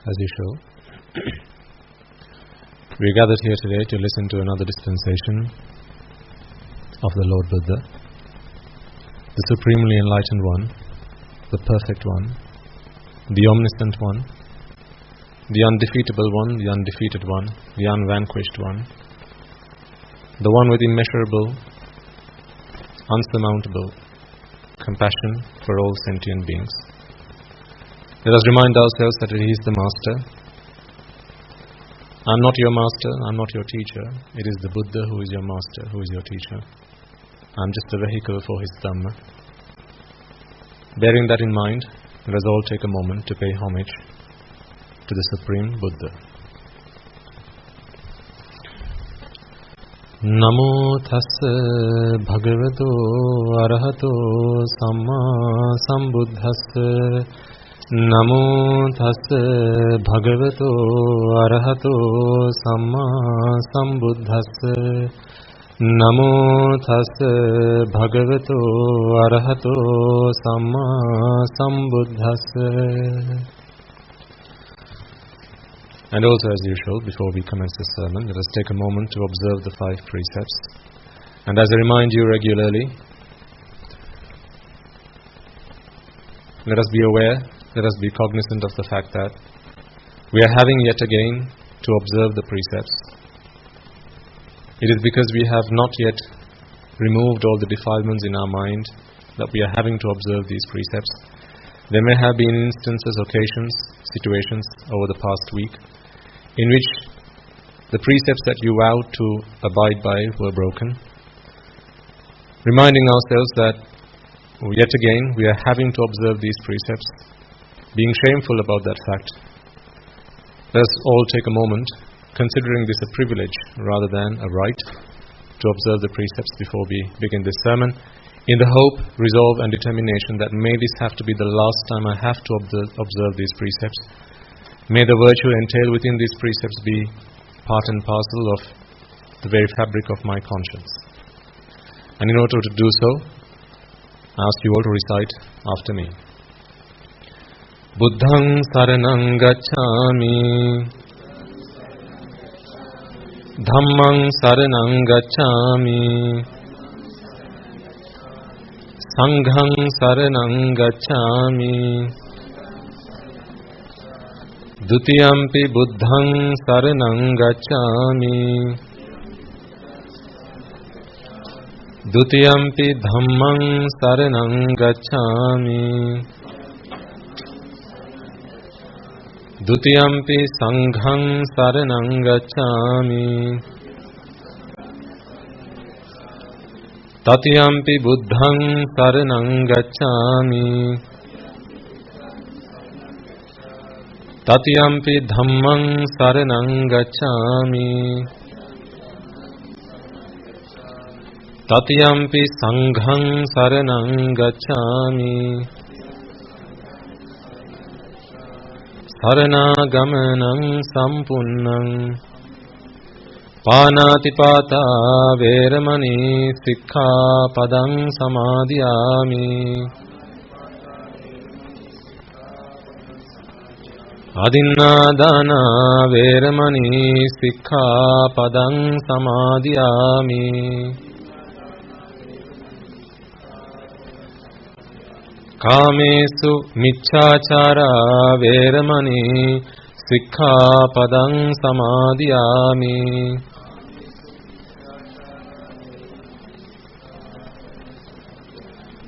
as usual. We are gathered here today to listen to another dispensation of the Lord Buddha, the Supremely Enlightened One, the Perfect One, the Omniscient One, the Undefeatable One, the Undefeated One, the Unvanquished One, the One with immeasurable, unsurmountable compassion for all sentient beings. Let us remind ourselves that He is the Master. I am not your Master, I am not your teacher. It is the Buddha who is your Master, who is your teacher. I am just a vehicle for His Dhamma. Bearing that in mind, let us all take a moment to pay homage to the Supreme Buddha. Namo Tassa Bhagavato Arahato Samma Sambuddhassa. Namo Tassa Bhagavato Arahato Samma Sambuddhassa. Namo Tassa Bhagavato Arahato Samma Sambuddhassa. And also, as usual, before we commence the sermon, let us take a moment to observe the 5 precepts. And as I remind you regularly, let us be aware, let us be cognizant of the fact that we are having yet again to observe the precepts. It is because we have not yet removed all the defilements in our mind that we are having to observe these precepts. There may have been instances, occasions, situations over the past week in which the precepts that you vowed to abide by were broken. Reminding ourselves that yet again we are having to observe these precepts, being shameful about that fact. Let us all take a moment, considering this a privilege rather than a right, to observe the precepts before we begin this sermon, in the hope, resolve and determination that may this have to be the last time I have to observe these precepts. May the virtue entailed within these precepts be part and parcel of the very fabric of my conscience. And in order to do so, I ask you all to recite after me. Buddhang saranang gacchami, Dhammang saranang gacchami, Sanghang saranang gacchami, Dutiyampi buddhang saranang gacchami, Dutiyampi dhammang saranang gacchami, Dutiyampi sanghang saranang gacchami, Tatiyampi buddhang saranang gacchami, Tatiyampi dhammang saranang gacchami, Tatiyampi sanghang saranang gacchami, Saranaagamanang sampunnang, Panatipata veramani sikkhapadang samadhiyami, Adinādana veramani sikkhapadang samadhiyami, Kāmesu micchāchārā veramani sikkhapadang samadhiyami,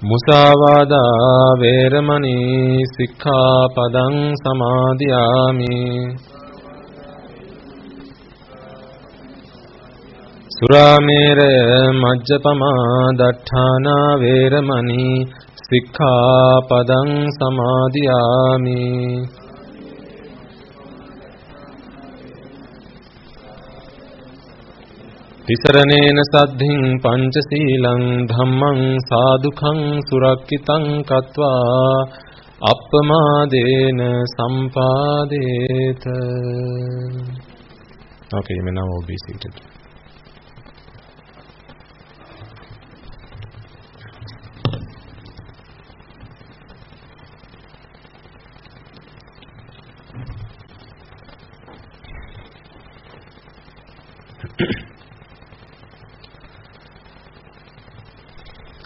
Musāvādā veramani sikkhapadang samadhiyami, Suramera majjapamā daṭṭhānā veramani sikkhapadang samadhiyami, Tisaranena saddhiṃ pañcasīlaṃ dhammang sādhukaṃ surakkitaṃ katvā appamādena sampādeta. Okay, you may now all be seated.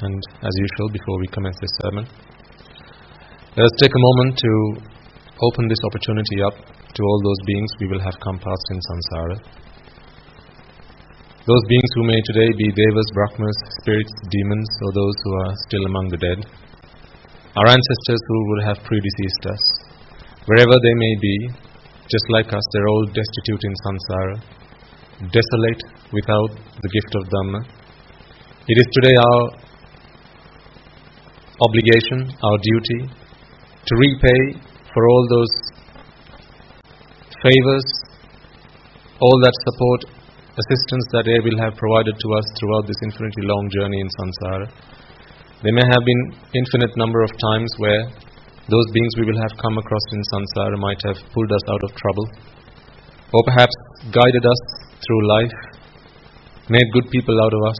And as usual, before we commence this sermon, let us take a moment to open this opportunity up to all those beings we will have come past in samsara. Those beings who may today be devas, brahmas, spirits, demons, or those who are still among the dead. Our ancestors who would have predeceased us. Wherever they may be, just like us, they're all destitute in samsara, desolate without the gift of Dhamma. It is today our obligation, our duty, to repay for all those favors, all that support, assistance that they will have provided to us throughout this infinitely long journey in samsara. There may have been infinite number of times where those beings we will have come across in samsara might have pulled us out of trouble, or perhaps guided us through life, made good people out of us,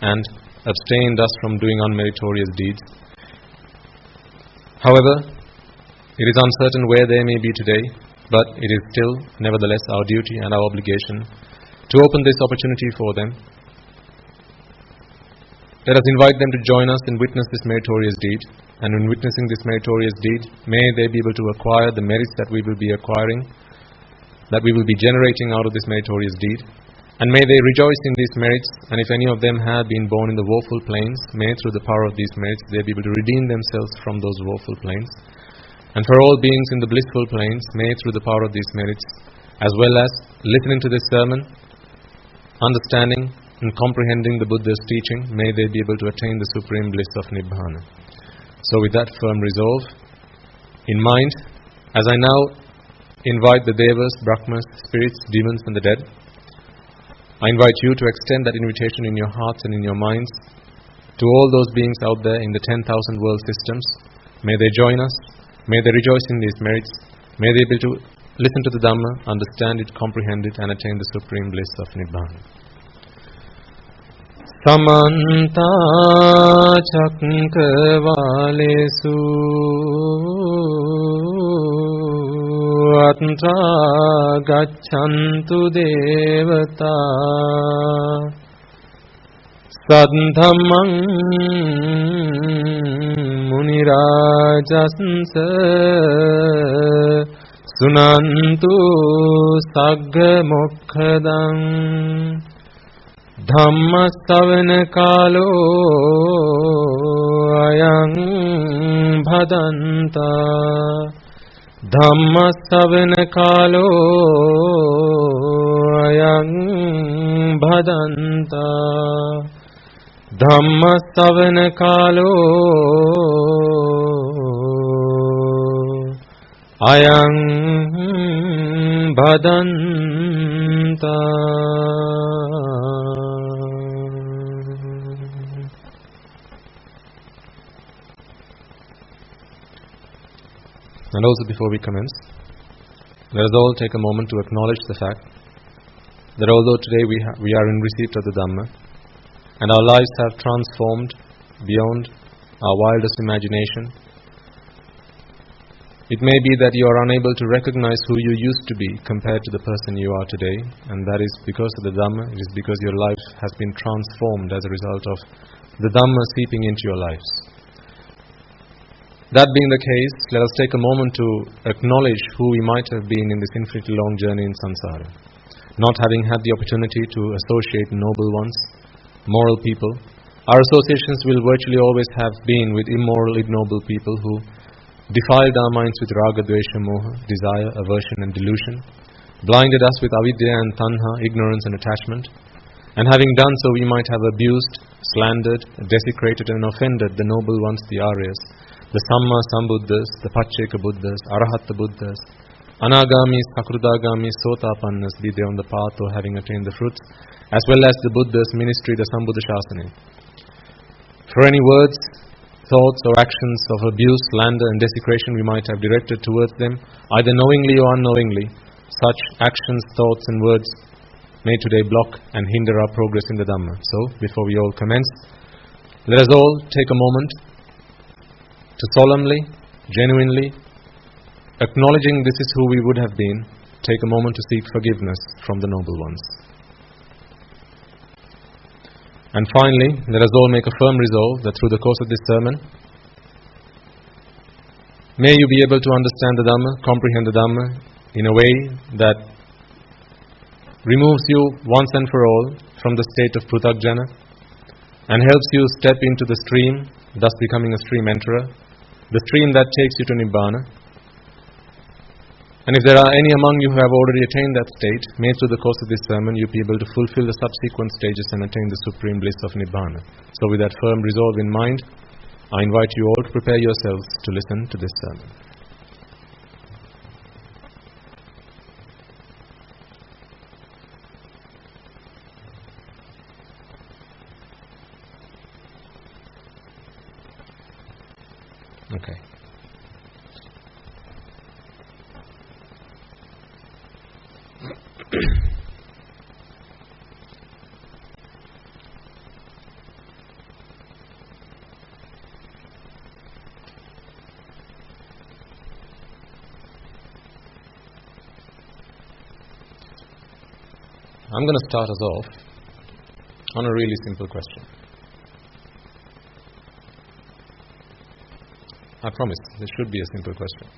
and abstained us from doing unmeritorious deeds. However, it is uncertain where they may be today, but it is still, nevertheless, our duty and our obligation to open this opportunity for them. Let us invite them to join us and witness this meritorious deed, and in witnessing this meritorious deed, may they be able to acquire the merits that we will be acquiring, that we will be generating out of this meritorious deed, and may they rejoice in these merits, and if any of them have been born in the woeful planes, may through the power of these merits they be able to redeem themselves from those woeful planes. And for all beings in the blissful planes, may through the power of these merits, as well as listening to this sermon, understanding and comprehending the Buddha's teaching, may they be able to attain the supreme bliss of Nibbana. So with that firm resolve in mind, as I now invite the devas, brahmas, spirits, demons and the dead, I invite you to extend that invitation in your hearts and in your minds to all those beings out there in the 10,000 world systems. May they join us, may they rejoice in these merits, may they be able to listen to the Dhamma, understand it, comprehend it and attain the supreme bliss of Nibbana. Samanta Chakravalesu Atra Gacchantu Devata Sadhamang Munirajansa Sunantu Sagga Mokkadam Dhamma Savana Kalo Ayang Bhadanta Dhamma Savana Kalo Ayang Bhadanta Dhamma Savana Kalo Ayang Bhadanta. And also before we commence, let us all take a moment to acknowledge the fact that although today we are in receipt of the Dhamma, and our lives have transformed beyond our wildest imagination, it may be that you are unable to recognize who you used to be compared to the person you are today, and that is because of the Dhamma, it is because your life has been transformed as a result of the Dhamma seeping into your lives. That being the case, let us take a moment to acknowledge who we might have been in this infinitely long journey in samsara. Not having had the opportunity to associate noble ones, moral people, our associations will virtually always have been with immoral, ignoble people who defiled our minds with raga, dvesha, moha, desire, aversion and delusion, blinded us with avidya and tanha, ignorance and attachment, and having done so we might have abused, slandered, desecrated and offended the noble ones, the Aryas, the Samma Sambuddhas, the Pacheka Buddhas, Arahata Buddhas, Anagamis, Sakrudagamis, Sotapannas, be they on the path or having attained the fruits, as well as the Buddha's ministry, the Sambuddha Shasana. For any words, thoughts or actions of abuse, slander and desecration we might have directed towards them, either knowingly or unknowingly, such actions, thoughts and words may today block and hinder our progress in the Dhamma. So, before we all commence, let us all take a moment to solemnly, genuinely, acknowledging this is who we would have been, take a moment to seek forgiveness from the noble ones. And finally, let us all make a firm resolve that through the course of this sermon, may you be able to understand the Dhamma, comprehend the Dhamma in a way that removes you once and for all from the state of Pruthakjana and helps you step into the stream, thus becoming a stream enterer, the stream that takes you to Nibbana. And if there are any among you who have already attained that state, may through the course of this sermon you be able to fulfill the subsequent stages and attain the supreme bliss of Nibbana. So with that firm resolve in mind, I invite you all to prepare yourselves to listen to this sermon. Okay. I'm going to start us off on a really simple question. I promise, this should be a simple question.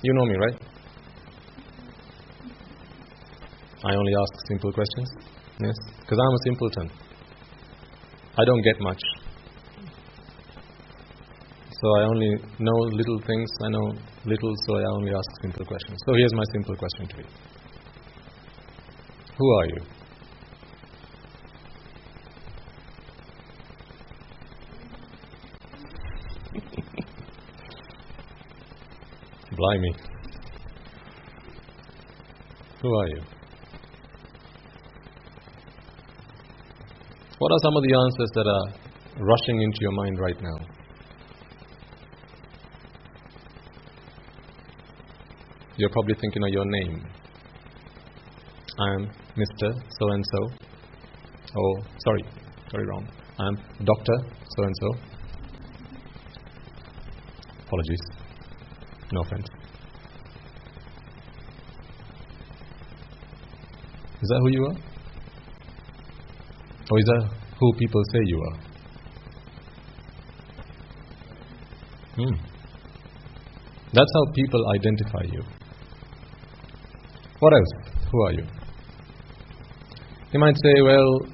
You know me, right? I only ask simple questions. Yes? Because I'm a simpleton. I don't get much. So I only know little things. I know little, so I only ask simple questions. So here's my simple question to you. Who are you? Blimey. Who are you? What are some of the answers that are rushing into your mind right now? You're probably thinking of your name. I am Mr. So-and-so. Oh, sorry, wrong. I am Dr. So-and-so. Apologies. No offense. Is that who you are? Or is that who people say you are? That's how people identify you. What else? Who are you? You might say, well,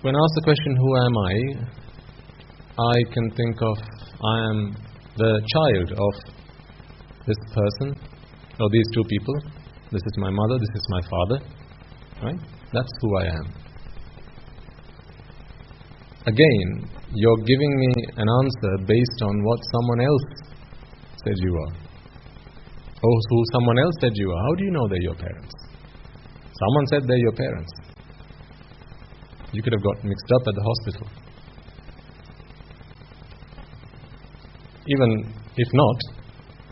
when asked the question, who am I can think of, I am the child of this person, or these two people. This is my mother, this is my father. Right? That's who I am. Again, you're giving me an answer based on what someone else said you are. Or who someone else said you are. How do you know they're your parents? Someone said they're your parents. You could have got mixed up at the hospital. Even if not,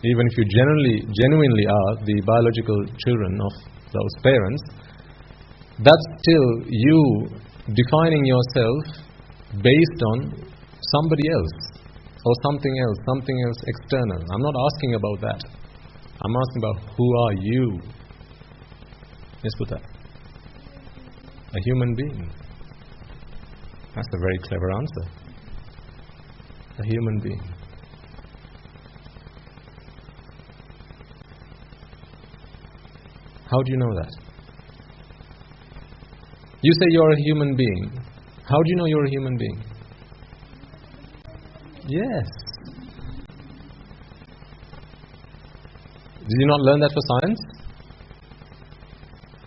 even if you genuinely are the biological children of those parents, that's still you defining yourself based on somebody else or something else external. I'm not asking about that. I'm asking about who are you? Yes, Buddha. A human being. That's a very clever answer. A human being. How do you know that? You say you're a human being. How do you know you're a human being? Yes. Did you not learn that for science?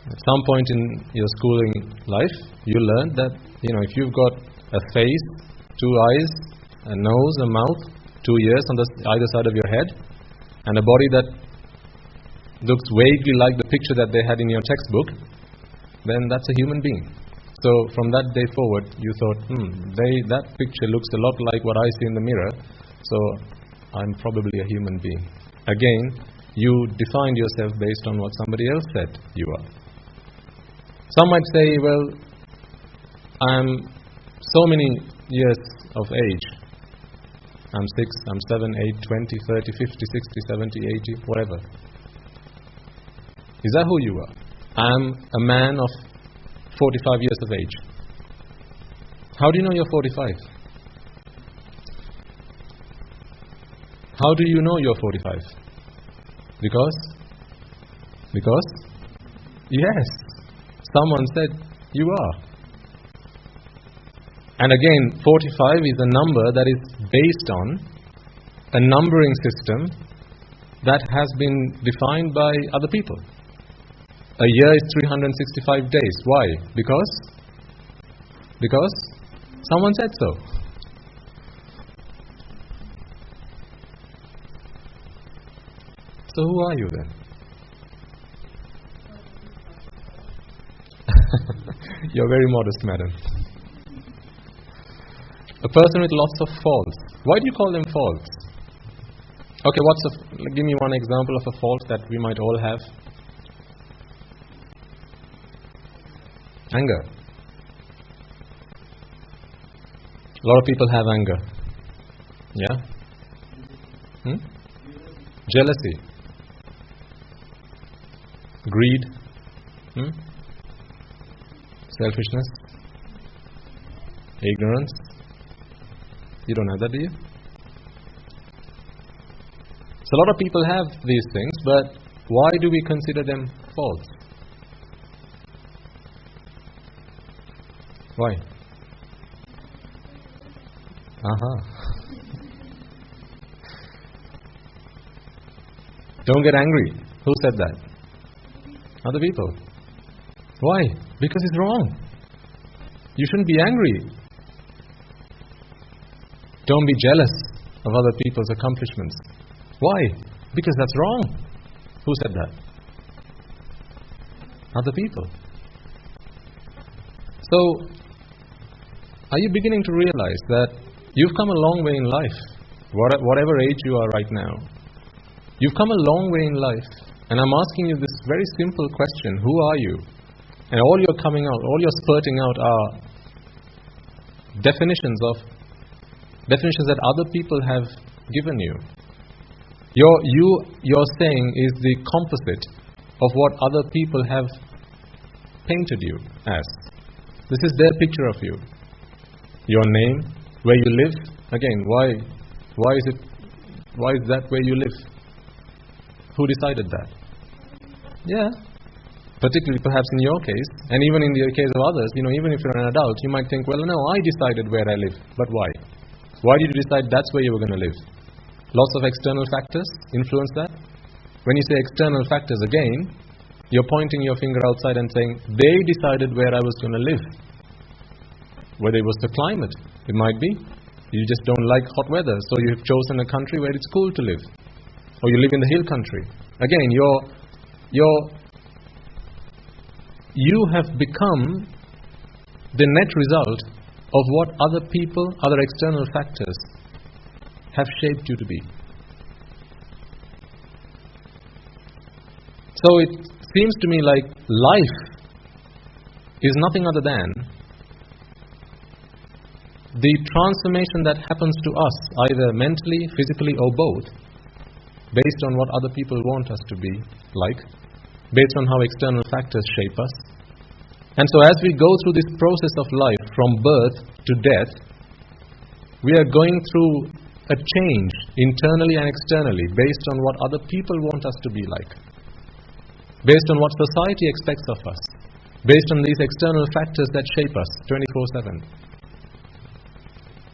At some point in your schooling life, you learned that, if you've got a face, 2 eyes, a nose, a mouth, 2 ears on either side of your head, and a body that looks vaguely like the picture that they had in your textbook, then that's a human being. So from that day forward, you thought, that picture looks a lot like what I see in the mirror, so I'm probably a human being. Again, you defined yourself based on what somebody else said you are. Some might say, well, I'm so many years of age. I'm 6, I'm 7, 8, 20, 30, 50, 60, 70, 80, whatever. Is that who you are? I'm a man of 45 years of age. How do you know you're 45? How do you know you're 45? Because? Yes, someone said you are. And again, 45 is a number that is based on a numbering system that has been defined by other people. A year is 365 days. Why? Because someone said so. So who are you then? You're very modest, madam. A person with lots of faults. Why do you call them faults? Okay, give me one example of a fault that we might all have. Anger. A lot of people have anger. Yeah? Jealousy. Greed. Selfishness. Ignorance. You don't have that, do you? So a lot of people have these things, but why do we consider them faults? Why? Don't get angry. Who said that? Other people. Why? Because it's wrong. You shouldn't be angry. Don't be jealous of other people's accomplishments. Why? Because that's wrong. Who said that? Other people. So, are you beginning to realize that you've come a long way in life, whatever age you are right now? You've come a long way in life, and I'm asking you this very simple question: who are you? And all you're coming out, all you're spurting out are definitions that other people have given you. You're saying is the composite of what other people have painted you as. This is their picture of you. Your name, where you live. Again, why is that where you live? Who decided that? Yeah. Particularly perhaps in your case, and even in the case of others, even if you're an adult, you might think, well, no, I decided where I live. But why? Why did you decide that's where you were going to live? Lots of external factors influence that. When you say external factors, again, you're pointing your finger outside and saying, they decided where I was going to live. Whether it was the climate, it might be. You just don't like hot weather, so you've chosen a country where it's cool to live. Or you live in the hill country. Again, you have become the net result of what other people, other external factors have shaped you to be. So it seems to me like life is nothing other than the transformation that happens to us, either mentally, physically, or both, based on what other people want us to be like, based on how external factors shape us. And so as we go through this process of life, from birth to death, we are going through a change internally and externally based on what other people want us to be like, based on what society expects of us, based on these external factors that shape us 24/7.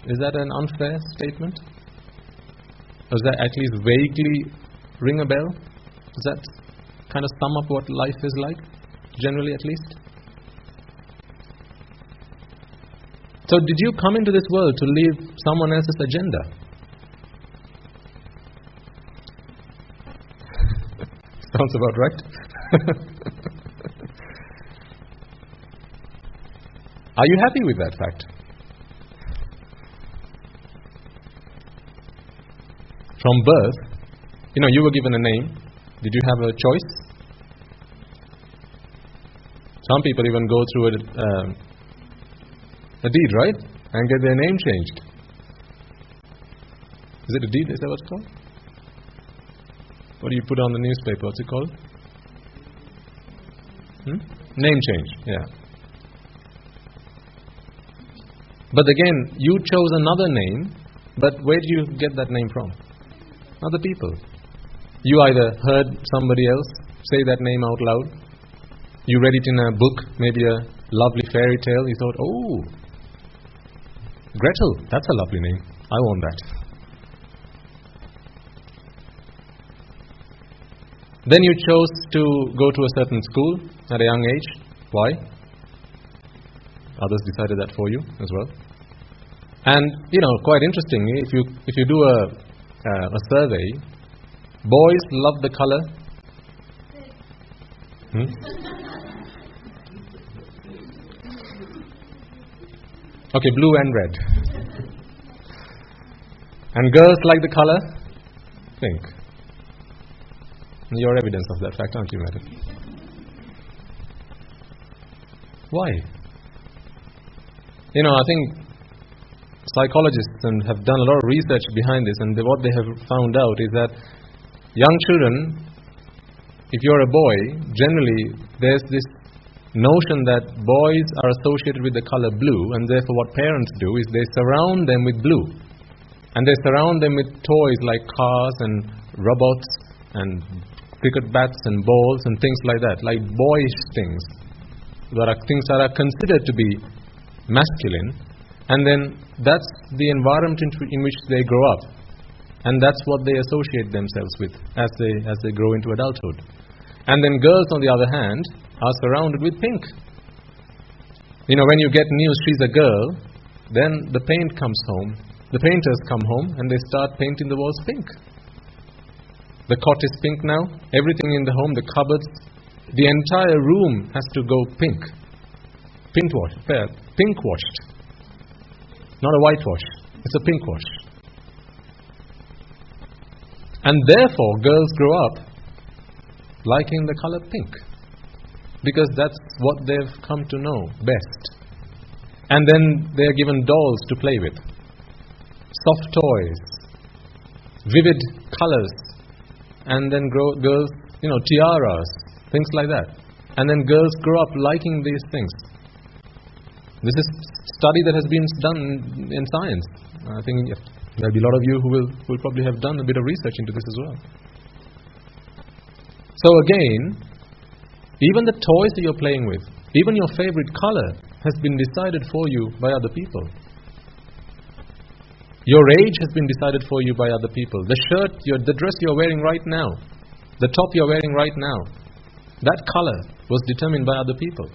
Is that an unfair statement? Does that at least vaguely ring a bell? Does that kind of sum up what life is like, generally at least? So did you come into this world to live someone else's agenda? Sounds about right. Are you happy with that fact? From birth, you were given a name. Did you have a choice? Some people even go through a deed, right? And get their name changed. Is it a deed? Is that what it's called? What do you put on the newspaper? What's it called? Name change, yeah. But again, you chose another name, but where did you get that name from? Other people. You either heard somebody else say that name out loud, you read it in a book, maybe a lovely fairy tale, you thought, oh, Gretel, that's a lovely name, I want that. Then you chose to go to a certain school at a young age. Why? Others decided that for you as well. And, quite interestingly, if you do a survey, boys love the color. Okay, blue and red. And girls like the color pink. You're evidence of that fact, aren't you, madam? Why? I think psychologists have done a lot of research behind this, and what they have found out is that young children, if you're a boy, generally there's this notion that boys are associated with the color blue, and therefore what parents do is they surround them with blue. And they surround them with toys like cars and robots and cricket bats and balls and things like that, like boyish things. There are things that are considered to be masculine, and then that's the environment in which they grow up, and that's what they associate themselves with as they grow into adulthood. And then girls, on the other hand, are surrounded with pink. When you get news she's a girl, then the paint comes home, the painters come home, and they start painting the walls pink. The cot is pink now, everything in the home, the cupboards, the entire room has to go pink. Pink washed. Not a whitewash, it's a pink wash. And therefore girls grow up liking the color pink, because that's what they've come to know best. And then they're given dolls to play with, soft toys, vivid colors, and then girls, tiaras, things like that. And then girls grow up liking these things. This is study that has been done in science. I think there'll be a lot of you who will probably have done a bit of research into this as well. So again, even the toys that you're playing with, even your favorite color has been decided for you by other people. Your age has been decided for you by other people. The shirt, the dress you're wearing right now, the top you're wearing right now, that color was determined by other people.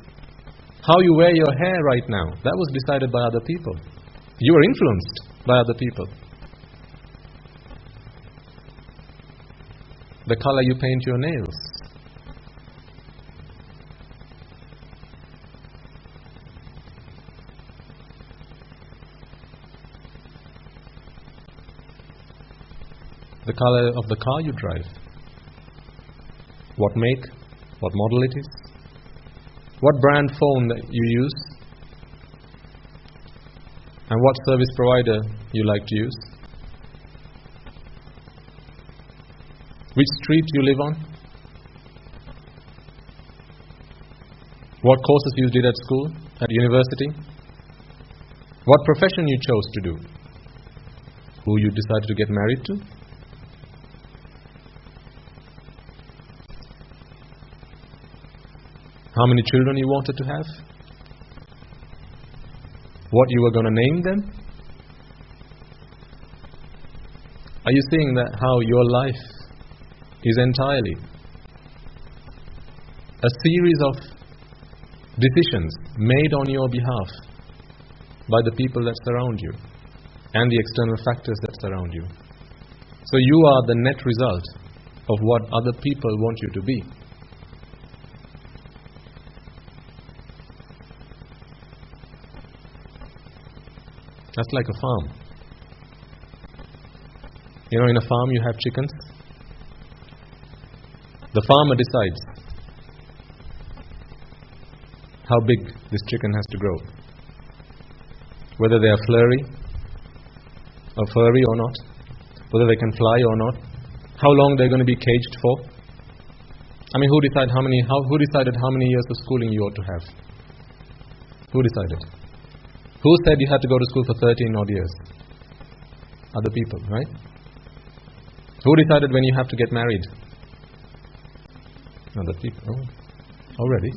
How you wear your hair right now, that was decided by other people. You were influenced by other people. The color you paint your nails. The color of the car you drive. What make, what model it is. What brand phone that you use, and what service provider you like to use. Which street you live on. What courses you did at school, at university. What profession you chose to do. Who you decided to get married to. How many children you wanted to have? What you were going to name them? Are you seeing that how your life is entirely a series of decisions made on your behalf by the people that surround you and the external factors that surround you? So you are the net result of what other people want you to be. That's like a farm. In a farm you have chickens. The farmer decides how big this chicken has to grow. Whether they are flurry or furry or not. Whether they can fly or not. How long they're going to be caged for. Who decided how many years of schooling you ought to have? Who decided? Who said you had to go to school for 13 odd years? Other people, right? Who decided when you have to get married? Other people. Oh, already.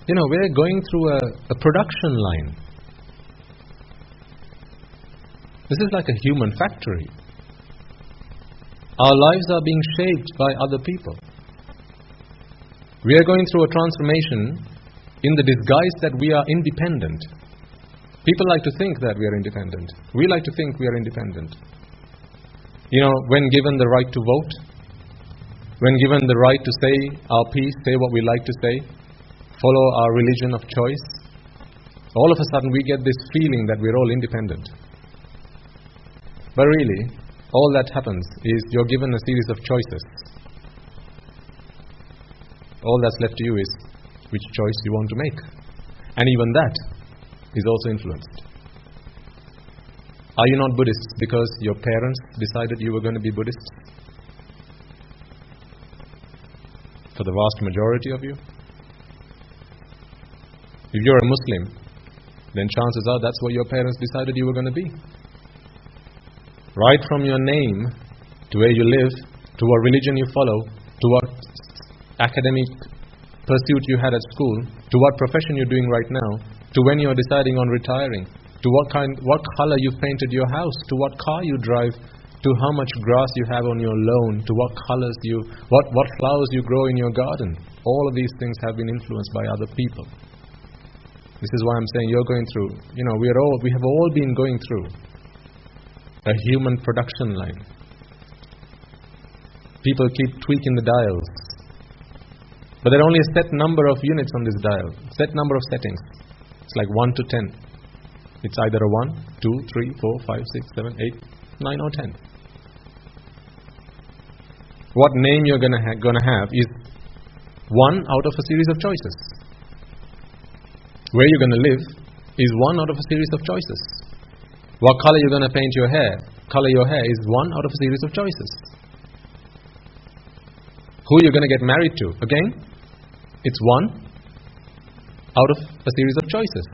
We're going through a production line. This is like a human factory. Our lives are being shaped by other people. We are going through a transformation in the disguise that we are independent. People like to think that we are independent. We like to think we are independent. When given the right to vote, when given the right to say our piece, say what we like to say, follow our religion of choice, all of a sudden we get this feeling that we're all independent. But really, all that happens is you're given a series of choices. All that's left to you is which choice you want to make. And even that is also influenced. Are you not Buddhist because your parents decided you were going to be Buddhist? For the vast majority of you? If you're a Muslim, then chances are that's what your parents decided you were going to be. Right from your name, to where you live, to what religion you follow, to what academic pursuit you had at school, to what profession you're doing right now, to when you're deciding on retiring, to what color you've painted your house, to what car you drive, to how much grass you have on your lawn, to what colors what flowers you grow in your garden. All of these things have been influenced by other people. This is why I'm saying you're going through, we have all been going through a human production line. People keep tweaking the dials. But there are only a set number of units on this dial, set number of settings. It's like 1 to 10. It's either a 1, 2, 3, 4, 5, 6, 7, 8, 9 or 10. What name you're going to have is one out of a series of choices. Where you're going to live is one out of a series of choices. What color you're going to paint your hair, color your hair is one out of a series of choices. Who you're going to get married to, again, it's one out of a series of choices.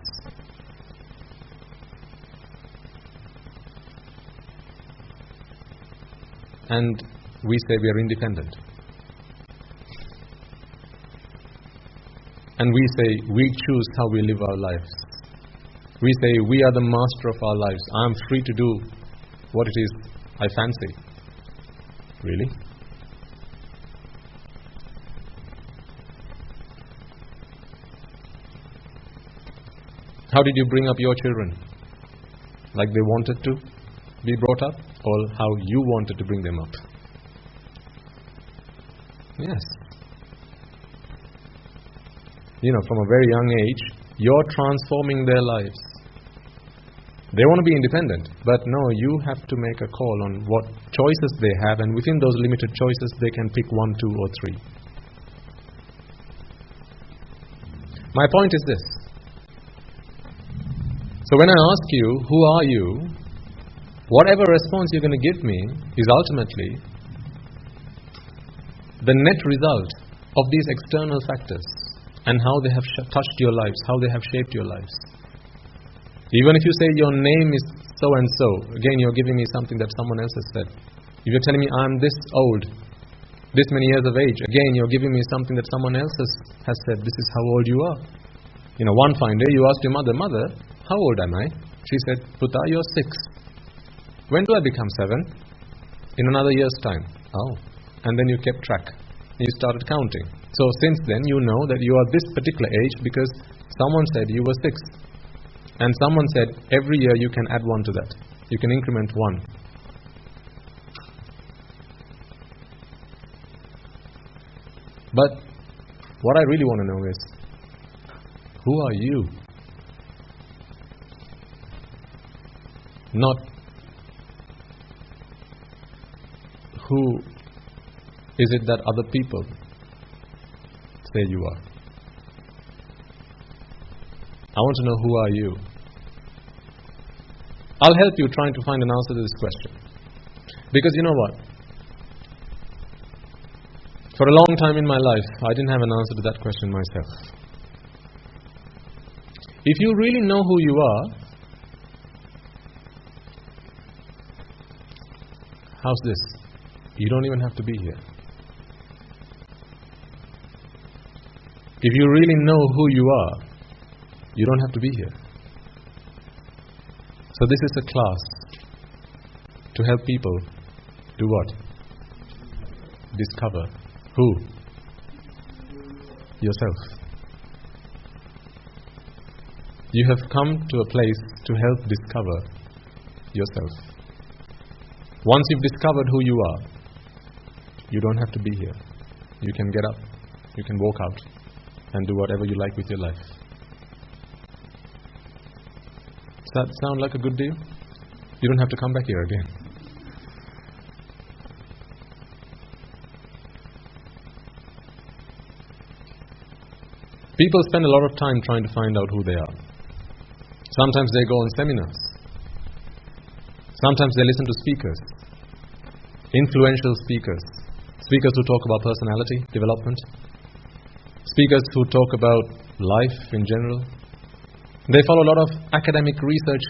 And we say we are independent. And we say we choose how we live our lives. We say we are the master of our lives. I am free to do what it is I fancy. Really? How did you bring up your children? Like they wanted to be brought up, or how you wanted to bring them up? Yes. From a very young age, you're transforming their lives. They want to be independent, but no, you have to make a call on what choices they have, and within those limited choices, they can pick 1, 2, or 3. My point is this. So when I ask you, who are you? Whatever response you're going to give me is ultimately the net result of these external factors and how they have touched your lives, how they have shaped your lives. Even if you say your name is so and so, again you're giving me something that someone else has said. If you're telling me I'm this old, this many years of age, again you're giving me something that someone else has said, this is how old you are. One fine day you asked your mother, "Mother, how old am I?" She said, "Puta, you're 6. When do I become 7? In another year's time." Oh. And then you kept track. You started counting. So since then you know that you are this particular age because someone said you were 6. And someone said every year you can add 1 to that. You can increment 1. But what I really want to know is, who are you? Not who is it that other people say you are. I want to know, who are you? I'll help you trying to find an answer to this question. Because you know what? For a long time in my life, I didn't have an answer to that question myself. If you really know who you are, how's this? You don't even have to be here. If you really know who you are, you don't have to be here. So this is a class to help people do what? Discover who? Yourself. You have come to a place to help discover yourself. Once you've discovered who you are, you don't have to be here. You can get up, you can walk out, and do whatever you like with your life. Does that sound like a good deal? You don't have to come back here again. People spend a lot of time trying to find out who they are. Sometimes they go on seminars. Sometimes they listen to speakers, influential speakers, speakers who talk about personality development, speakers who talk about life in general. They follow a lot of academic research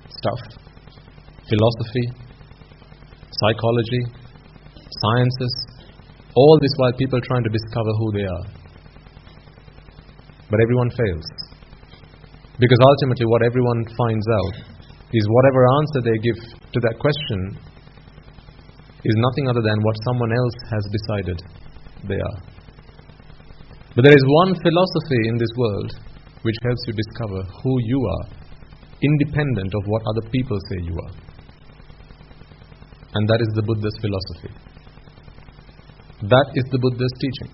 stuff, philosophy, psychology, sciences, all this while people trying to discover who they are. But everyone fails. Because ultimately what everyone finds out is whatever answer they give to that question is nothing other than what someone else has decided they are. But there is one philosophy in this world which helps you discover who you are, independent of what other people say you are. And that is the Buddha's philosophy. That is the Buddha's teaching.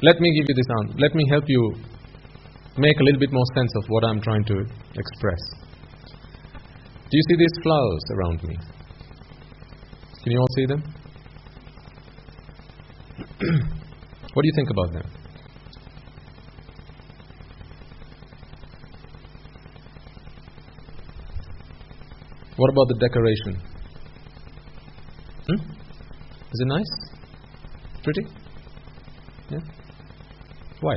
Let me give you this answer. Let me help you make a little bit more sense of what I'm trying to express. Do you see these flowers around me? Can you all see them? What do you think about them? What about the decoration? Is it nice? Pretty? Yeah? Why?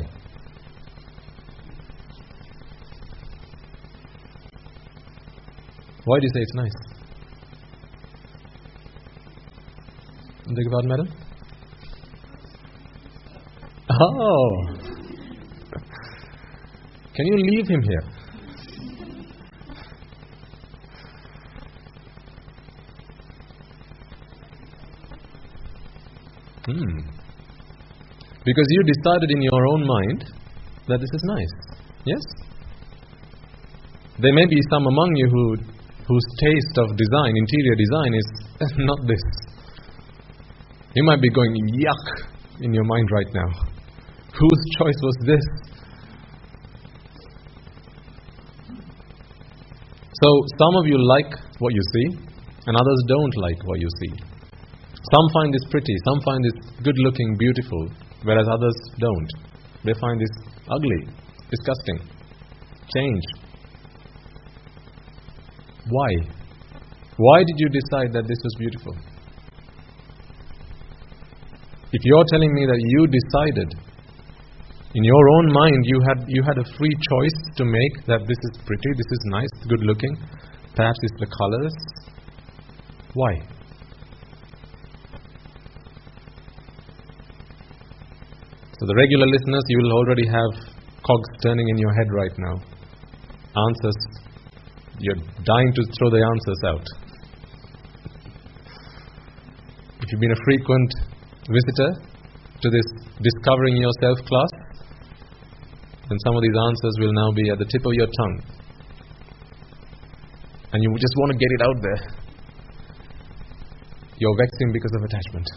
Why do you say it's nice? Think about madam? Oh! Can you leave him here? Because you decided in your own mind that this is nice. Yes? There may be some among you whose taste of design, interior design, is not this. You might be going, yuck, in your mind right now. Whose choice was this? So, some of you like what you see, and others don't like what you see. Some find this pretty, some find this good-looking, beautiful, whereas others don't. They find this ugly, disgusting. Change. Why? Why did you decide that this was beautiful? If you're telling me that you decided, in your own mind you had a free choice to make that this is pretty, this is nice, good looking, perhaps it's the colors. Why? So the regular listeners, you will already have cogs turning in your head right now. Answers. You're dying to throw the answers out. If you've been a frequent visitor to this Discovering Yourself class, then some of these answers will now be at the tip of your tongue. And you just want to get it out there. You're vexing because of attachment.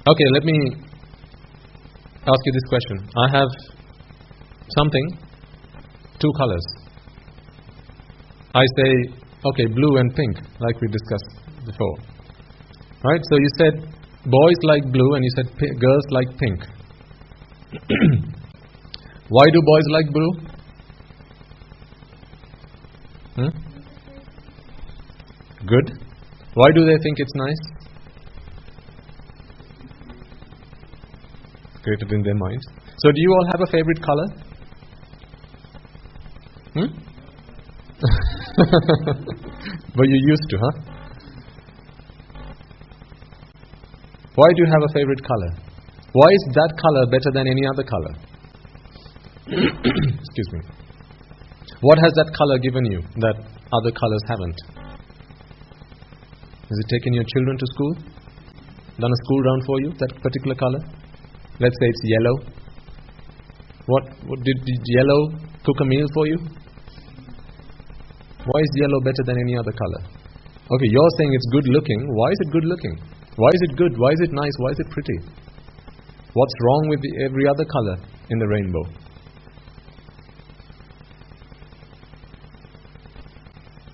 Okay, let me ask you this question. I have something, two colors. I say, okay, blue and pink, like we discussed before. Right? So you said boys like blue and you said girls like pink. Why do boys like blue? Good. Why do they think it's nice? Created in their minds. So do you all have a favorite color? But you used to, huh? Why do you have a favorite color? Why is that color better than any other color? Excuse me. What has that color given you that other colors haven't? Has it taken your children to school? Done a school round for you, that particular color? Let's say it's yellow. What did yellow cook a meal for you? Why is yellow better than any other color? Okay, you're saying it's good looking. Why is it good looking? Why is it good? Why is it nice? Why is it pretty? What's wrong with every other color in the rainbow?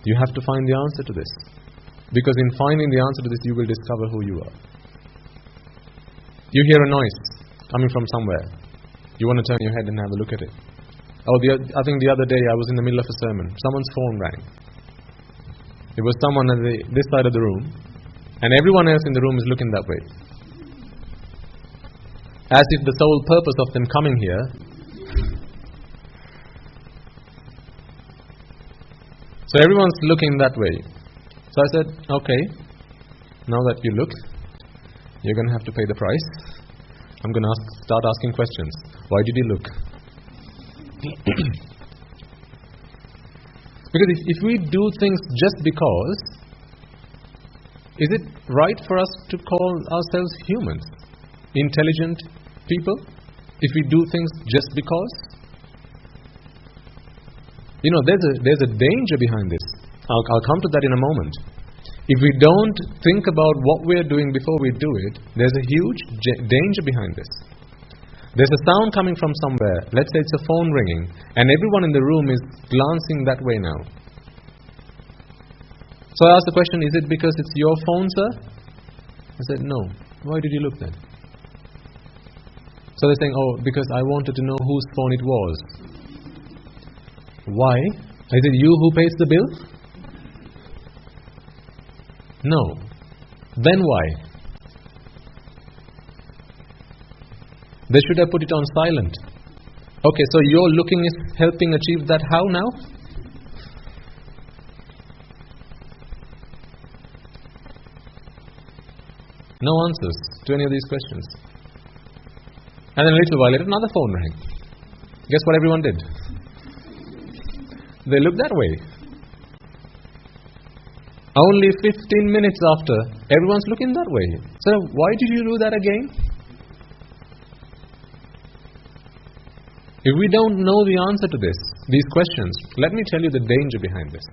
You have to find the answer to this. Because in finding the answer to this, you will discover who you are. You hear a noise coming from somewhere. You want to turn your head and have a look at it. I think the other day I was in the middle of a sermon. Someone's phone rang. It was someone at this side of the room, and everyone else in the room is looking that way. As if the sole purpose of them coming here so everyone's looking that way. So I said, okay, now that you look, you're going to have to pay the price. I'm going to start asking questions. Why did you look? Because if we do things just because, is it right for us to call ourselves humans? Intelligent people? If we do things just because? You know, there's a danger behind this. I'll come to that in a moment. If we don't think about what we're doing before we do it, there's a huge danger behind this. There's a sound coming from somewhere. Let's say it's a phone ringing, and everyone in the room is glancing that way now. So I asked the question, is it because it's your phone, sir? I said, no. Why did you look then? So they're saying, oh, because I wanted to know whose phone it was. Why? Is it you who pays the bill? No. Then why? They should have put it on silent. Okay, so your looking is helping achieve that how now? No answers to any of these questions. And then a little while later, another phone rang. Guess what everyone did? They looked that way. Only 15 minutes after, everyone's looking that way. So why did you do that again? If we don't know the answer to these questions, let me tell you the danger behind this.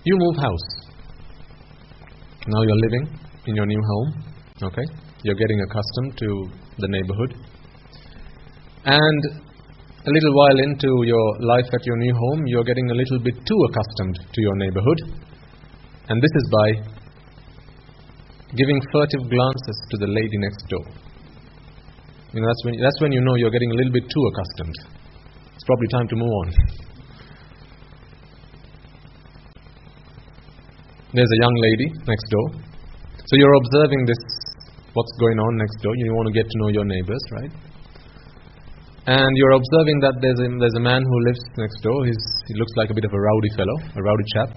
You move house. Now you're living in your new home. Okay? You're getting accustomed to the neighborhood. And a little while into your life at your new home, you're getting a little bit too accustomed to your neighborhood. And this is by giving furtive glances to the lady next door. You know, that's when you know you're getting a little bit too accustomed. It's probably time to move on. There's a young lady next door. So you're observing what's going on next door. You want to get to know your neighbors, right? And you're observing that there's a man who lives next door. He looks like a bit of a rowdy fellow, a rowdy chap.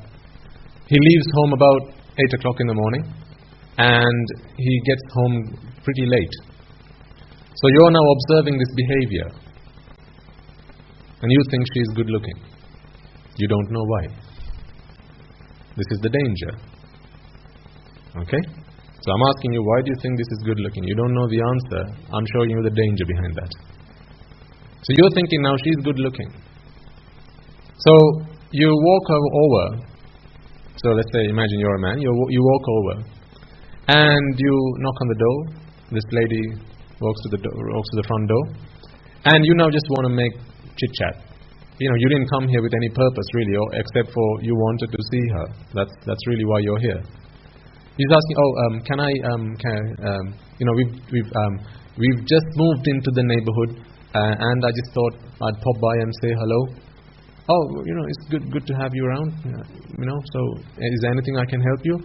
He leaves home about 8 o'clock in the morning, and he gets home pretty late. So you're now observing this behavior, and you think she's good looking. You don't know why. This is the danger. Okay? So I'm asking you, why do you think this is good looking? You don't know the answer. I'm showing you the danger behind that. So you're thinking now she's good looking. So you walk over. So let's say, imagine you're a man. You walk over, and you knock on the door. This lady walks to the front door, and you now just want to make chit chat. You know, you didn't come here with any purpose really, except for you wanted to see her. That's really why you're here. He's asking, we've just moved into the neighborhood, and I just thought I'd pop by and say hello. Oh, it's good to have you around. So is there anything I can help you?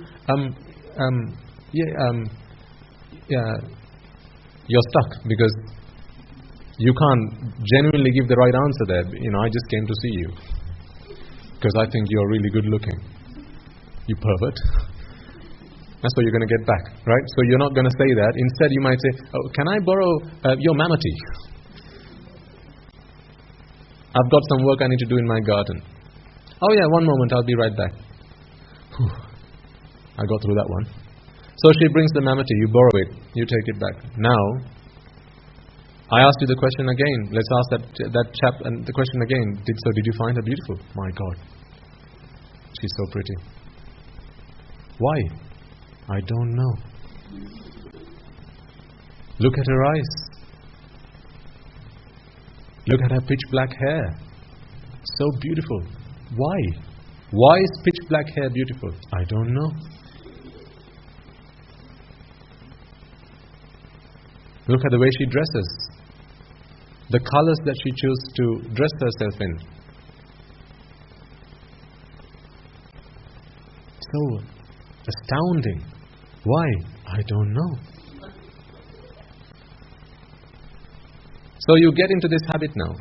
You're stuck because you can't genuinely give the right answer there. I just came to see you because I think you're really good looking. You pervert. That's what you're going to get back, right? So you're not going to say that. Instead, you might say, oh, can I borrow your manatee? I've got some work I need to do in my garden. Oh yeah, one moment, I'll be right back. Whew. I got through that one. So she brings the manatee, you borrow it, you take it back. Now, I asked you the question again. Let's ask that chap and the question again. Did you find her beautiful? My God. She's so pretty. Why? I don't know. Look at her eyes. Look at her pitch black hair. So beautiful. Why? Why is pitch black hair beautiful? I don't know. Look at the way she dresses. The colors that she chose to dress herself in. So astounding. Why? I don't know. So you get into this habit now.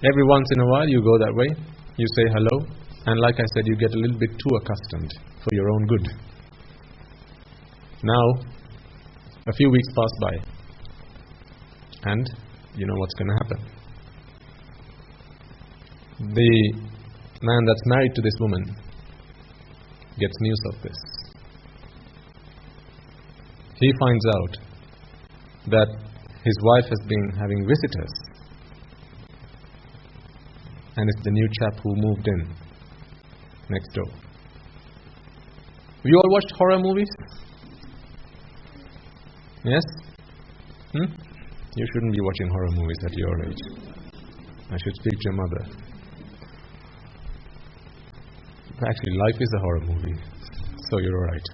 Every once in a while you go that way, you say hello, and like I said, you get a little bit too accustomed for your own good. Now, a few weeks pass by, and you know what's going to happen. The man that's married to this woman gets news of this. He finds out that his wife has been having visitors, and it's the new chap who moved in next door. Have you all watched horror movies? Yes? You shouldn't be watching horror movies at your age. I should speak to your mother. Actually, life is a horror movie, so you're alright.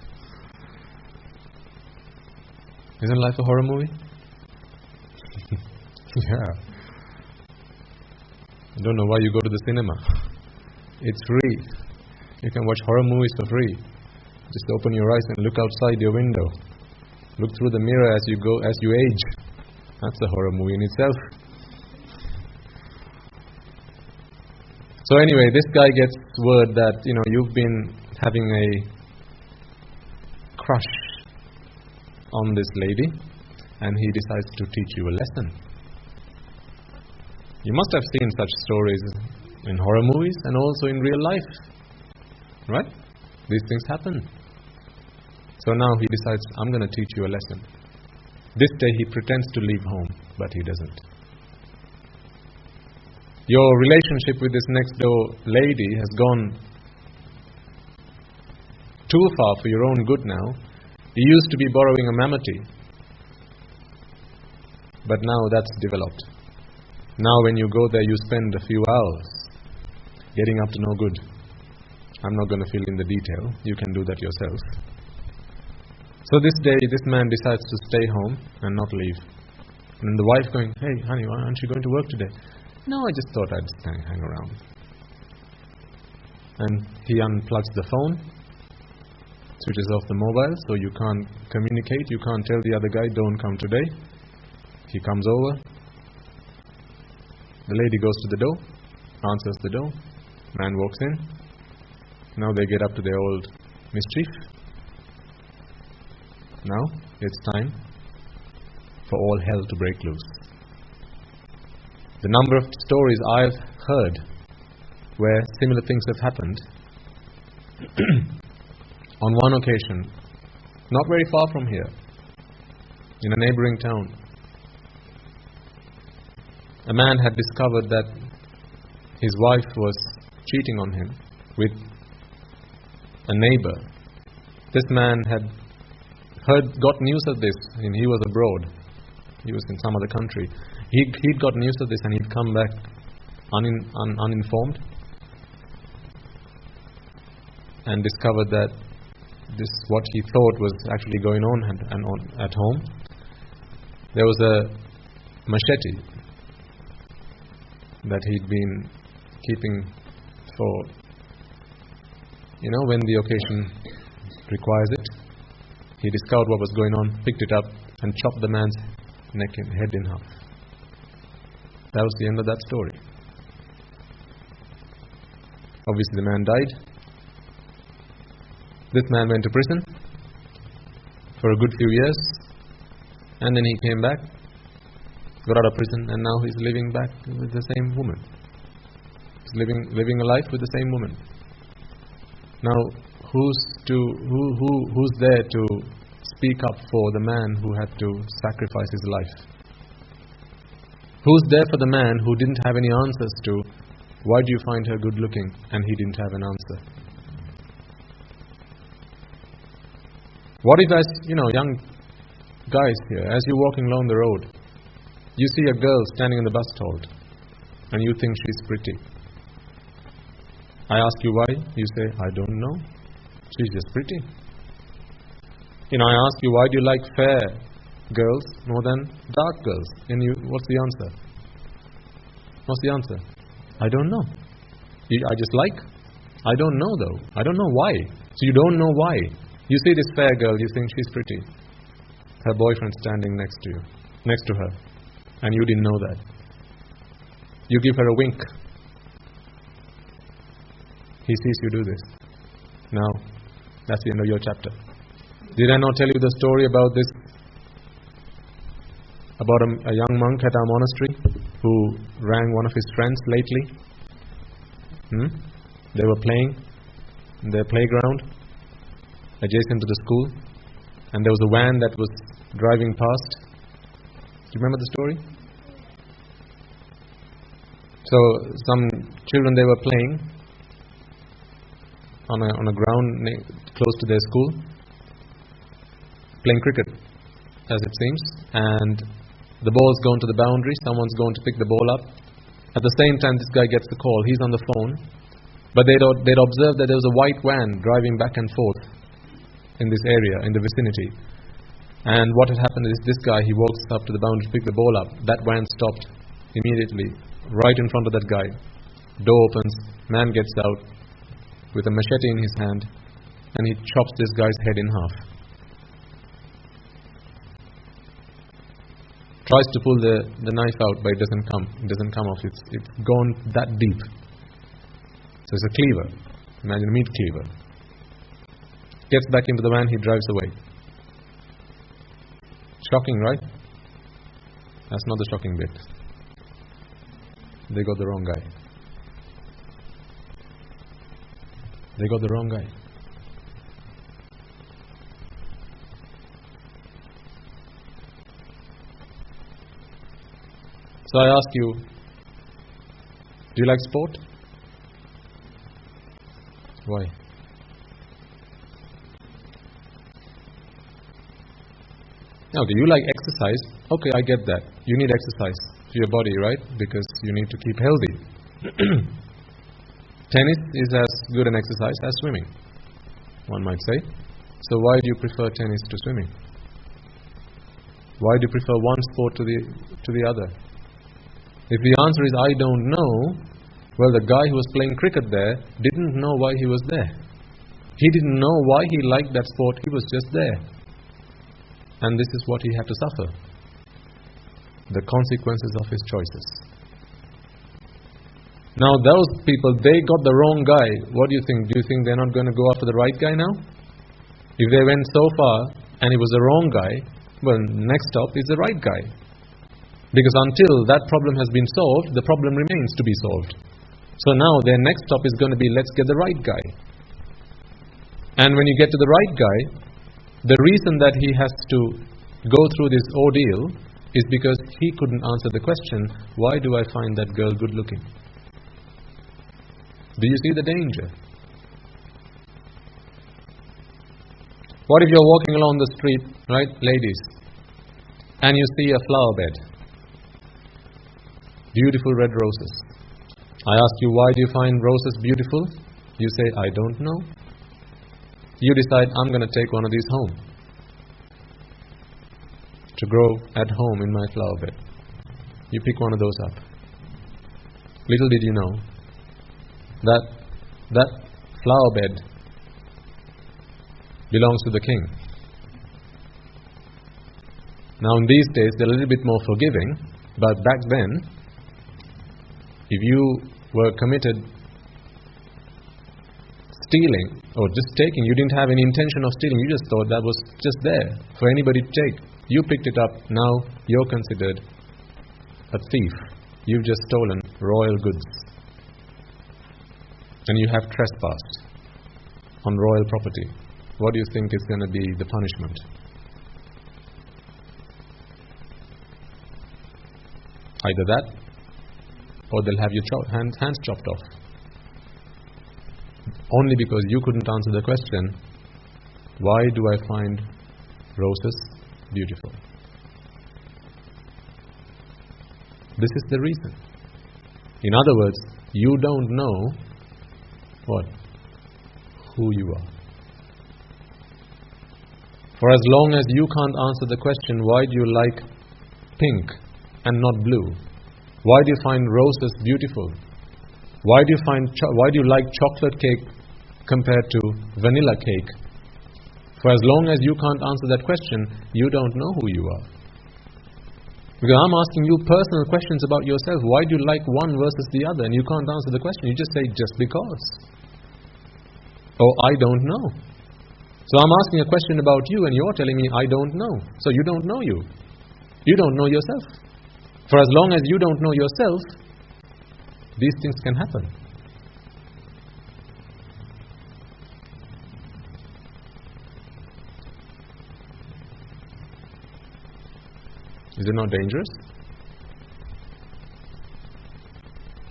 Isn't life a horror movie? Yeah. I don't know why you go to the cinema. It's free. You can watch horror movies for free. Just open your eyes and look outside your window. Look through the mirror as you age. That's a horror movie in itself. So anyway, this guy gets word that, you've been having a crush on this lady, and he decides to teach you a lesson. You must have seen such stories in horror movies and also in real life. Right? These things happen. So now he decides, I'm going to teach you a lesson. This day he pretends to leave home, but he doesn't. Your relationship with this next door lady has gone too far for your own good now. You used to be borrowing a manatee, but now that's developed. Now when you go there, you spend a few hours getting up to no good. I'm not going to fill in the detail. You can do that yourself. So this day, this man decides to stay home and not leave. And the wife going, hey, honey, why aren't you going to work today? No, I just thought I'd hang around. And he unplugs the phone, switches off the mobile, so you can't communicate. You can't tell the other guy, don't come today. He comes over. The lady goes to the door, answers the door. Man walks in. Now they get up to their old mischief. Now it's time for all hell to break loose. The number of stories I've heard where similar things have happened. On one occasion, not very far from here, in a neighboring town, a man had discovered that his wife was cheating on him with a neighbor. This man had got news of this, and he was abroad. He was in some other country. He'd got news of this, and he'd come back uninformed and discovered that this what he thought was actually going on at home. There was a machete that he'd been keeping for, when the occasion requires it. He discovered what was going on, picked it up, and chopped the man's head in half. That was the end of that story. Obviously, the man died. This man went to prison for a good few years, and then he came back, got out of prison, and now he's living back with the same woman. He's living a life with the same woman. Now, who's there to speak up for the man who had to sacrifice his life? Who's there for the man who didn't have any answers to why do you find her good looking, and he didn't have an answer? What if, as young guys here, as you're walking along the road, you see a girl standing in the bus stall, and you think she's pretty. I ask you why, you say, I don't know. She's just pretty. I ask you, why do you like fair girls more than dark girls? And what's the answer? What's the answer? I don't know. I just like. I don't know though. I don't know why. So you don't know why. You see this fair girl, you think she's pretty. Her boyfriend's standing next to her, and you didn't know that. You give her a wink. He sees you do this. Now, that's the end of your chapter. Did I not tell you the story about this? About a young monk at our monastery who rang one of his friends lately. They were playing in their playground adjacent to the school, and there was a van that was driving past. Do you remember the story? So some children, they were playing on a ground close to their school, playing cricket, as it seems, and the ball's gone to the boundary. Someone's going to pick the ball up. At the same time, this guy gets the call. He's on the phone, but they'd observed that there was a white van driving back and forth in this area, in the vicinity. And what had happened is this guy, he walks up to the boundary to pick the ball up. That van stopped immediately, right in front of that guy. Door opens, man gets out with a machete in his hand, and he chops this guy's head in half. Tries to pull the knife out, but it doesn't come off. It's gone that deep. So it's a cleaver. Imagine a meat cleaver. Gets back into the van, he drives away. Shocking, right? That's not the shocking bit. They got the wrong guy. They got the wrong guy. So I ask you, do you like sport? Why? Okay, you like exercise. Okay, I get that. You need exercise for your body, right? Because you need to keep healthy. Tennis is as good an exercise as swimming, one might say. So why do you prefer tennis to swimming? Why do you prefer one sport to the other? If the answer is I don't know, well, the guy who was playing cricket there didn't know why he was there. He didn't know why he liked that sport. He was just there. And this is what he had to suffer. The consequences of his choices. Now those people, they got the wrong guy. What do you think? Do you think they're not going to go after the right guy now? If they went so far and he was the wrong guy, well, next stop is the right guy. Because until that problem has been solved, the problem remains to be solved. So now their next stop is going to be, let's get the right guy. And when you get to the right guy, the reason that he has to go through this ordeal is because he couldn't answer the question, why do I find that girl good looking? Do you see the danger? What if you're walking along the street, right, ladies, and you see a flower bed, beautiful red roses. I ask you, why do you find roses beautiful? You say, I don't know. You decide, I'm going to take one of these home to grow at home in my flower bed. You pick one of those up. Little did you know that flower bed belongs to the king. Now in these days they're a little bit more forgiving, but back then, if you were committed stealing or just taking, you didn't have any intention of stealing, you just thought that was just there for anybody to take. You picked it up, now you're considered a thief. You've just stolen royal goods. And you have trespassed on royal property. What do you think is going to be the punishment? Either that, or they'll have your hands chopped off. Only because you couldn't answer the question, why do I find roses beautiful? This is the reason. In other words, you don't know what? Who you are. For as long as you can't answer the question, why do you like pink and not blue? Why do you find roses beautiful? Why do you like chocolate cake compared to vanilla cake? For as long as you can't answer that question, you don't know who you are. Because I'm asking you personal questions about yourself. Why do you like one versus the other? And you can't answer the question. You just say, just because. Oh, I don't know. So I'm asking a question about you and you're telling me, I don't know. So you don't know you. You don't know yourself. For as long as you don't know yourself, these things can happen. Is it not dangerous?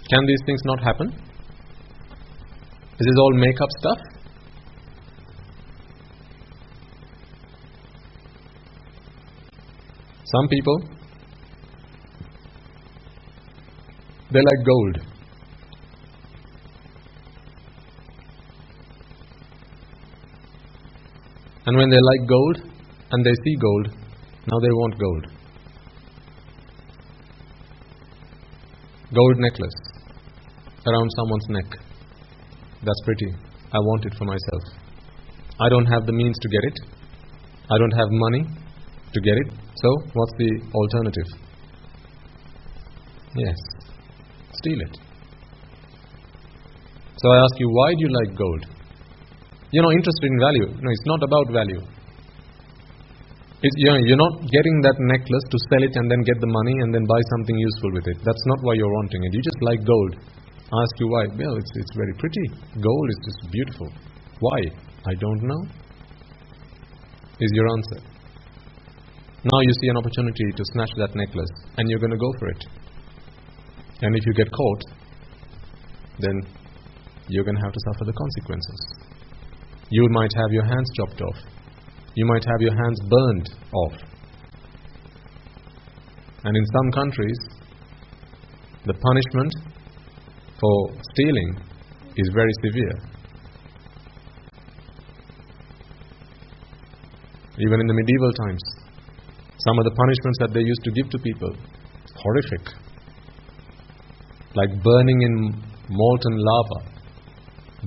Can these things not happen? Is this all make-up stuff? Some people, they like gold. And when they like gold and they see gold, now they want gold. Gold necklace around someone's neck. That's pretty. I want it for myself. I don't have the means to get it. I don't have money to get it. So, what's the alternative? Yes, steal it. So I ask you, why do you like gold? You're not interested in value. No, it's not about value. You're not getting that necklace to sell it and then get the money and then buy something useful with it. That's not why you're wanting it. You just like gold. I ask you why. Well, it's very pretty. Gold is just beautiful. Why? I don't know. Is your answer. Now you see an opportunity to snatch that necklace and you're going to go for it. And if you get caught, then you're going to have to suffer the consequences. You might have your hands chopped off. You might have your hands burned off. And in some countries, the punishment for stealing is very severe. Even in the medieval times, some of the punishments that they used to give to people, horrific. Like burning in molten lava,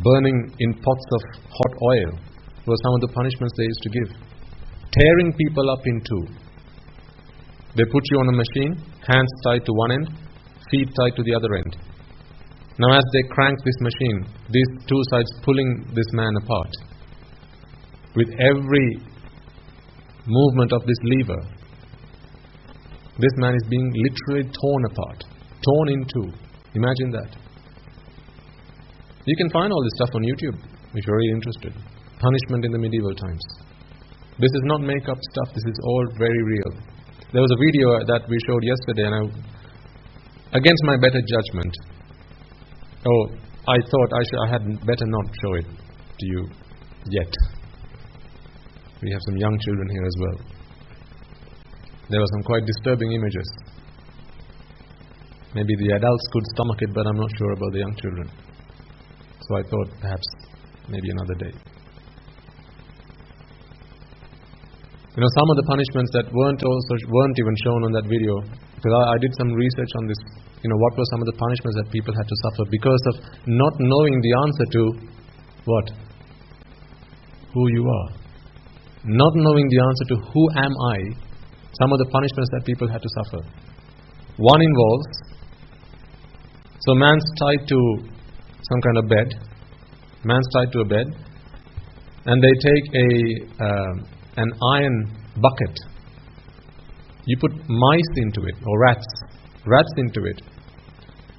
burning in pots of hot oil, were some of the punishments they used to give. Tearing people up in two. They put you on a machine, hands tied to one end, feet tied to the other end. Now as they crank this machine, these two sides pulling this man apart. With every movement of this lever, this man is being literally torn apart, torn in two. Imagine that. You can find all this stuff on YouTube if you're really interested. Punishment in the medieval times. This is not make-up stuff. This is all very real. There was a video that we showed yesterday, and against my better judgment, I thought I had better not show it to you yet. We have some young children here as well. There were some quite disturbing images. Maybe the adults could stomach it, but I'm not sure about the young children. So I thought perhaps maybe another day. Some of the punishments that weren't even shown on that video, because I did some research on this. What were some of the punishments that people had to suffer because of not knowing the answer to what? Who you are. Not knowing the answer to who am I, some of the punishments that people had to suffer. One involves, so man's tied to some kind of bed. Man's tied to a bed, and they take an iron bucket. You put mice into it, or rats into it.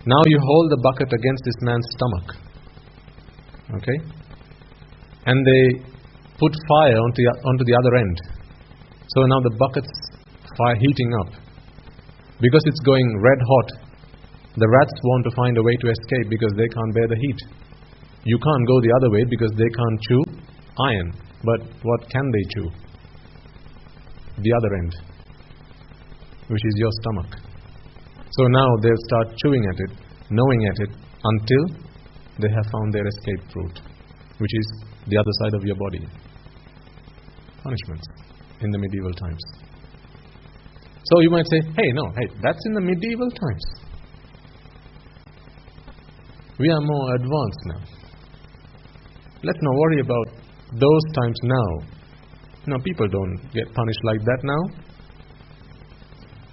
Now you hold the bucket against this man's stomach. Okay? And they put fire onto the other end. So now the bucket's fire heating up. Because it's going red hot, the rats want to find a way to escape because they can't bear the heat. You can't go the other way because they can't chew iron. But what can they chew? The other end, which is your stomach. So now they'll start chewing at it, gnawing at it, until they have found their escape route, which is the other side of your body. Punishments in the medieval times. So you might say, hey, that's in the medieval times. We are more advanced now. Let's not worry about those times now. No, people don't get punished like that now.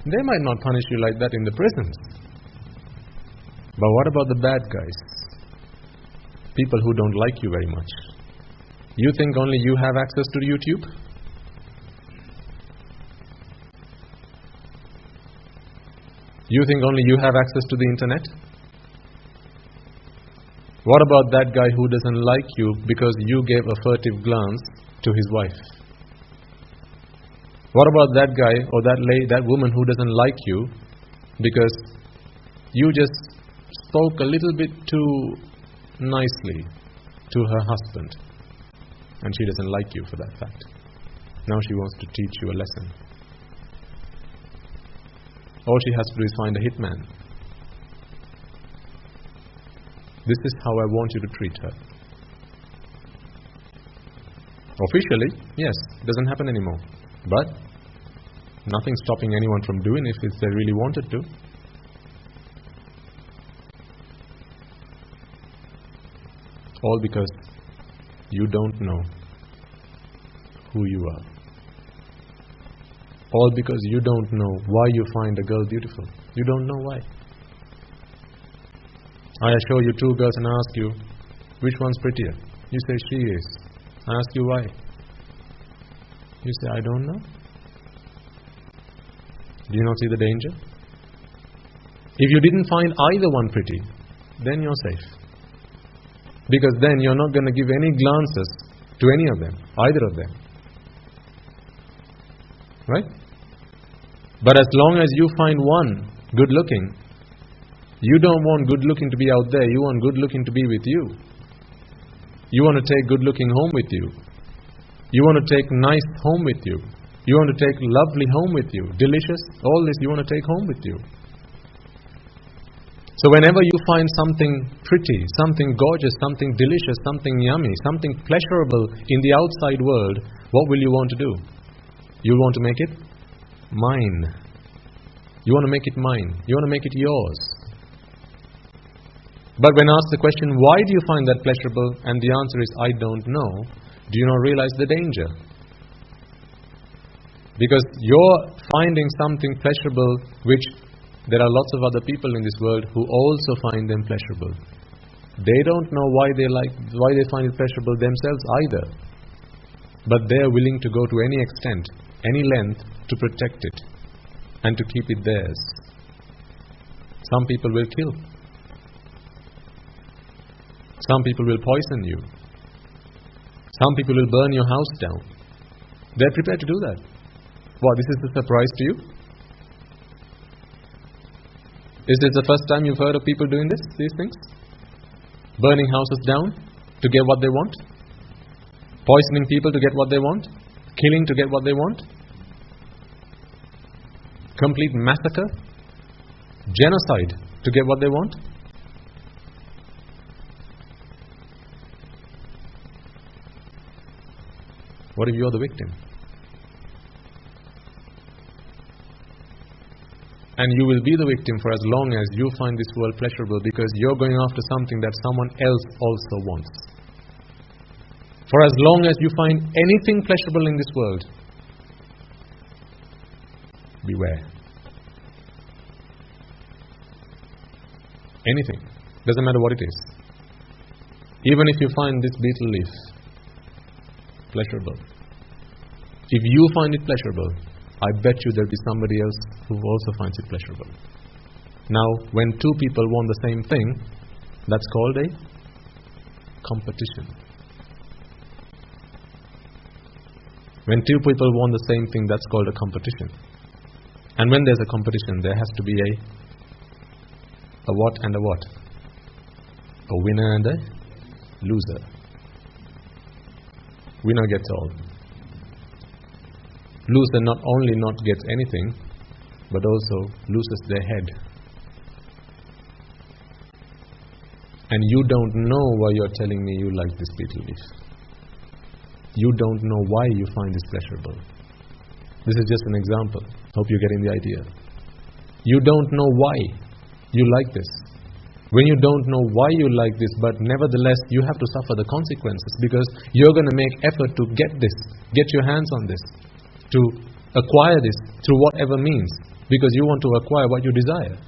They might not punish you like that in the prisons. But what about the bad guys? People who don't like you very much. You think only you have access to YouTube? You think only you have access to the internet? What about that guy who doesn't like you because you gave a furtive glance to his wife? What about that guy or that woman who doesn't like you because you just spoke a little bit too nicely to her husband, and she doesn't like you for that fact? Now she wants to teach you a lesson. All she has to do is find a hitman. This is how I want you to treat her. Officially, yes, it doesn't happen anymore. But nothing stopping anyone from doing it if they really wanted to. All because you don't know who you are. All because you don't know why you find a girl beautiful. You don't know why. I show you two girls and ask you, which one's prettier? You say, she is. I ask you why. You say, I don't know. Do you not see the danger? If you didn't find either one pretty, then you're safe. Because then you're not going to give any glances to any of them, either of them. Right? But as long as you find one good looking, you don't want good looking to be out there, you want good looking to be with you. You want to take good looking home with you. You want to take nice home with you. You want to take lovely home with you. Delicious, all this you want to take home with you. So whenever you find something pretty, something gorgeous, something delicious, something yummy, something pleasurable in the outside world, what will you want to do? You want to make it mine. You want to make it mine. You want to make it yours. But when asked the question, why do you find that pleasurable? And the answer is, I don't know. Do you not realize the danger? Because you're finding something pleasurable which there are lots of other people in this world who also find them pleasurable. They don't know why they find it pleasurable themselves either. But they are willing to go to any extent, any length to protect it and to keep it theirs. Some people will kill. Some people will poison you. Some people will burn your house down. They're prepared to do that. What, this is a surprise to you? Is this the first time you've heard of people doing these things? Burning houses down to get what they want? Poisoning people to get what they want? Killing to get what they want? Complete massacre? Genocide to get what they want? What if you're the victim? And you will be the victim for as long as you find this world pleasurable, because you're going after something that someone else also wants. For as long as you find anything pleasurable in this world, beware. Anything. Doesn't matter what it is. Even if you find this beetle leaf pleasurable, if you find it pleasurable, I bet you there'll be somebody else who also finds it pleasurable. Now, when two people want the same thing, that's called a competition. When two people want the same thing, that's called a competition. And when there's a competition, there has to be a what and a what? A winner and a loser. Winner gets all. Loser not only not gets anything, but also loses their head. And you don't know why you're telling me you like this beetle leaf. You don't know why you find this pleasurable. This is just an example. Hope you're getting the idea. You don't know why you like this. When you don't know why you like this, but nevertheless you have to suffer the consequences, because you're going to make effort to get this, get your hands on this, to acquire this through whatever means, because you want to acquire what you desire.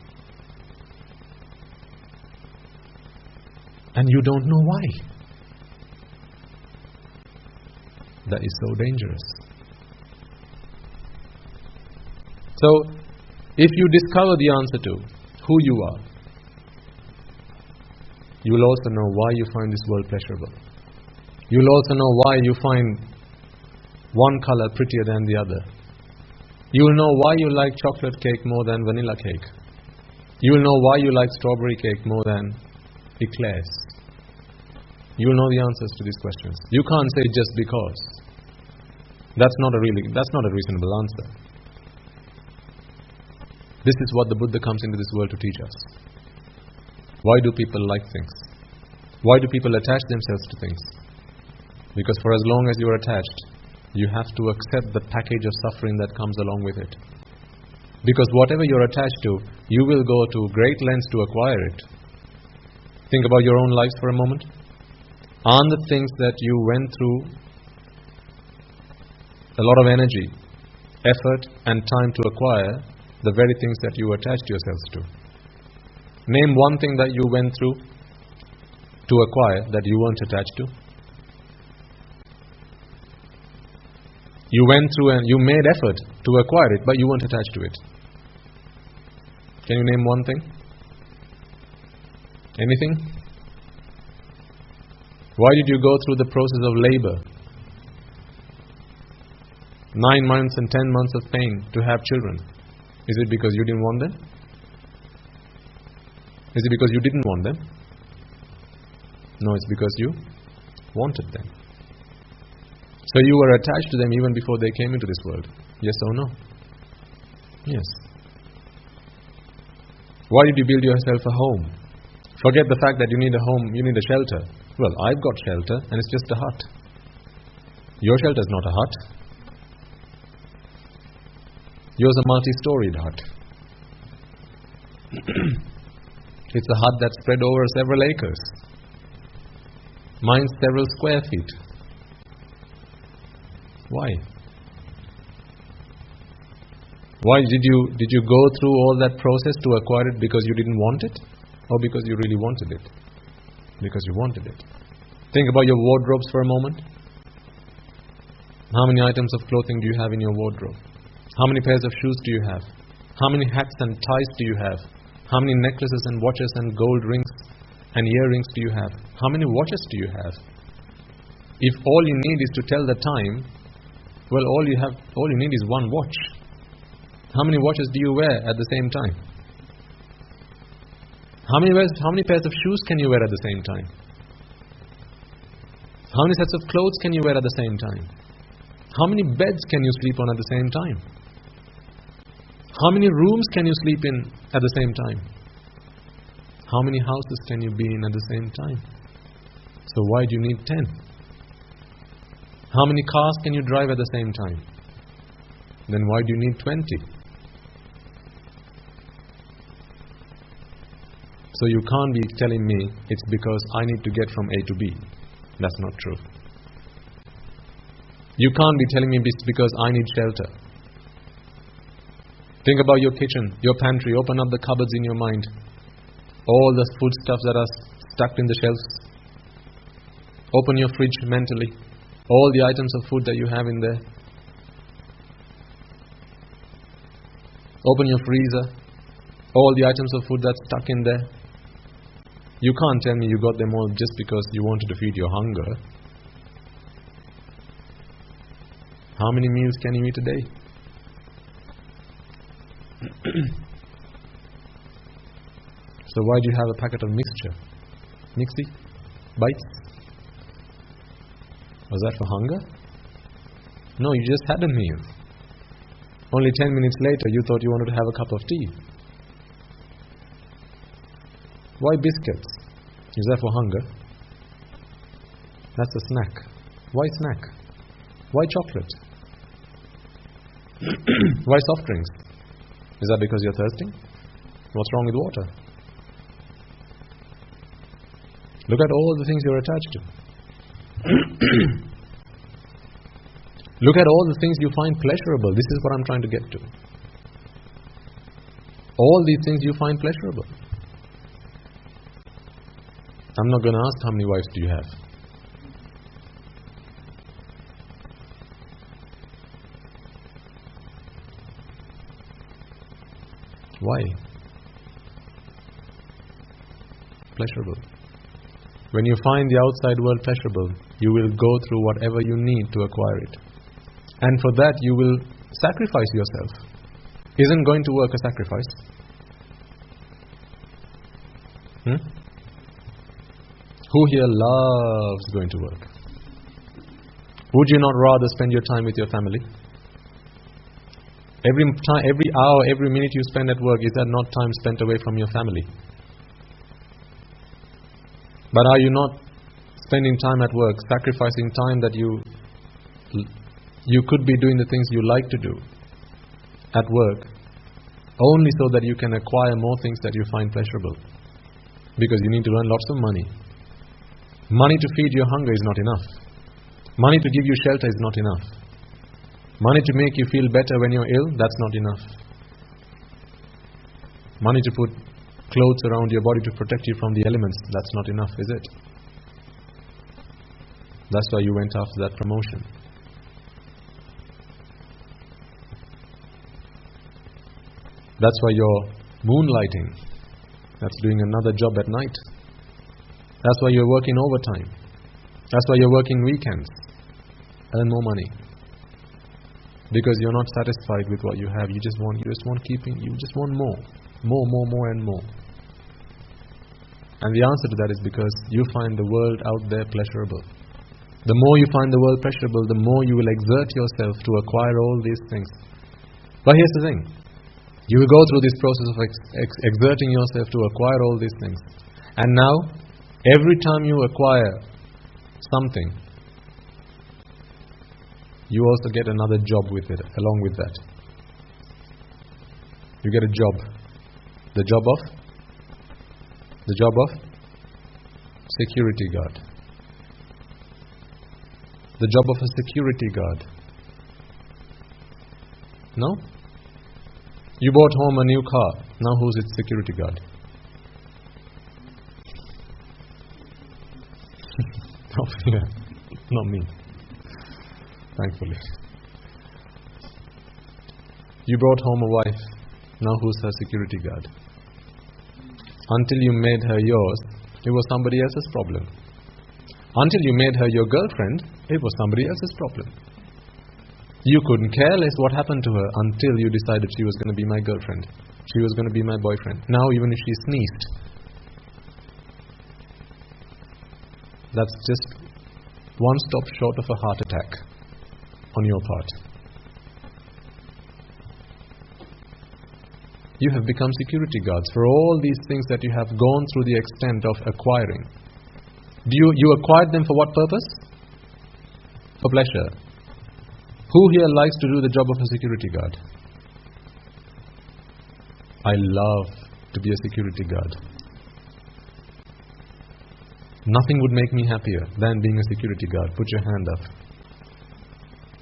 And you don't know why. That is so dangerous. So, if you discover the answer to who you are, you will also know why you find this world pleasurable. You will also know why you find one color prettier than the other. You will know why you like chocolate cake more than vanilla cake. You will know why you like strawberry cake more than eclairs. You will know the answers to these questions. You can't say just because. That's not a reasonable answer. This is what the Buddha comes into this world to teach us. Why do people like things? Why do people attach themselves to things? Because for as long as you are attached, you have to accept the package of suffering that comes along with it. Because whatever you're attached to, you will go to great lengths to acquire it. Think about your own lives for a moment. Aren't the things that you went through a lot of energy, effort and time to acquire the very things that you attached yourselves to? Name one thing that you went through to acquire that you weren't attached to. You went through and you made effort to acquire it, but you weren't attached to it. Can you name one thing? Anything? Why did you go through the process of labor? 9 months and 10 months of pain to have children. Is it because you didn't want them? Is it because you didn't want them? No, it's because you wanted them. So you were attached to them even before they came into this world. Yes or no? Yes. Why did you build yourself a home? Forget the fact that you need a home, you need a shelter. Well, I've got shelter and it's just a hut. Your shelter is not a hut. Yours a multi-storied hut. It's a hut that's spread over several acres. Mine's several square feet. Why? Why did you go through all that process to acquire it because you didn't want it? Or because you really wanted it? Because you wanted it. Think about your wardrobes for a moment. How many items of clothing do you have in your wardrobe? How many pairs of shoes do you have? How many hats and ties do you have? How many necklaces and watches and gold rings and earrings do you have? How many watches do you have? If all you need is to tell the time, well, all you need is one watch. How many watches do you wear at the same time? How many pairs of shoes can you wear at the same time? How many sets of clothes can you wear at the same time? How many beds can you sleep on at the same time? How many rooms can you sleep in at the same time? How many houses can you be in at the same time? So why do you need 10? How many cars can you drive at the same time? Then why do you need 20? So you can't be telling me it's because I need to get from A to B. That's not true. You can't be telling me it's because I need shelter. Think about your kitchen, your pantry. Open up the cupboards in your mind. All the foodstuffs that are stuck in the shelves. Open your fridge mentally. All the items of food that you have in there. Open your freezer. All the items of food that's stuck in there. You can't tell me you got them all just because you wanted to feed your hunger. How many meals can you eat a day? So why do you have a packet of mixture? Mixie? Bites? Was that for hunger? No, you just had a meal. Only 10 minutes later you thought you wanted to have a cup of tea. Why biscuits? Is that for hunger? That's a snack. Why snack? Why chocolate? Why soft drinks? Is that because you're thirsty? What's wrong with water? Look at all the things you're attached to. Look at all the things you find pleasurable. This is what I'm trying to get to. All these things you find pleasurable. I'm not going to ask how many wives do you have. Why? Pleasurable. When you find the outside world pleasurable, you will go through whatever you need to acquire it. And for that you will sacrifice yourself. Isn't going to work a sacrifice? Who here loves going to work? Would you not rather spend your time with your family? Every time, every hour, every minute you spend at work, is that not time spent away from your family? But are you not spending time at work, sacrificing time that you could be doing the things you like to do at work, only so that you can acquire more things that you find pleasurable? Because you need to earn lots of money. Money to feed your hunger is not enough. Money to give you shelter is not enough. Money to make you feel better when you're ill, that's not enough. Money to put clothes around your body to protect you from the elements, that's not enough, is it? That's why you went after that promotion. That's why you're moonlighting. That's doing another job at night. That's why you're working overtime. That's why you're working weekends. Earn more money. Because you're not satisfied with what you have. You just want more. More and more. And the answer to that is because you find the world out there pleasurable. The more you find the world pleasurable, the more you will exert yourself to acquire all these things. But here's the thing. You will go through this process of exerting yourself to acquire all these things. And now, every time you acquire something, you also get another job with it, along with that. You get a job. The job of security guard. The job of a security guard. No? You bought home a new car. Now who's its security guard? Not me. Thankfully. You brought home a wife. Now who's her security guard? Until you made her yours, it was somebody else's problem. Until you made her your girlfriend, it was somebody else's problem. You couldn't care less what happened to her until you decided she was going to be my girlfriend. She was going to be my boyfriend. Now even if she sneezed, that's just one stop short of a heart attack on your part. You have become security guards for all these things that you have gone through the extent of acquiring. You acquired them for what purpose? For pleasure. Who here likes to do the job of a security guard? I love to be a security guard. Nothing would make me happier than being a security guard. Put your hand up.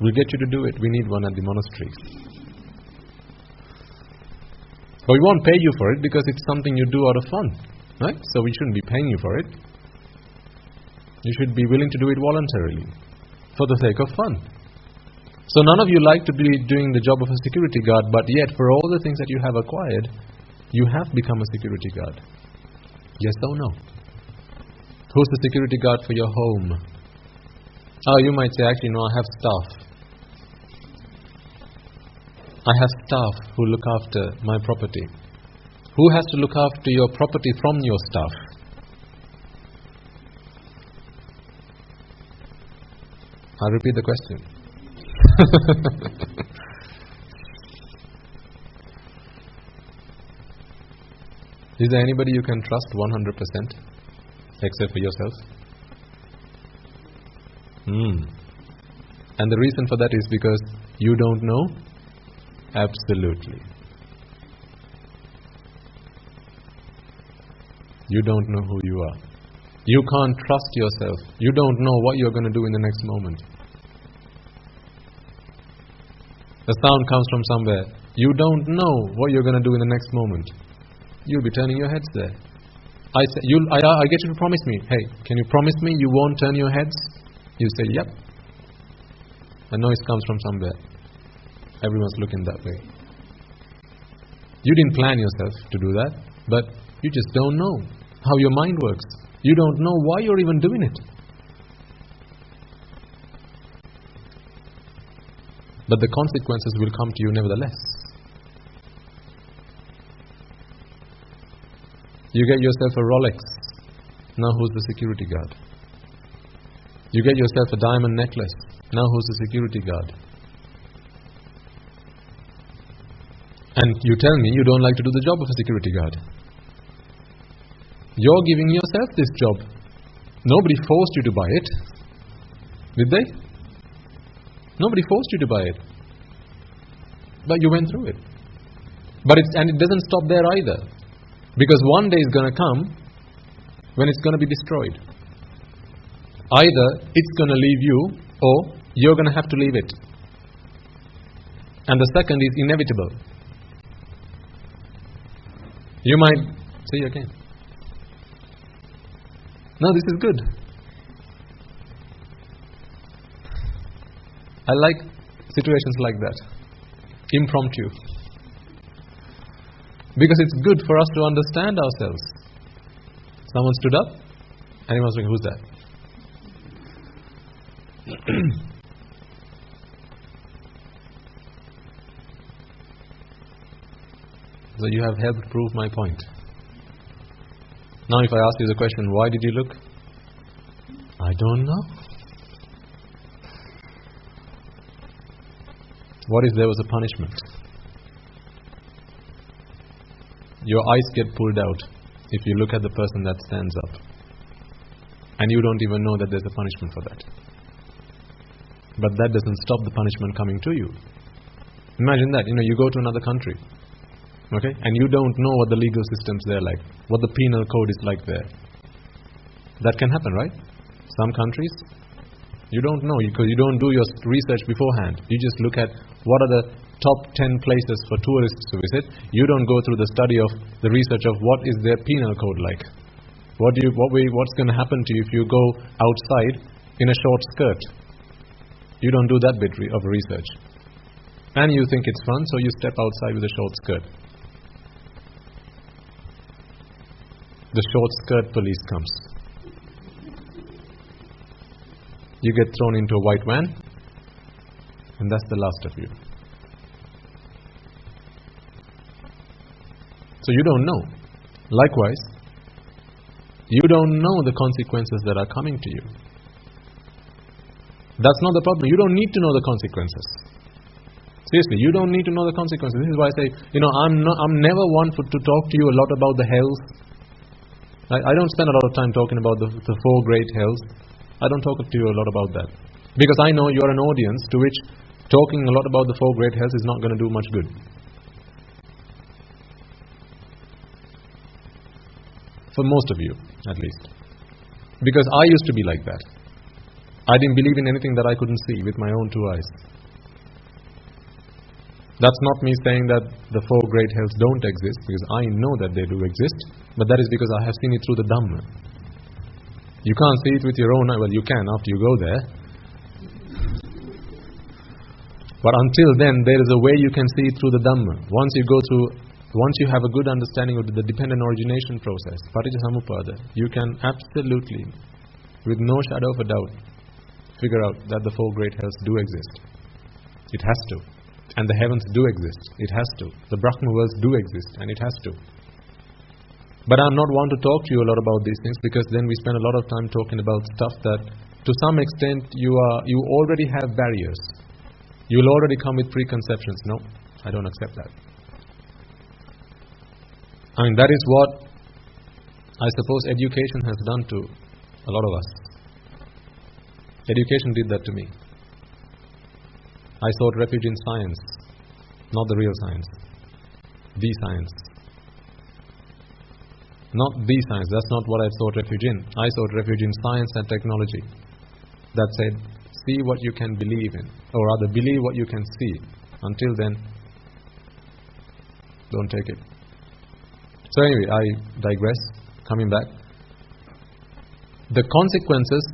We'll get you to do it. We need one at the monasteries. But we won't pay you for it because it's something you do out of fun. Right? So we shouldn't be paying you for it. You should be willing to do it voluntarily, for the sake of fun. So none of you like to be doing the job of a security guard, but yet for all the things that you have acquired, you have become a security guard. Yes or no? Who's the security guard for your home? Oh, you might say, actually, no, I have staff. I have staff who look after my property. Who has to look after your property from your staff? I'll repeat the question. Is there anybody you can trust 100% except for yourself? And the reason for that is because you don't know? Absolutely. You don't know who you are. You can't trust yourself. You don't know what you're going to do in the next moment. The sound comes from somewhere. You don't know what you're going to do in the next moment. You'll be turning your heads there. I get you to promise me, hey, can you promise me you won't turn your heads? You say, yep. A noise comes from somewhere. Everyone's looking that way. You didn't plan yourself to do that, but you just don't know how your mind works. You don't know why you're even doing it. But the consequences will come to you nevertheless. You get yourself a Rolex. Now who's the security guard? You get yourself a diamond necklace. Now who's the security guard? And you tell me you don't like to do the job of a security guard. You're giving yourself this job. Nobody forced you to buy it. Did they? Nobody forced you to buy it. But you went through it. And it doesn't stop there either. Because one day is going to come when it's going to be destroyed. Either it's going to leave you or you're going to have to leave it. And the second is inevitable. You might say again. No, this is good. I like situations like that. Impromptu. Because it's good for us to understand ourselves. Someone stood up and he was saying, who's that? So you have helped prove my point. Now if I ask you the question, why did you look? I don't know. What if there was a punishment? Your eyes get pulled out if you look at the person that stands up. And you don't even know that there's a punishment for that. But that doesn't stop the punishment coming to you. Imagine that, you go to another country. Okay? And you don't know what the legal system's there like, what the penal code is like there. That can happen, right? Some countries, you don't know because you don't do your research beforehand. You just look at what are the top 10 places for tourists to visit. You don't go through the study of the research of what is their penal code like. What's going to happen to you if you go outside in a short skirt? You don't do that bit of research. And you think it's fun, so you step outside with a short skirt. The short skirt police comes. You get thrown into a white van, and that's the last of you. So you don't know. Likewise, you don't know the consequences that are coming to you. That's not the problem. You don't need to know the consequences. Seriously, you don't need to know the consequences. This is why I say, I'm never one to talk to you a lot about the hells. I don't spend a lot of time talking about the four great hells. I don't talk to you a lot about that. Because I know you're an audience to which talking a lot about the four great hells is not going to do much good. For most of you, at least. Because I used to be like that. I didn't believe in anything that I couldn't see with my own two eyes. That's not me saying that the four great hells don't exist, because I know that they do exist, but that is because I have seen it through the Dhamma. You can't see it with your own eye. Well, you can after you go there. But until then, there is a way you can see it through the Dhamma. Once you have a good understanding of the dependent origination process, Paticca, you can absolutely, with no shadow of a doubt, figure out that the four great hells do exist. It has to. And the heavens do exist. It has to. The Brahma worlds do exist, and it has to. But I'm not one to talk to you a lot about these things, because then we spend a lot of time talking about stuff that, to some extent, you already have barriers. You will already come with preconceptions. No, I don't accept that. I mean, that is what I suppose education has done to a lot of us. Education did that to me. I sought refuge in science, not the real science. The science. Not the science, that's not what I sought refuge in. I sought refuge in science and technology. That said, see what you can believe in, or rather believe what you can see. Until then, don't take it. So anyway, I digress. Coming back. The consequences,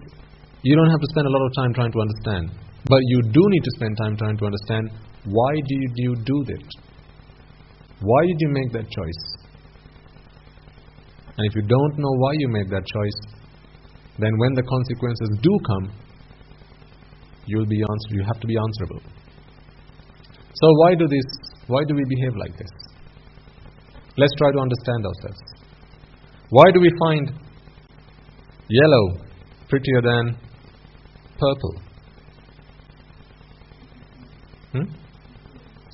you don't have to spend a lot of time trying to understand. But you do need to spend time trying to understand, why did you do that? Why did you make that choice? And if you don't know why you made that choice, then when the consequences do come, you have to be answerable. So why do we behave like this? Let's try to understand ourselves. Why do we find yellow prettier than purple?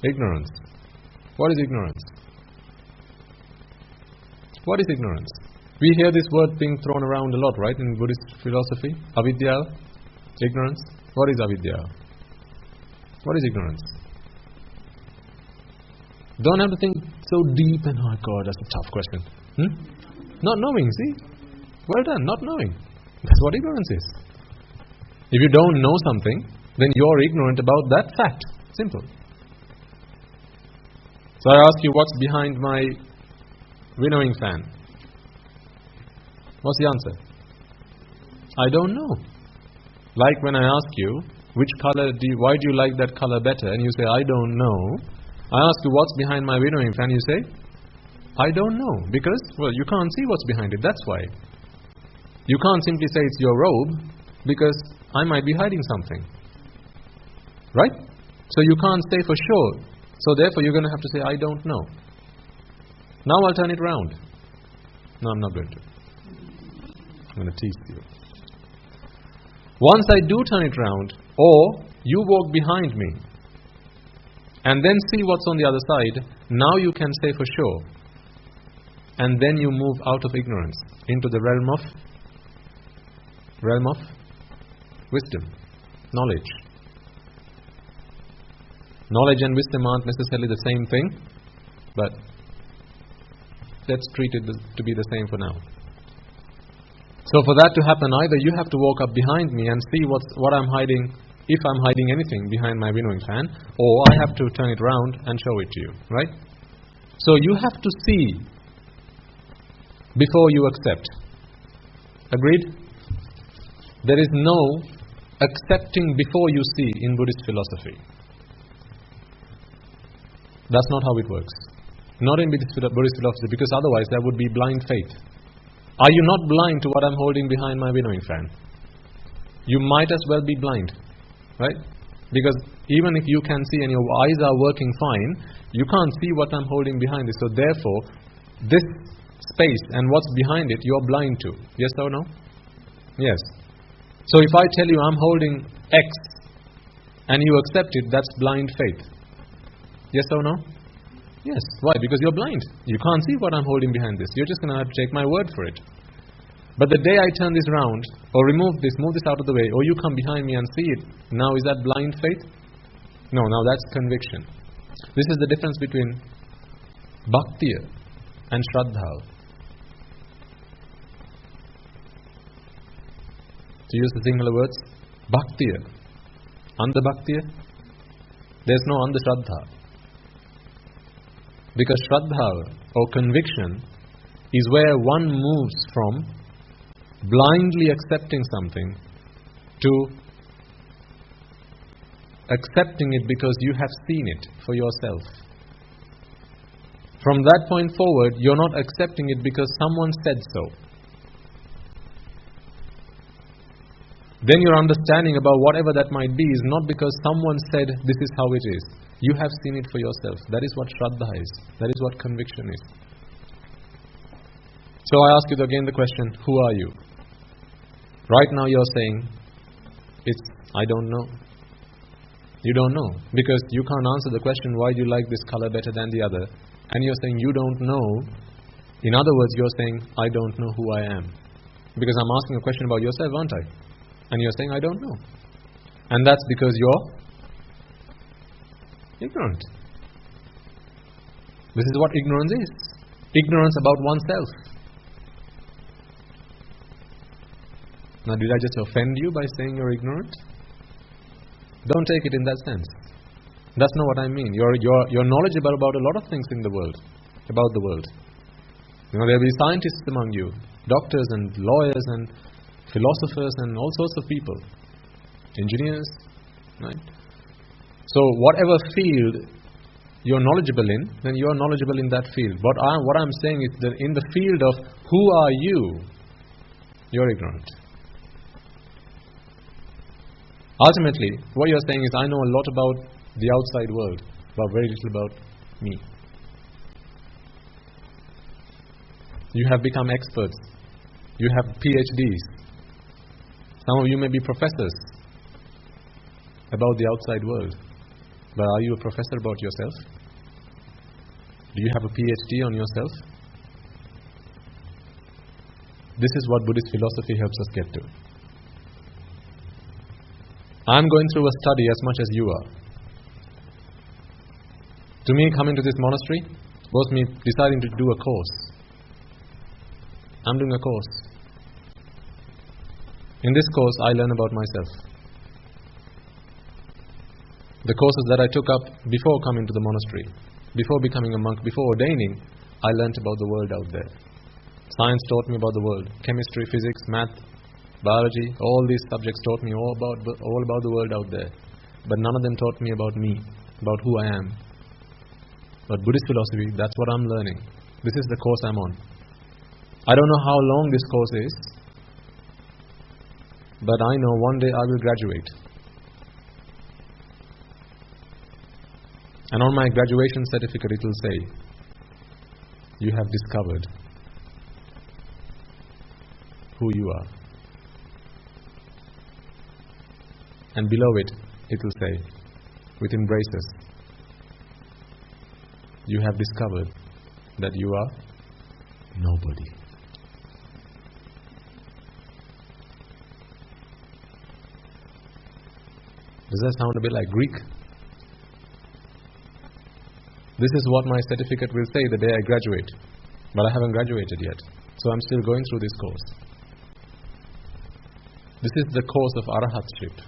Ignorance. What is ignorance? What is ignorance? We hear this word being thrown around a lot, right, in Buddhist philosophy? Avidya, ignorance. What is avidya? What is ignorance? Don't have to think so deep and, oh God, that's a tough question. Not knowing, see? Well done, not knowing. That's what ignorance is. If you don't know something, then you're ignorant about that fact. Simple. So I ask you, what's behind my winnowing fan? What's the answer? I don't know. Like when I ask you, why do you like that color better? And you say, I don't know. I ask you, what's behind my winnowing fan? You say, I don't know. Because, well, you can't see what's behind it. That's why. You can't simply say it's your robe, because I might be hiding something. Right? So you can't say for sure. So therefore you're going to have to say, I don't know. Now I'll turn it round. No, I'm not going to. I'm going to tease you. Once I do turn it round, or you walk behind me, and then see what's on the other side, now you can say for sure. And then you move out of ignorance into the realm of wisdom, knowledge. Knowledge and wisdom aren't necessarily the same thing, but let's treat it to be the same for now. So for that to happen, either you have to walk up behind me and see what I'm hiding, if I'm hiding anything behind my winnowing fan, or I have to turn it round and show it to you, right? So you have to see before you accept. Agreed? There is no accepting before you see in Buddhist philosophy. That's not how it works. Not in Buddhist philosophy, because otherwise there would be blind faith. Are you not blind to what I'm holding behind my winnowing fan? You might as well be blind, right? Because even if you can see and your eyes are working fine, you can't see what I'm holding behind it. So therefore, this space and what's behind it, you're blind to. Yes or no? Yes. So if I tell you I'm holding X and you accept it, that's blind faith. Yes or no? Yes. Why? Because you're blind. You can't see what I'm holding behind this. You're just going to have to take my word for it. But the day I turn this round, or move this out of the way, or you come behind me and see it, now is that blind faith? No, now that's conviction. This is the difference between bhakti and shraddha. To use the singular words, bhaktiya. Andha bhaktiya? There's no andha shraddha. Because shraddha or conviction is where one moves from blindly accepting something to accepting it because you have seen it for yourself. From that point forward, you're not accepting it because someone said so. Then your understanding about whatever that might be is not because someone said this is how it is. You have seen it for yourself. That is what shraddha is. That is what conviction is. So I ask you again the question, who are you? Right now you're saying, I don't know. You don't know. Because you can't answer the question, why do you like this color better than the other? And you're saying, you don't know. In other words, you're saying, I don't know who I am. Because I'm asking a question about yourself, aren't I? And you're saying, I don't know. And that's because you're ignorant. This is what ignorance is. Ignorance about oneself. Now, did I just offend you by saying you're ignorant? Don't take it in that sense. That's not what I mean. You're knowledgeable about a lot of things in the world, about the world. You know, there'll be scientists among you, doctors and lawyers and philosophers and all sorts of people, engineers, right? So whatever field you're knowledgeable in, then you're knowledgeable in that field. What I'm saying is that in the field of who are you, you're ignorant. Ultimately, what you're saying is, I know a lot about the outside world, but very little about me. You have become experts. You have PhDs. Some of you may be professors about the outside world. But are you a professor about yourself? Do you have a PhD on yourself? This is what Buddhist philosophy helps us get to. I'm going through a study as much as you are. To me, coming to this monastery was me deciding to do a course. I'm doing a course. In this course, I learn about myself. The courses that I took up before coming to the monastery, before becoming a monk, before ordaining, I learnt about the world out there. Science taught me about the world. Chemistry, physics, math, biology, all these subjects taught me all about the world out there. But none of them taught me about me, about who I am. But Buddhist philosophy, that's what I'm learning. This is the course I'm on. I don't know how long this course is, but I know one day I will graduate. And on my graduation certificate it will say, you have discovered who you are. And below it, it will say, with embraces, you have discovered that you are nobody. Does that sound a bit like Greek? This is what my certificate will say the day I graduate. But I haven't graduated yet. So I'm still going through this course. This is the course of Arahatship.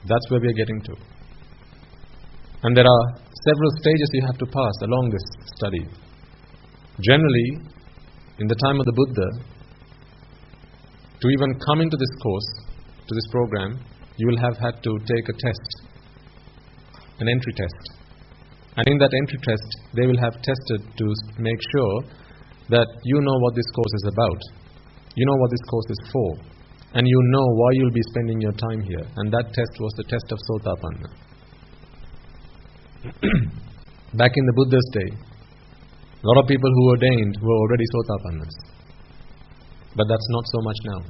That's where we are getting to. And there are several stages you have to pass along this study. Generally, in the time of the Buddha, to even come into this course, to this program, you will have had to take a test. An entry test. And in that entry test, they will have tested to make sure that you know what this course is about. You know what this course is for. And you know why you'll be spending your time here. And that test was the test of Sotapanna. Back in the Buddha's day, a lot of people who ordained were already Sotapannas. But that's not so much now.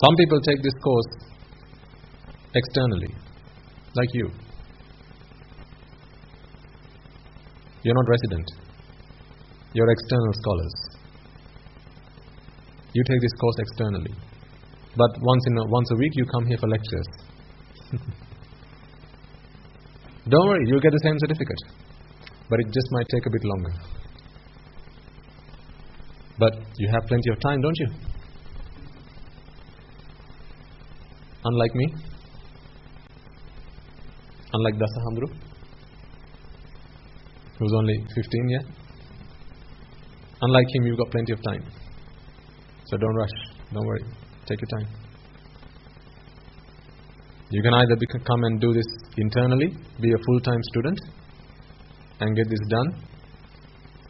Some people take this course externally, like you. You're not resident. You're external scholars. You take this course externally. But once a week you come here for lectures. Don't worry, you'll get the same certificate. But it just might take a bit longer. But you have plenty of time, don't you? Unlike me, unlike Dasahamdru, who's only 15 yet. Unlike him, you've got plenty of time. So don't rush, don't worry, take your time. You can either come and do this internally, be a full-time student, and get this done,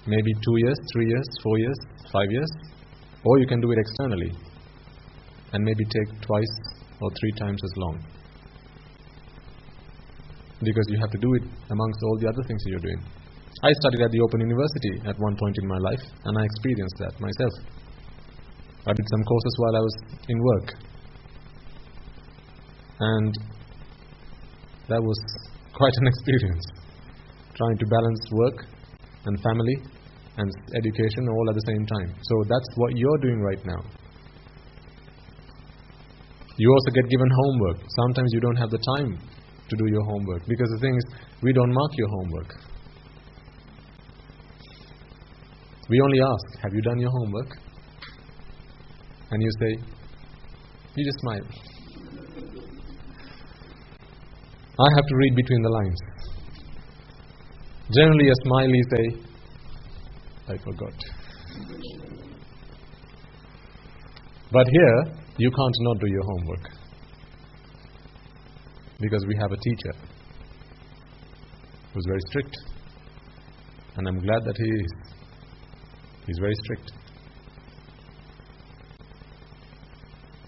maybe 2 years, 3 years, 4 years, 5 years, or you can do it externally, and maybe take twice or 3 times as long. Because you have to do it amongst all the other things that you're doing. I studied at the Open University at one point in my life, and I experienced that myself. I did some courses while I was in work. And that was quite an experience. Trying to balance work and family and education all at the same time. So that's what you're doing right now. You also get given homework. Sometimes you don't have the time to do your homework, because the thing is, we don't mark your homework. We only ask, have you done your homework? And you say, you just smile. I have to read between the lines. Generally a smile is I forgot. But here, you can't not do your homework. Because we have a teacher who's very strict. And I'm glad that he is. He's very strict.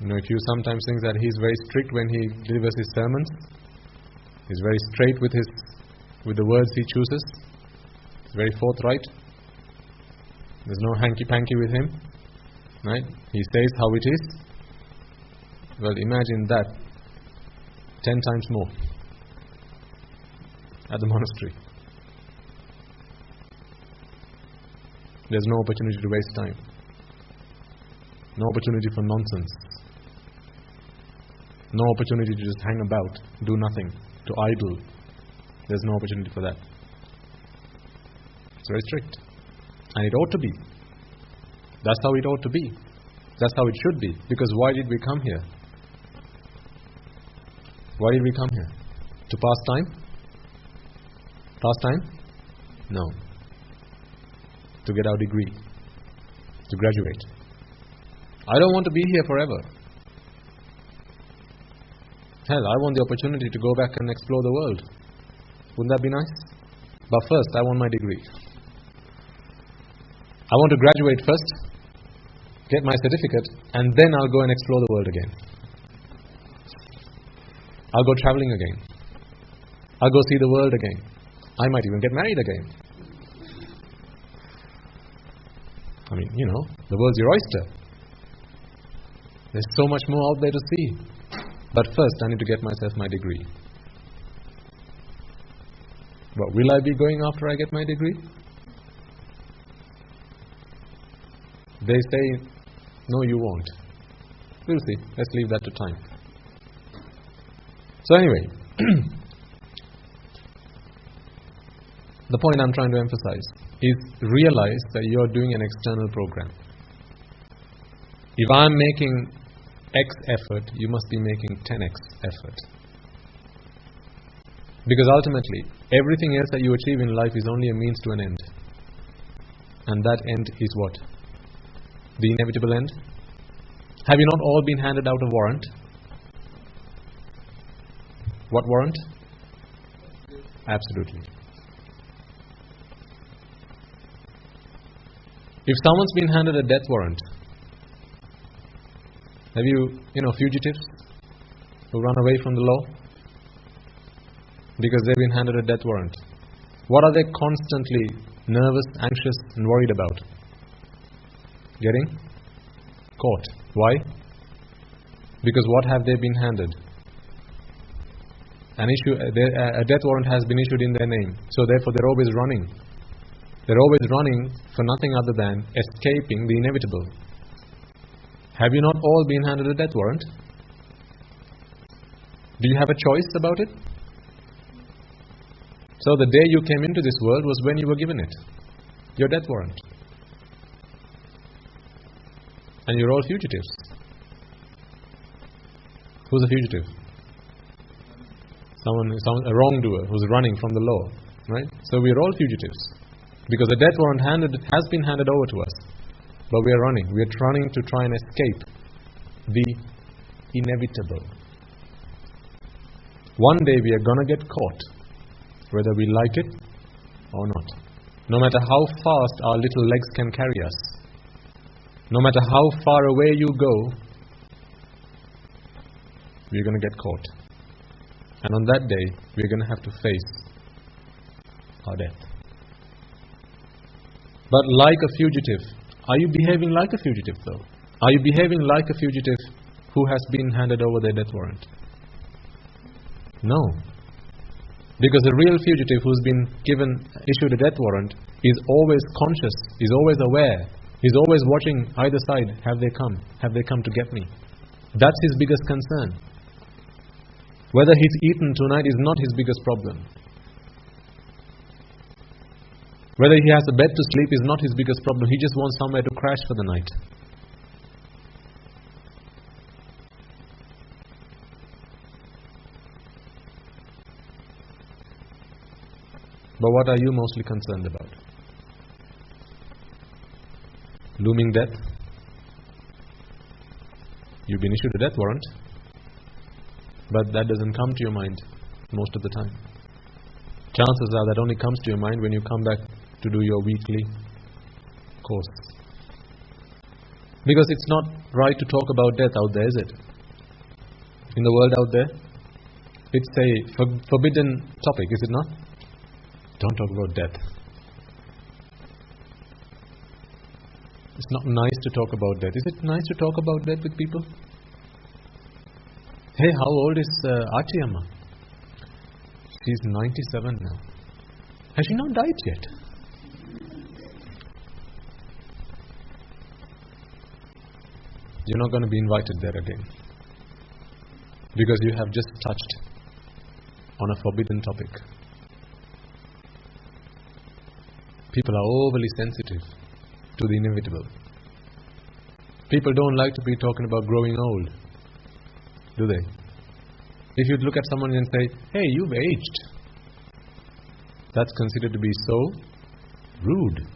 You know, if you sometimes think that he's very strict when he delivers his sermons, he's very straight with the words he chooses. He's very forthright. There's no hanky-panky with him. Right? He says how it is. Well, imagine that 10 times more at the monastery. There's no opportunity to waste time. No opportunity for nonsense. No opportunity to just hang about, do nothing, to idle. There's no opportunity for that. It's very strict. And it ought to be. That's how it ought to be. That's how it should be. Because why did we come here? Why did we come here? To pass time? Pass time? No. To get our degree. To graduate. I don't want to be here forever. Hell, I want the opportunity to go back and explore the world. Wouldn't that be nice? But first, I want my degree. I want to graduate first, get my certificate, and then I'll go and explore the world again. I'll go traveling again. I'll go see the world again. I might even get married again. I mean, you know, the world's your oyster. There's so much more out there to see. But first, I need to get myself my degree. But will I be going after I get my degree? They say, no, you won't. We'll see. Let's leave that to time. So anyway, the point I'm trying to emphasize is realize that you're doing an external program. If I'm making X effort, you must be making 10x effort. Because ultimately, everything else that you achieve in life is only a means to an end. And that end is what? The inevitable end? Have you not all been handed out a warrant? What warrant? Absolutely. If someone's been handed a death warrant, have you fugitives who run away from the law because they've been handed a death warrant? What are they constantly nervous, anxious and worried about? Getting caught. Why? Because what have they been handed? A death warrant has been issued in their name. So therefore they're always running. They're always running for nothing other than escaping the inevitable. Have you not all been handed a death warrant? Do you have a choice about it? So the day you came into this world was when you were given it. Your death warrant. And you're all fugitives. Who's a fugitive? A wrongdoer who's running from the law. Right? So we're all fugitives. Because the death warrant has been handed over to us. But we are running. We are trying to try and escape the inevitable. One day we are going to get caught, whether we like it or not. No matter how fast our little legs can carry us, no matter how far away you go, we're going to get caught. And on that day, we're going to have to face our death. But like a fugitive, are you behaving like a fugitive though? Are you behaving like a fugitive who has been handed over their death warrant? No. Because the real fugitive who's been issued a death warrant is always conscious, is always aware, is always watching either side. Have they come? Have they come to get me? That's his biggest concern. Whether he's eaten tonight is not his biggest problem. Whether he has a bed to sleep is not his biggest problem. He just wants somewhere to crash for the night. But what are you mostly concerned about? Looming death? You've been issued a death warrant, but that doesn't come to your mind most of the time. Chances are that only comes to your mind when you come back to do your weekly course. Because it's not right to talk about death out there, is it? In the world out there, it's a forbidden topic, is it not? Don't talk about death. It's not nice to talk about death. Is it nice to talk about death with people? Hey, how old is Achiyamma? She's 97 now. Has she not died yet? You're not going to be invited there again. Because you have just touched on a forbidden topic. People are overly sensitive to the inevitable. People don't like to be talking about growing old, do they? If you look at someone and say, hey, you've aged, that's considered to be so rude.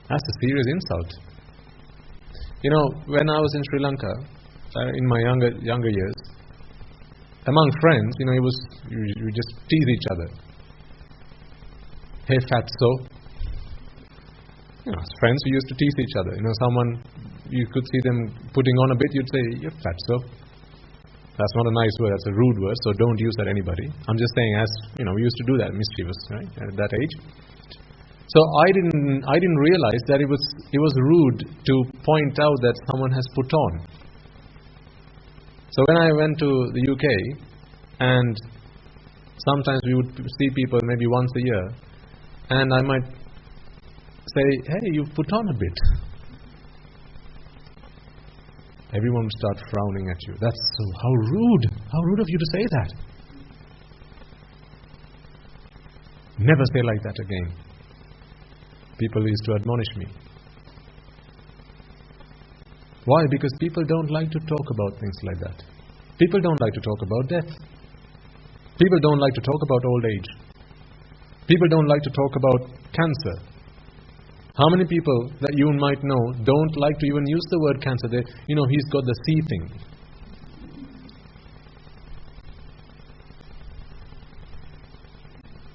That's a serious insult. You know, when I was in Sri Lanka, in my younger years, among friends, you know, you just tease each other. Hey, fatso. You know, friends, we used to tease each other. You know, someone, you could see them putting on a bit, you'd say, you're fatso. That's not a nice word, that's a rude word, so don't use that anybody. I'm just saying, as you know, we used to do that, mischievous, right, at that age. So I didn't realize that it was rude to point out that someone has put on. So when I went to the UK, and sometimes we would see people maybe once a year, and I might say, hey, you've put on a bit. Everyone would start frowning at you. That's so, how rude. How rude of you to say that. Never say like that again. People used to admonish me. Why? Because people don't like to talk about things like that. People don't like to talk about death. People don't like to talk about old age. People don't like to talk about cancer. How many people that you might know don't like to even use the word cancer? They, you know, he's got the C thing.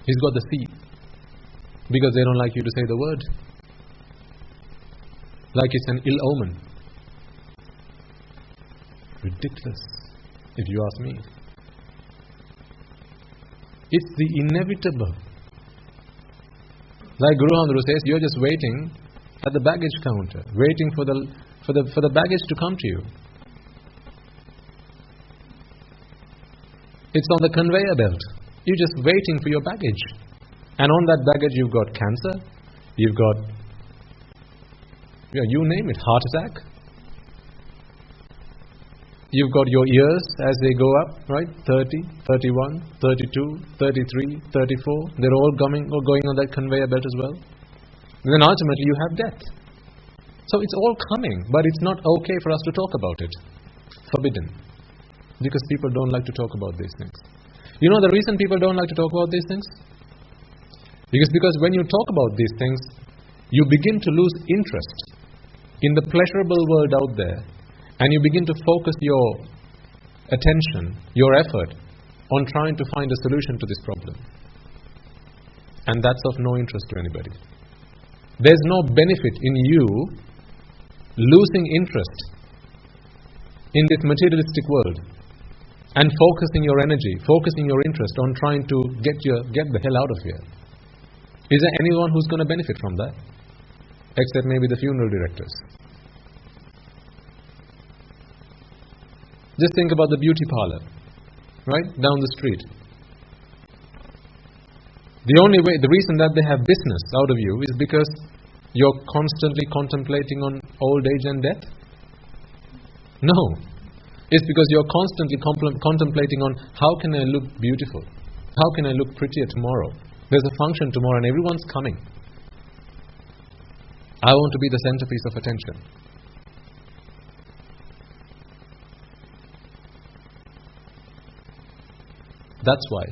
He's got the C. Because they don't like you to say the word. Like it's an ill omen. Ridiculous, if you ask me. It's the inevitable. Like Guru Handru says, you're just waiting at the baggage counter, waiting for the baggage to come to you. It's on the conveyor belt. You're just waiting for your baggage. And on that baggage you've got cancer, you've got, you name it, heart attack. You've got your years as they go up, right? 30, 31, 32, 33, 34. They're all going on that conveyor belt as well. And then ultimately you have death. So it's all coming, but it's not okay for us to talk about it. Forbidden. Because people don't like to talk about these things. You know the reason people don't like to talk about these things? Because when you talk about these things, you begin to lose interest in the pleasurable world out there, and you begin to focus your attention, your effort, on trying to find a solution to this problem. And that's of no interest to anybody. There's no benefit in you losing interest in this materialistic world and focusing your energy, focusing your interest on trying to get the hell out of here. Is there anyone who's going to benefit from that? Except maybe the funeral directors. Just think about the beauty parlor, right, down the street. The reason that they have business out of you is because you're constantly contemplating on old age and death? No. It's because you're constantly contemplating on how can I look beautiful? How can I look prettier tomorrow? There's a function tomorrow and everyone's coming. I want to be the centerpiece of attention. That's why.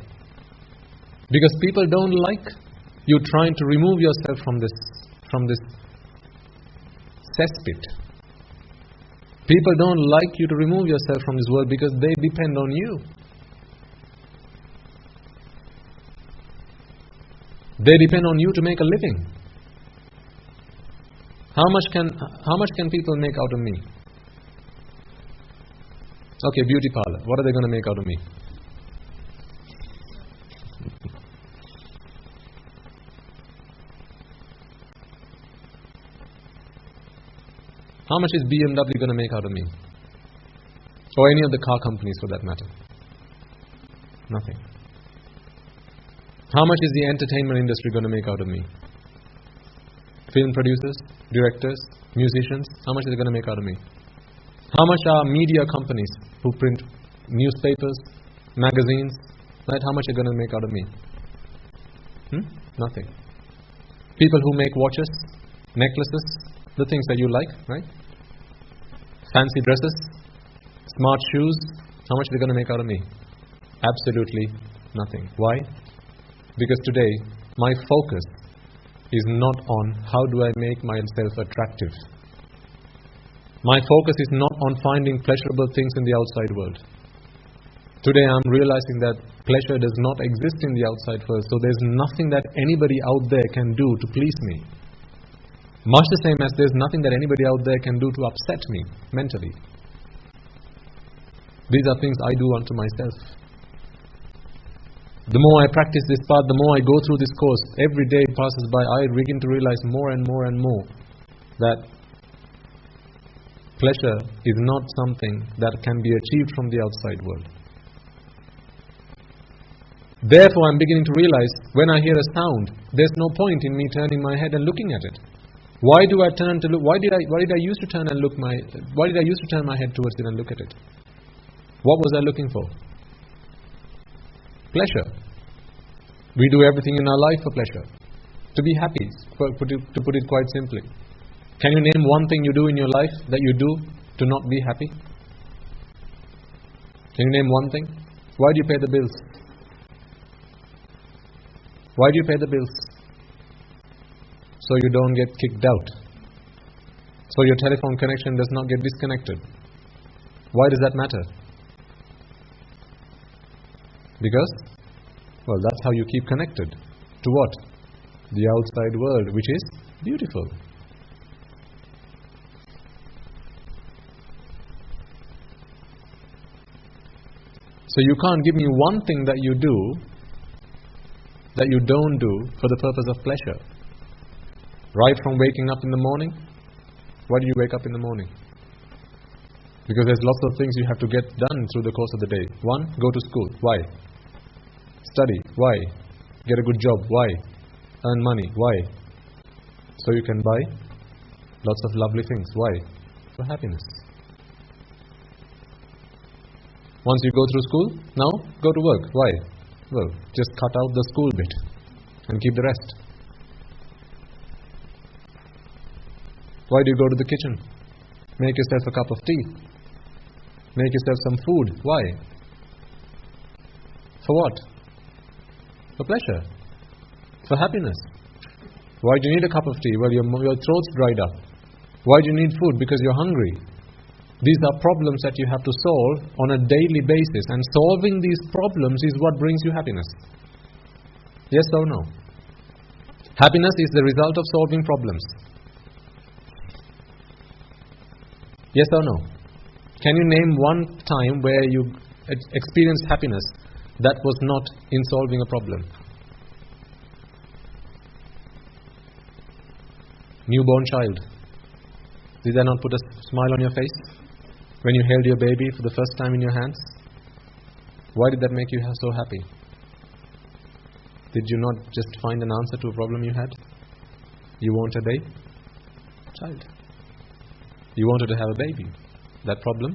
Because people don't like you trying to remove yourself from this cesspit. People don't like you to remove yourself from this world because they depend on you. They depend on you to make a living. How much can people make out of me? Okay, beauty parlor. What are they going to make out of me? How much is BMW going to make out of me? Or any of the car companies for that matter? Nothing. How much is the entertainment industry going to make out of me? Film producers, directors, musicians, how much are they going to make out of me? How much are media companies who print newspapers, magazines, right? How much are they going to make out of me? Nothing. People who make watches, necklaces, the things that you like, right? Fancy dresses, smart shoes, how much are they going to make out of me? Absolutely nothing. Why? Because today, my focus is not on how do I make myself attractive. My focus is not on finding pleasurable things in the outside world. Today I'm realizing that pleasure does not exist in the outside world, so there's nothing that anybody out there can do to please me. Much the same as there's nothing that anybody out there can do to upset me mentally. These are things I do unto myself. The more I practice this path, the more I go through this course, every day passes by, I begin to realize more and more and more that pleasure is not something that can be achieved from the outside world. Therefore, I'm beginning to realize when I hear a sound, there's no point in me turning my head and looking at it. Why do I turn to look? Why did I used to turn and look Why did I used to turn my head towards it and look at it? What was I looking for? Pleasure. We do everything in our life for pleasure. To be happy, to put it quite simply. Can you name one thing you do in your life that you do to not be happy? Can you name one thing? Why do you pay the bills? Why do you pay the bills? So you don't get kicked out. So your telephone connection does not get disconnected. Why does that matter? Because, well, that's how you keep connected. To what? The outside world, which is beautiful. So you can't give me one thing that you do that you don't do for the purpose of pleasure. Right from waking up in the morning, why do you wake up in the morning? Because there's lots of things you have to get done through the course of the day. One, go to school. Why? Study. Why? Get a good job. Why? Earn money. Why? So you can buy lots of lovely things. Why? For happiness. Once you go through school, now go to work. Why? Well, just cut out the school bit and keep the rest. Why do you go to the kitchen? Make yourself a cup of tea. Make yourself some food. Why? For what? For pleasure. For happiness. Why do you need a cup of tea? Well, your throat's dried up. Why do you need food? Because you're hungry. These are problems that you have to solve on a daily basis, and solving these problems is what brings you happiness. Yes or no? Happiness is the result of solving problems. Yes or no? Can you name one time where you experienced happiness that was not in solving a problem? Newborn child. Did that not put a smile on your face? When you held your baby for the first time in your hands? Why did that make you so happy? Did you not just find an answer to a problem you had? You wanted a child. You wanted to have a baby. That problem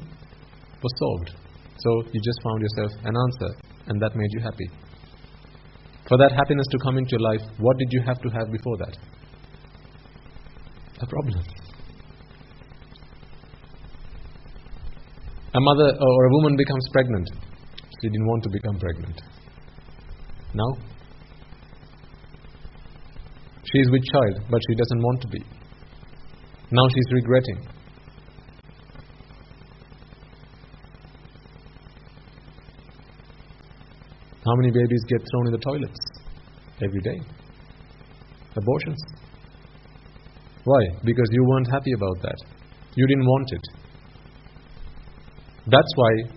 was solved. So you just found yourself an answer, and that made you happy. For that happiness to come into your life, what did you have to have before that? A problem. A mother or a woman becomes pregnant. She didn't want to become pregnant. Now, she is with child, but she doesn't want to be. Now she's regretting. How many babies get thrown in the toilets? Every day. Abortions. Why? Because you weren't happy about that. You didn't want it. That's why,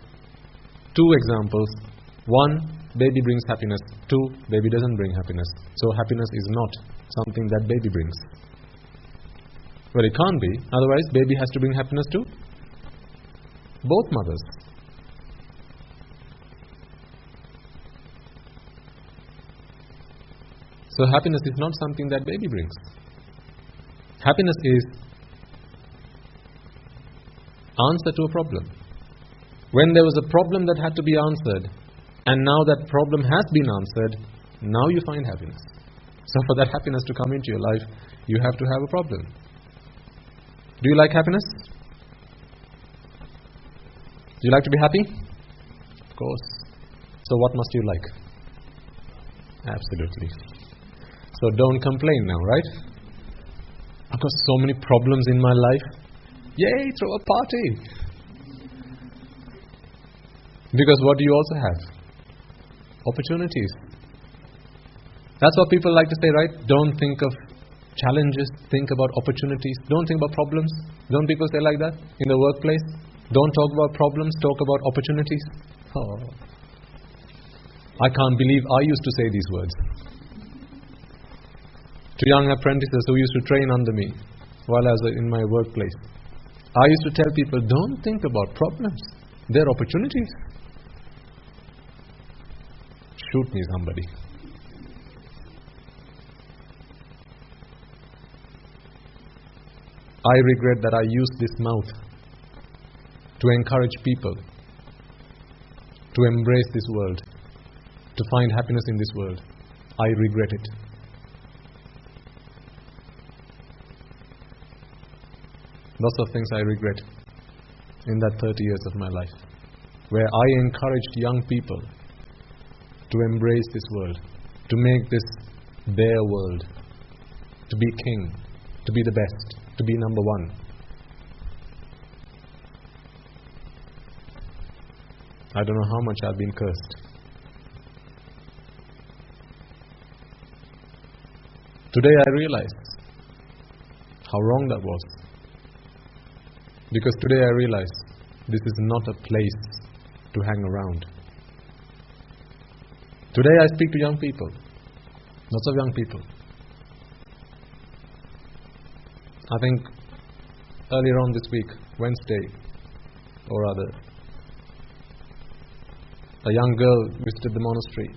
2 examples. 1, baby brings happiness. 2, baby doesn't bring happiness. So happiness is not something that baby brings. Well, it can't be. Otherwise, baby has to bring happiness to both mothers. So happiness is not something that baby brings. Happiness is answer to a problem. When there was a problem that had to be answered, and now that problem has been answered, now you find happiness. So for that happiness to come into your life, you have to have a problem. Do you like happiness? Do you like to be happy? Of course. So what must you like? Absolutely. So don't complain now, right? I've got so many problems in my life. Yay, throw a party. Because what do you also have? Opportunities. That's what people like to say, right? Don't think of challenges, think about opportunities. Don't think about problems. Don't people say like that in the workplace? Don't talk about problems, talk about opportunities. Oh. I can't believe I used to say these words to young apprentices who used to train under me while I was in my workplace. I used to tell people, don't think about problems. They're opportunities. Shoot me, somebody. I regret that I used this mouth to encourage people to embrace this world, to find happiness in this world. I regret it. Lots of things I regret in that 30 years of my life, where I encouraged young people to embrace this world, to make this their world, to be king, to be the best, to be number one. I don't know how much I've been cursed. Today I realize how wrong that was. Because today I realize this is not a place to hang around. Today I speak to young people, lots of young people. I think earlier on this week, Wednesday or other, a young girl visited the monastery,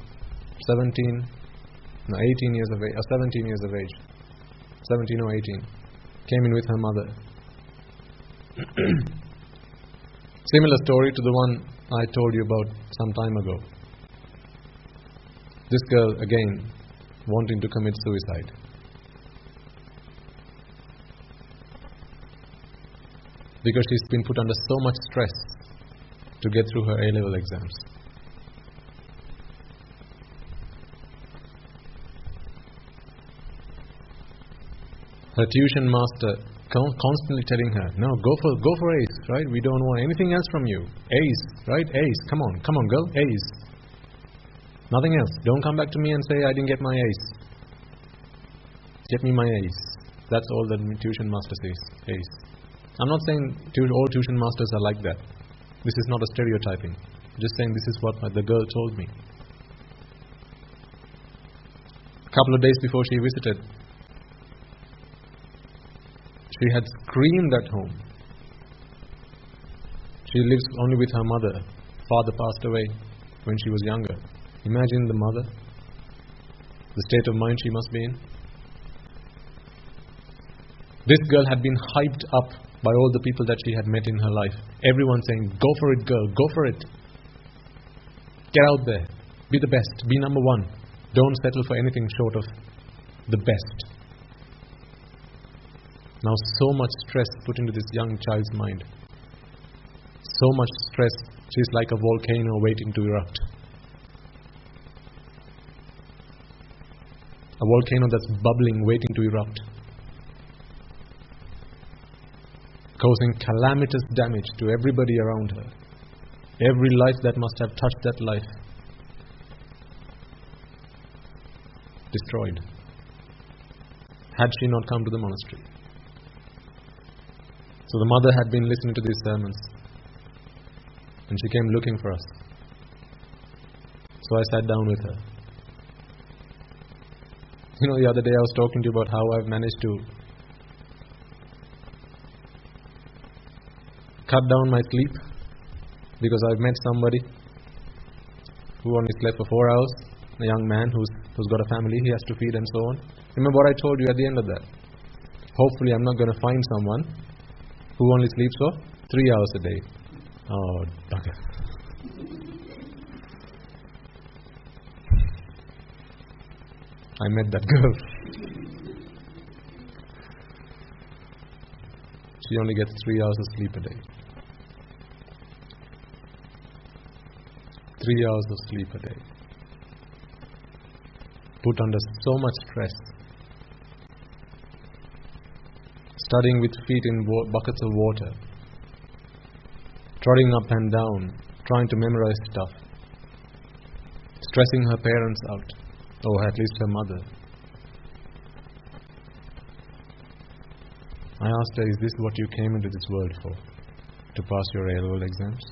18 years of age, or 17 years of age, 17 or 18, came in with her mother. Similar story to the one I told you about some time ago. This girl, again, wanting to commit suicide. because she's been put under so much stress to get through her A-level exams. Her tuition master constantly telling her, no, go for A's, right? We don't want anything else from you. A's, right? A's, come on girl, A's. Nothing else. Don't come back to me and say I didn't get my A's. Get me my A's. That's all the tuition master says, A's. I'm not saying all tuition masters are like that. This is not a stereotyping. I'm just saying this is what the girl told me. A couple of days before she visited, she had screamed at home. She lives only with her mother. Father passed away when she was younger. Imagine the mother, the state of mind she must be in. This girl had been hyped up by all the people that she had met in her life. Everyone saying, go for it girl, go for it. Get out there, be the best, be number one. Don't settle for anything short of the best. Now so much stress put into this young child's mind. So much stress, she's like a volcano waiting to erupt. A volcano that's bubbling, waiting to erupt. Causing calamitous damage to everybody around her. Every life that must have touched that life. Destroyed. Had she not come to the monastery. So the mother had been listening to these sermons. And she came looking for us. So I sat down with her. You know, the other day I was talking to you about how I've managed to cut down my sleep because I've met somebody who only slept for 4 hours, a young man who's got a family he has to feed and so on. Remember what I told you at the end of that? Hopefully I'm not going to find someone who only sleeps for 3 hours a day. Oh, bugger. I met that girl. She only gets 3 hours of sleep a day. 3 hours of sleep a day. Put under so much stress. Studying with feet in buckets of water. Trotting up and down. Trying to memorize stuff. Stressing her parents out. Or at least her mother. I asked her, is this what you came into this world for? To pass your A-level exams?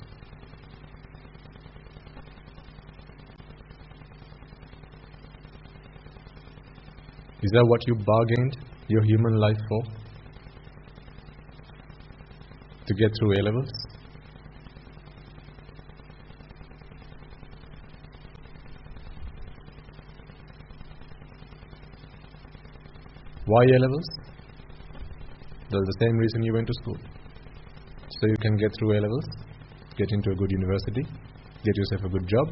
Is that what you bargained your human life for? To get through A-levels? Why A-levels? That's the same reason you went to school. So you can get through A-levels, get into a good university, get yourself a good job.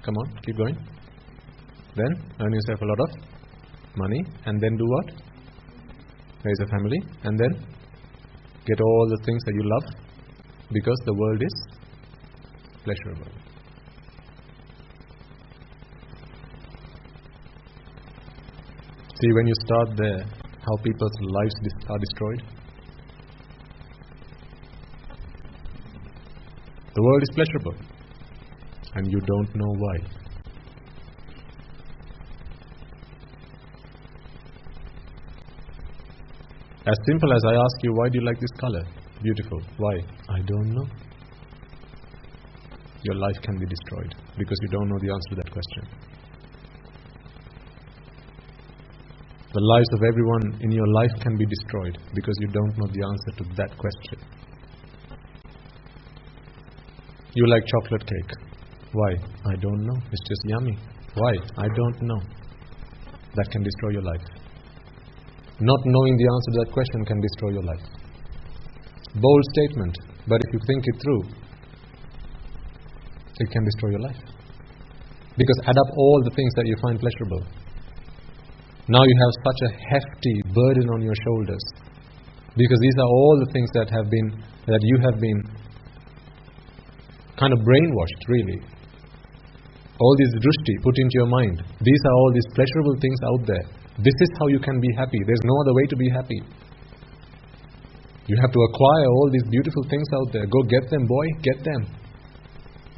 Come on, keep going. Then earn yourself a lot of money, and then do what? Raise a family, and then get all the things that you love, because the world is pleasurable. See, when you start there, how people's lives are destroyed. The world is pleasurable, and you don't know why. As simple as I ask you, why do you like this color? Beautiful. Why? I don't know. Your life can be destroyed because you don't know the answer to that question. The lives of everyone in your life can be destroyed because you don't know the answer to that question. You like chocolate cake. Why? I don't know. It's just yummy. Why? I don't know. That can destroy your life. Not knowing the answer to that question can destroy your life. Bold statement, but if you think it through, it can destroy your life. Because add up all the things that you find pleasurable. Now you have such a hefty burden on your shoulders. Because these are all the things that have been that you have been kind of brainwashed, really. All this drushti put into your mind. These are all these pleasurable things out there. This is how you can be happy. There's no other way to be happy. You have to acquire all these beautiful things out there. Go get them, boy, get them.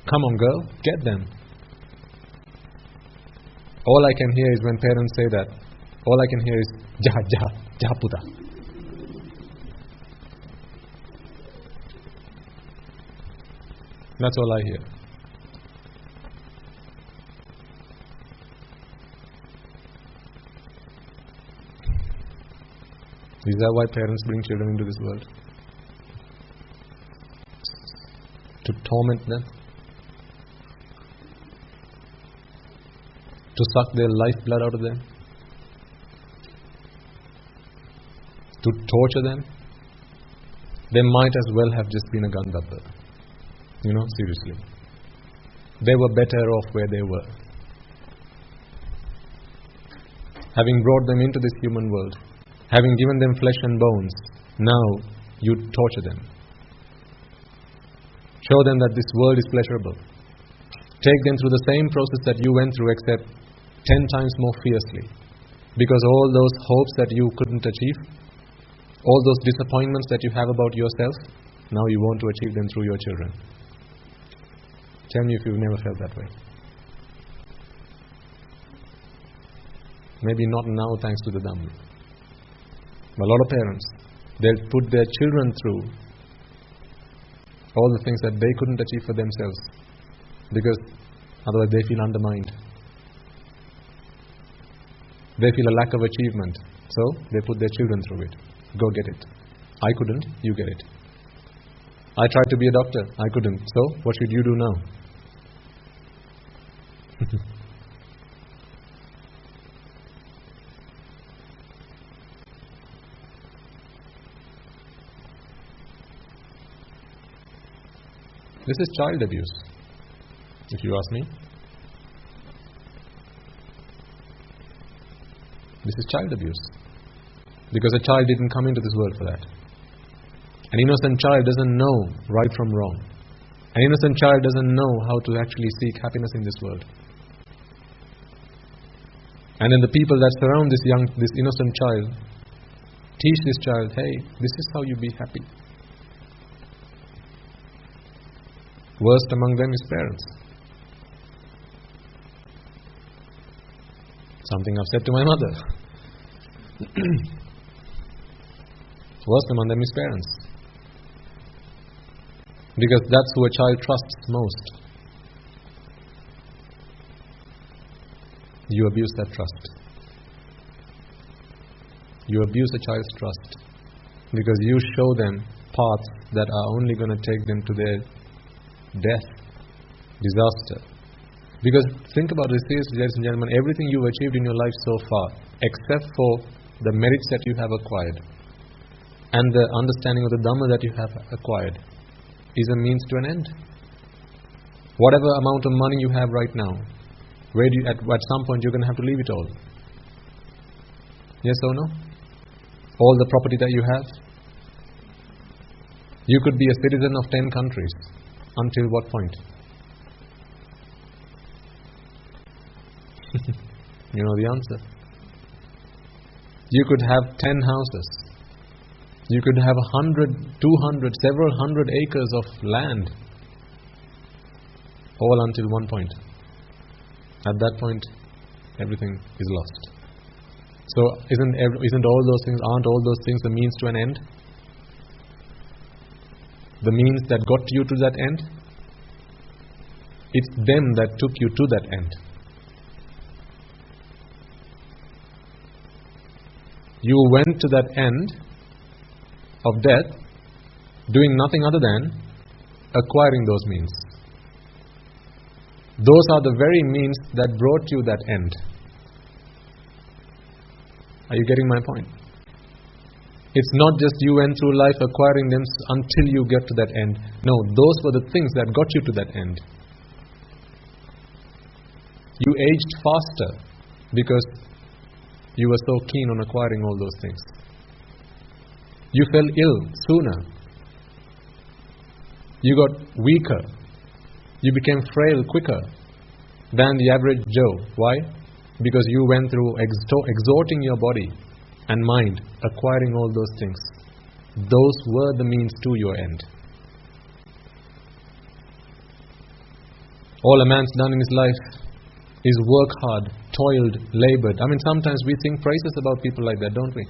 Come on, girl, get them. All I can hear is when parents say that, all I can hear is, jaha puta. That's all I hear. Is that why parents bring children into this world? To torment them? To suck their lifeblood out of them? To torture them? They might as well have just been a Gandharva. Seriously. They were better off where they were. Having brought them into this human world, having given them flesh and bones, now you torture them. Show them that this world is pleasurable. Take them through the same process that you went through, except 10 times more fiercely. Because all those hopes that you couldn't achieve, all those disappointments that you have about yourself, now you want to achieve them through your children. Tell me if you've never felt that way. Maybe not now, thanks to the Dhamma. But a lot of parents, they'll put their children through all the things that they couldn't achieve for themselves, because otherwise they feel undermined. They feel a lack of achievement, so they put their children through it. Go get it. I couldn't, you get it. I tried to be a doctor, I couldn't, so what should you do now? This is child abuse, if you ask me. This is child abuse. Because a child didn't come into this world for that. An innocent child doesn't know right from wrong. An innocent child doesn't know how to actually seek happiness in this world. And then the people that surround this innocent child teach this child, hey, this is how you be happy. Worst among them is parents. Something I've said to my mother. Worst among them is parents. Because that's who a child trusts most. You abuse that trust. You abuse a child's trust. Because you show them paths that are only going to take them to their death, disaster. Because think about this, ladies and gentlemen, everything you've achieved in your life so far, except for the merits that you have acquired and the understanding of the Dhamma that you have acquired, is a means to an end. Whatever amount of money you have right now, at some point you're going to have to leave it all. Yes or no? All the property that you have. You could be a citizen of 10 countries. Until what point? You know the answer. You could have 10 houses. You could have 100, 200, several hundred acres of land. All until one point. At that point, everything is lost. So aren't all those things the means to an end? The means that got you to that end? It's them that took you to that end. You went to that end of death doing nothing other than acquiring those means. Those are the very means that brought you that end. Are you getting my point? It's not just you went through life acquiring them until you get to that end. No, those were the things that got you to that end. You aged faster because you were so keen on acquiring all those things. You fell ill sooner You got weaker. You became frail quicker than the average Joe. Why? Because you went through exhorting your body and mind, acquiring all those things. Those were the means to your end. All a man's done in his life is work hard, toiled, labored. Sometimes we sing praises about people like that, don't we?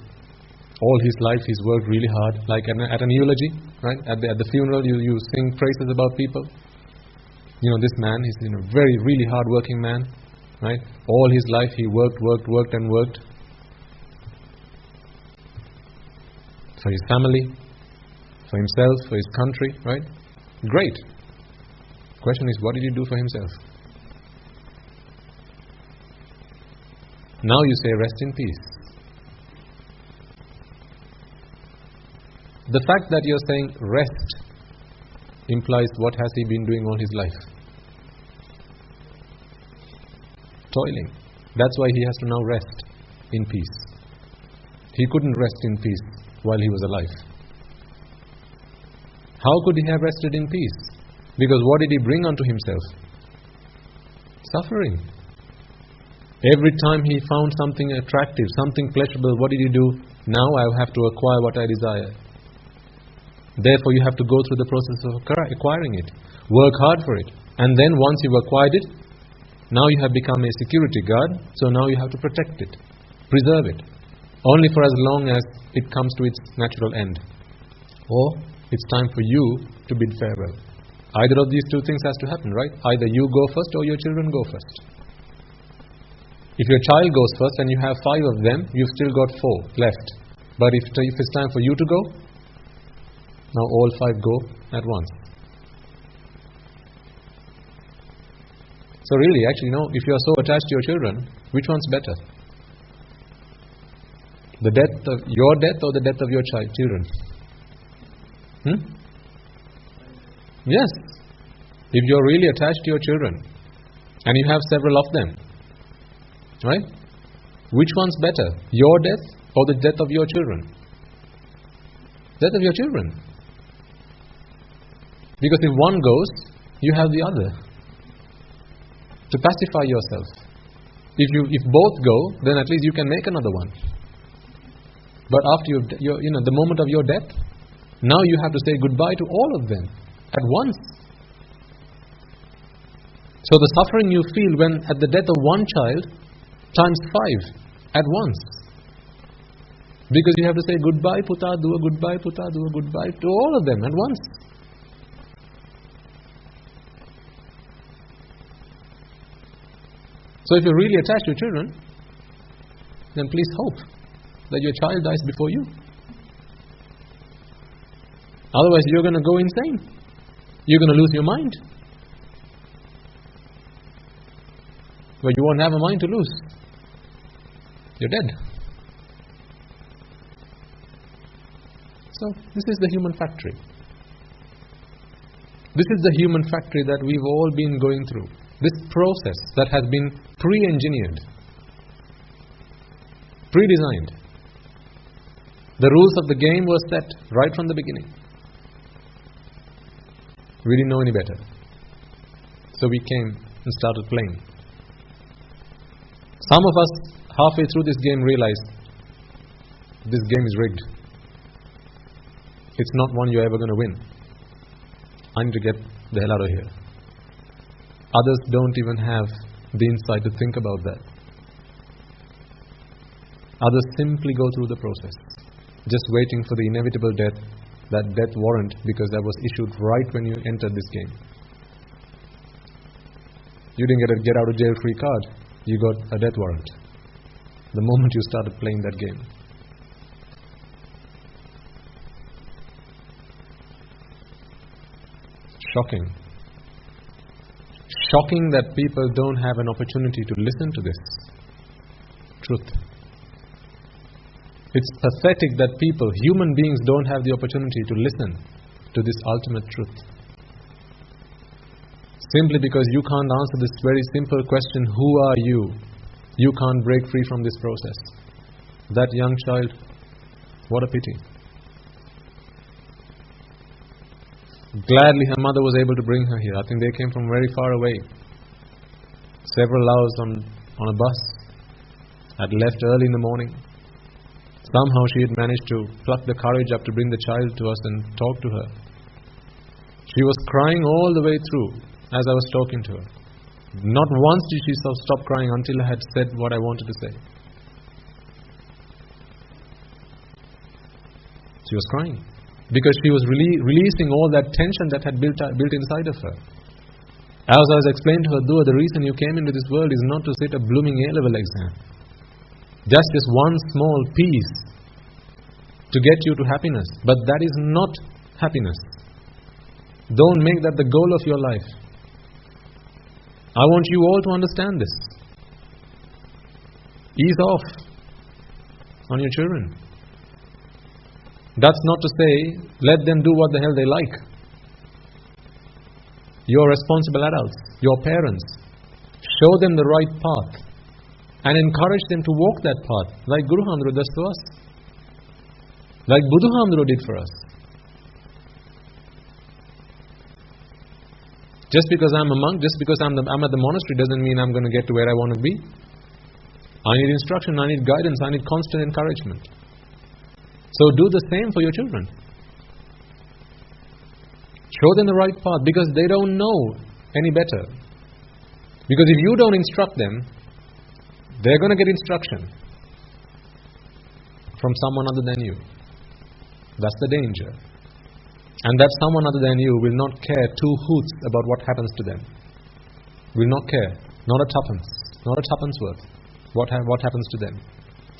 All his life he's worked really hard, like at an eulogy, right? At the funeral you sing praises about people. This man, he's a very, really hard-working man, right? All his life he worked and worked for his family, for himself, for his country, right? Great. Question is, what did he do for himself? Now you say, rest in peace. The fact that you're saying rest implies what has he been doing all his life? Toiling. That's why he has to now rest in peace. He couldn't rest in peace while he was alive. How could he have rested in peace? Because what did he bring unto himself? Suffering. Every time he found something attractive, something pleasurable, what did he do? Now I have to acquire what I desire. Therefore you have to go through the process of acquiring it. Work hard for it. And then once you've acquired it, now you have become a security guard, so now you have to protect it, preserve it. Only for as long as it comes to its natural end. Or it's time for you to bid farewell. Either of these two things has to happen, right? Either you go first or your children go first. If your child goes first and you have 5 of them, you've still got 4 left. But if it's time for you to go, now all 5 go at once. So really, actually, if you are so attached to your children, which one's better? The death of your death or the death of your children? Yes. If you're really attached to your children and you have several of them, right? Which one's better? Your death or the death of your children? Death of your children. Because if one goes, you have the other to pacify yourself. If both go, then at least you can make another one. But after the moment of your death, now you have to say goodbye to all of them at once. So the suffering you feel when at the death of one child times 5 at once. Because you have to say goodbye puta, dua, goodbye puta, dua, goodbye to all of them at once. So if you're really attached to your children, then please hope that your child dies before you. Otherwise you're going to go insane. You're going to lose your mind. But you won't have a mind to lose. You're dead. So this is the human factory. This is the human factory that we've all been going through. This process that has been pre-engineered, pre-designed. The rules of the game were set right from the beginning. We didn't know any better. So we came and started playing. Some of us, halfway through this game, realized this game is rigged. It's not one you're ever going to win. I need to get the hell out of here. Others don't even have the insight to think about that. Others simply go through the process, just waiting for the inevitable death, that death warrant, because that was issued right when you entered this game. You didn't get a get out of jail free card, you got a death warrant the moment you started playing that game. Shocking. Shocking that people don't have an opportunity to listen to this truth. It's pathetic that people, human beings, don't have the opportunity to listen to this ultimate truth. Simply because you can't answer this very simple question, who are you? You can't break free from this process. That young child, what a pity. Gladly her mother was able to bring her here. I think they came from very far away. Several hours on a bus. Had left early in the morning. Somehow she had managed to pluck the courage up to bring the child to us and talk to her. She was crying all the way through as I was talking to her. Not once did she stop crying until I had said what I wanted to say. She was crying because she was releasing all that tension that had built inside of her. As I was explaining to her, Dua, the reason you came into this world is not to sit a blooming A-level exam. Just this one small piece to get you to happiness. But that is not happiness. Don't make that the goal of your life. I want you all to understand this. Ease off on your children. That's not to say, let them do what the hell they like. You're responsible adults, your parents. Show them the right path and encourage them to walk that path, like Guru Hamdro does to us, like Budu Hamdro did for us. Just because I'm a monk, just because I'm at the monastery doesn't mean I'm going to get to where I want to be. I need instruction, I need guidance, I need constant encouragement. So do the same for your children. Show them the right path because they don't know any better. Because if you don't instruct them, they're going to get instruction from someone other than you. That's the danger. And that someone other than you will not care two hoots about what happens to them. Will not care. Not a tuppence. Not a tuppence worth. What happens to them.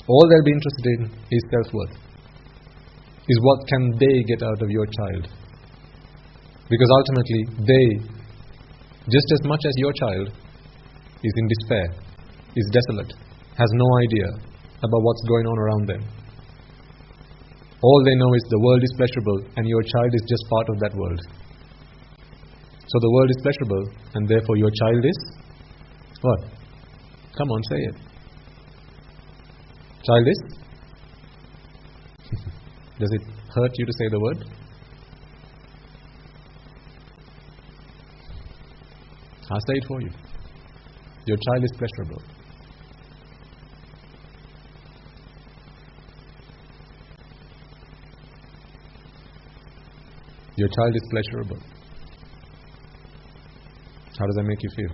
All they'll be interested in is self-worth. Is what can they get out of your child. Because ultimately, they, just as much as your child, is in despair, is desolate, has no idea about what's going on around them. All they know is the world is pleasurable and your child is just part of that world. So the world is pleasurable and therefore your child is what? Come on, say it. Child is? Does it hurt you to say the word? I'll say it for you. Your child is pleasurable. Your child is pleasurable. How does that make you feel?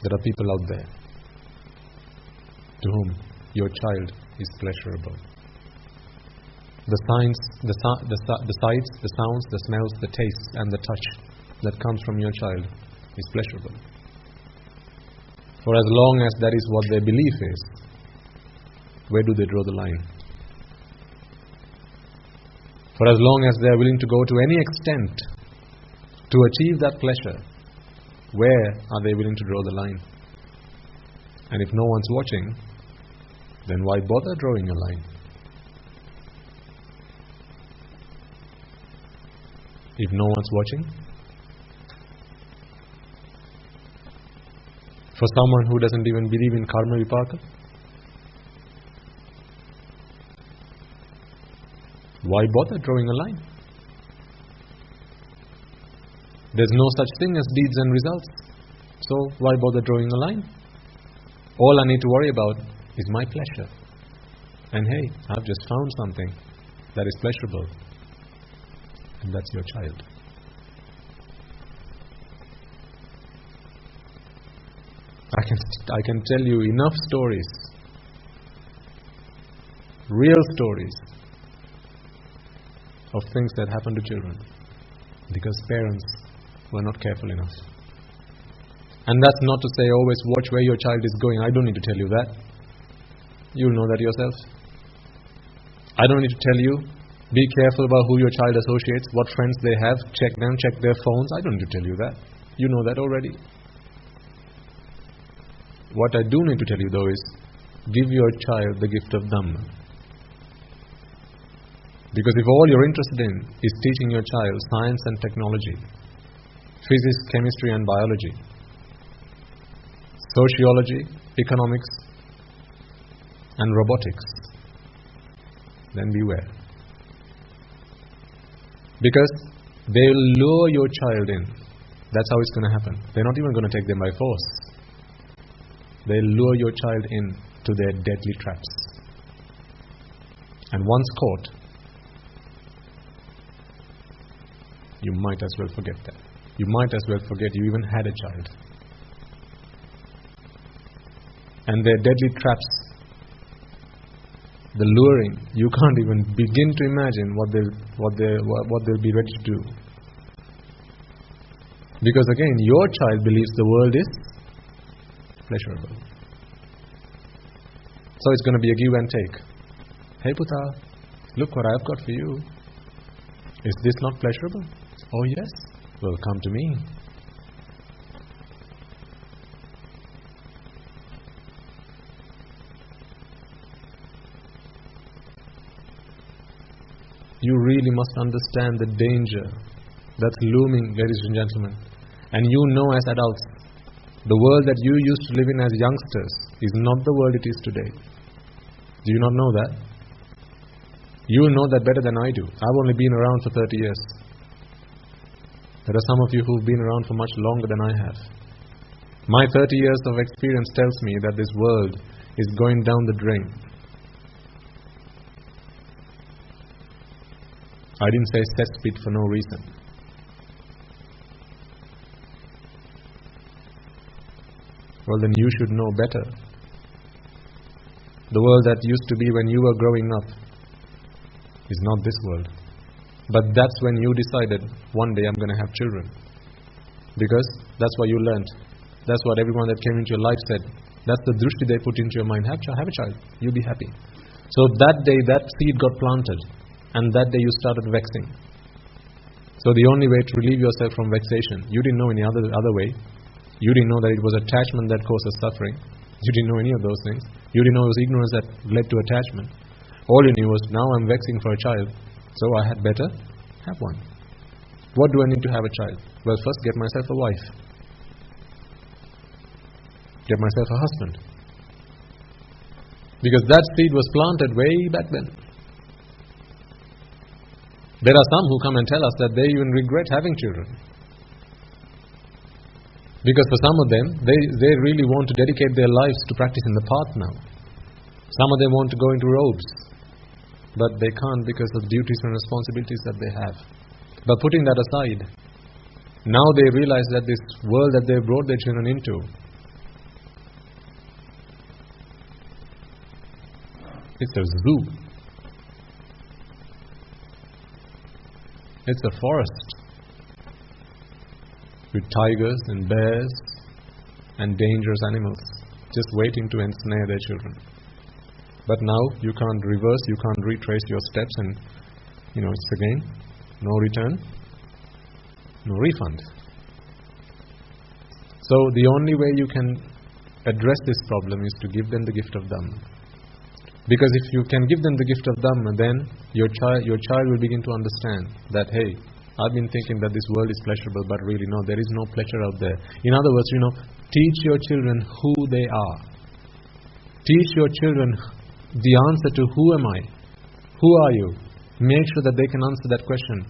There are people out there to whom your child is pleasurable. The signs, the sights, the sounds, the smells, the tastes and the touch that comes from your child is pleasurable. For as long as that is what their belief is, where do they draw the line? For as long as they are willing to go to any extent to achieve that pleasure, where are they willing to draw the line? And if no one's watching, then why bother drawing a line? If no one's watching, for someone who doesn't even believe in karma vipaka, why bother drawing a line? There's no such thing as deeds and results. So why bother drawing a line? All I need to worry about is my pleasure. And hey, I've just found something that is pleasurable. And that's your child. I can tell you enough stories, real stories, of things that happen to children because parents were not careful enough. And that's not to say always watch where your child is going. I don't need to tell you that. You'll know that yourself. I don't need to tell you, be careful about who your child associates, what friends they have, check them, check their phones. I don't need to tell you that. You know that already. What I do need to tell you though is, give your child the gift of Dhamma. Because if all you're interested in is teaching your child science and technology, physics, chemistry and biology, sociology, economics and robotics, then beware. Because They'll lure your child in. That's how it's going to happen. They're not even going to take them by force. They'll lure your child in to their deadly traps. And once caught, you might as well forget that. You might as well forget you even had a child. And their deadly traps, the luring, you can't even begin to imagine what they'll be ready to do. Because again, your child believes the world is pleasurable. So it's going to be a give and take. Hey Puta, look what I've got for you. Is this not pleasurable? Oh yes. Well, come to me. You really must understand the danger that's looming, ladies and gentlemen. And you know as adults, the world that you used to live in as youngsters is not the world it is today. Do you not know that? You know that better than I do. I've only been around for 30 years. There are some of you who've been around for much longer than I have. My 30 years of experience tells me that this world is going down the drain. I didn't say cesspit for no reason. Well, then you should know better. The world that used to be when you were growing up is not this world. But that's when you decided, one day I'm going to have children. Because that's what you learnt. That's what everyone that came into your life said. That's the drushti they put into your mind. Have a child. You'll be happy. So that day, that seed got planted. And that day you started vexing. So the only way to relieve yourself from vexation, you didn't know any other way. You didn't know that it was attachment that causes suffering. You didn't know any of those things. You didn't know it was ignorance that led to attachment. All you knew was, now I'm vexing for a child, so I had better have one. What do I need to have a child? Well, first get myself a wife. Get myself a husband. Because that seed was planted way back then. There are some who come and tell us that they even regret having children. Because for some of them, they really want to dedicate their lives to practicing the path now. Some of them want to go into robes. But they can't because of duties and responsibilities that they have. But putting that aside, now they realize that this world that they brought their children into, it's a zoo. It's a forest with tigers and bears and dangerous animals just waiting to ensnare their children. But now you can't reverse, you can't retrace your steps, and it's again no return, no refund. So the only way you can address this problem is to give them the gift of Dhamma. Because if you can give them the gift of Dhamma, then your child will begin to understand that, hey, I've been thinking that this world is pleasurable, but really no, there is no pleasure out there. In other words, teach your children who they are. Teach your children the answer to who am I? Who are you? Make sure that they can answer that question.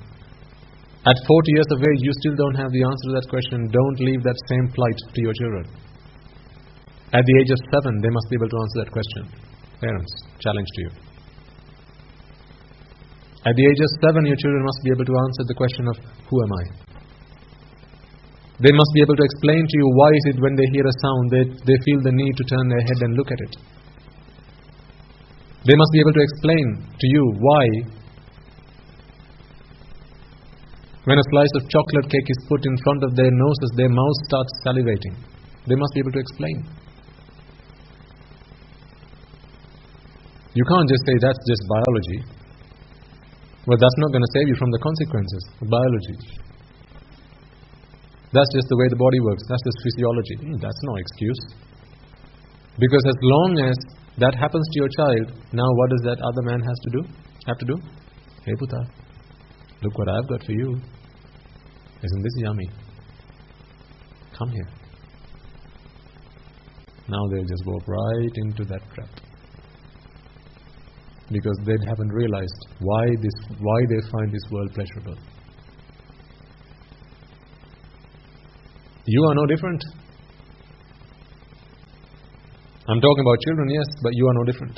At 40 years of age, you still don't have the answer to that question. Don't leave that same plight to your children. At the age of 7, they must be able to answer that question. Parents, challenge to you. At the age of 7, your children must be able to answer the question of, who am I? They must be able to explain to you why is it when they hear a sound, they feel the need to turn their head and look at it. They must be able to explain to you why when a slice of chocolate cake is put in front of their noses, their mouth starts salivating. They must be able to explain. You can't just say that's just biology. Well, that's not going to save you from the consequences of biology. That's just the way the body works. That's just physiology. That's no excuse. Because as long as that happens to your child, now what does that other man have to do? Hey Puta, look what I've got for you. Isn't this yummy? Come here. Now they'll just walk right into that trap. Because they haven't realized why they find this world pleasurable. You are no different. I'm talking about children, yes, but you are no different.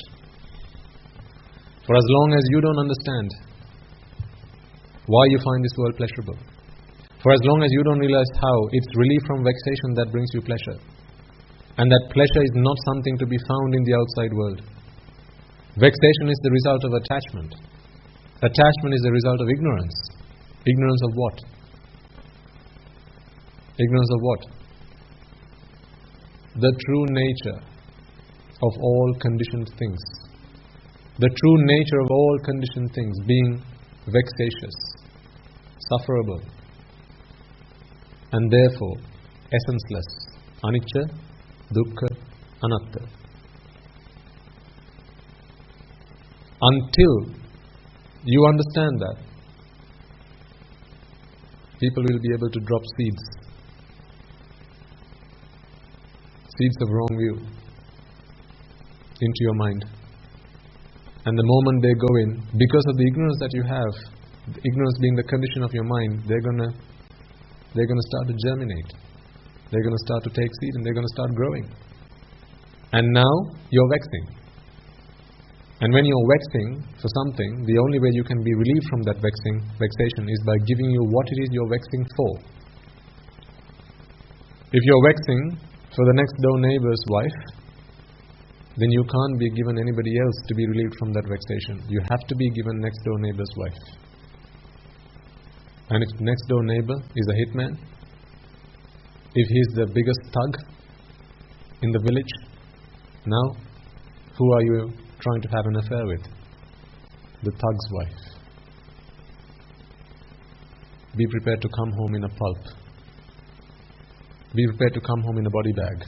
For as long as you don't understand why you find this world pleasurable, for as long as you don't realize how it's relief from vexation that brings you pleasure, and that pleasure is not something to be found in the outside world. Vexation is the result of attachment. Attachment is the result of ignorance. Ignorance of what? Ignorance of what? The true nature of all conditioned things. The true nature of all conditioned things being vexatious, sufferable, and therefore essenceless. Anicca, dukkha, anatta. Until you understand that, people will be able to drop seeds of wrong view into your mind. And the moment they go in, because of the ignorance that you have, the ignorance being the condition of your mind, they're gonna start to germinate. They're gonna start to take seed and they're gonna start growing. And now you're vexing. And when you're vexing for something, the only way you can be relieved from that vexation is by giving you what it is you're vexing for. If you're vexing for the next door neighbor's wife, then you can't be given anybody else to be relieved from that vexation. You have to be given next door neighbor's wife. And if next door neighbor is a hitman, if he's the biggest thug in the village, now who are you trying to have an affair with? The thug's wife. Be prepared to come home in a pulp. Be prepared to come home in a body bag.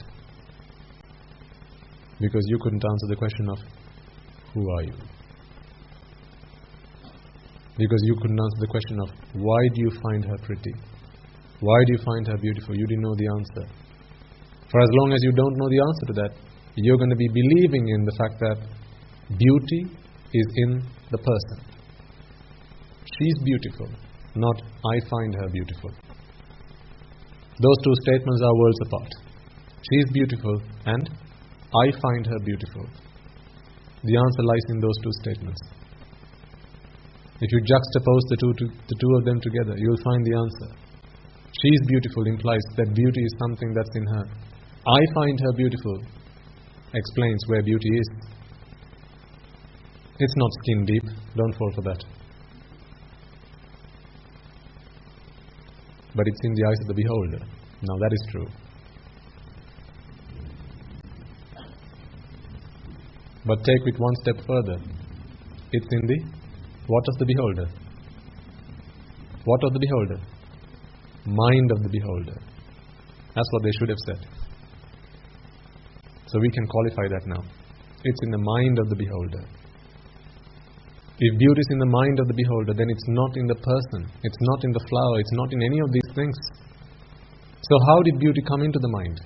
Because you couldn't answer the question of, who are you? Because you couldn't answer the question of, why do you find her pretty? Why do you find her beautiful? You didn't know the answer. For as long as you don't know the answer to that, you're going to be believing in the fact that beauty is in the person. She's beautiful, not I find her beautiful. Those two statements are worlds apart. She's beautiful and I find her beautiful. The answer lies in those two statements. If you juxtapose the two of them together, you'll find the answer. She's beautiful implies that beauty is something that's in her. I find her beautiful explains where beauty is. It's not skin deep. Don't fall for that. But it's in the eyes of the beholder. Now that is true. But take it one step further. It's in the what of the beholder? What of the beholder? Mind of the beholder. That's what they should have said. So we can qualify that now. It's in the mind of the beholder. If beauty is in the mind of the beholder, then it's not in the person, it's not in the flower, it's not in any of these things. So how did beauty come into the mind?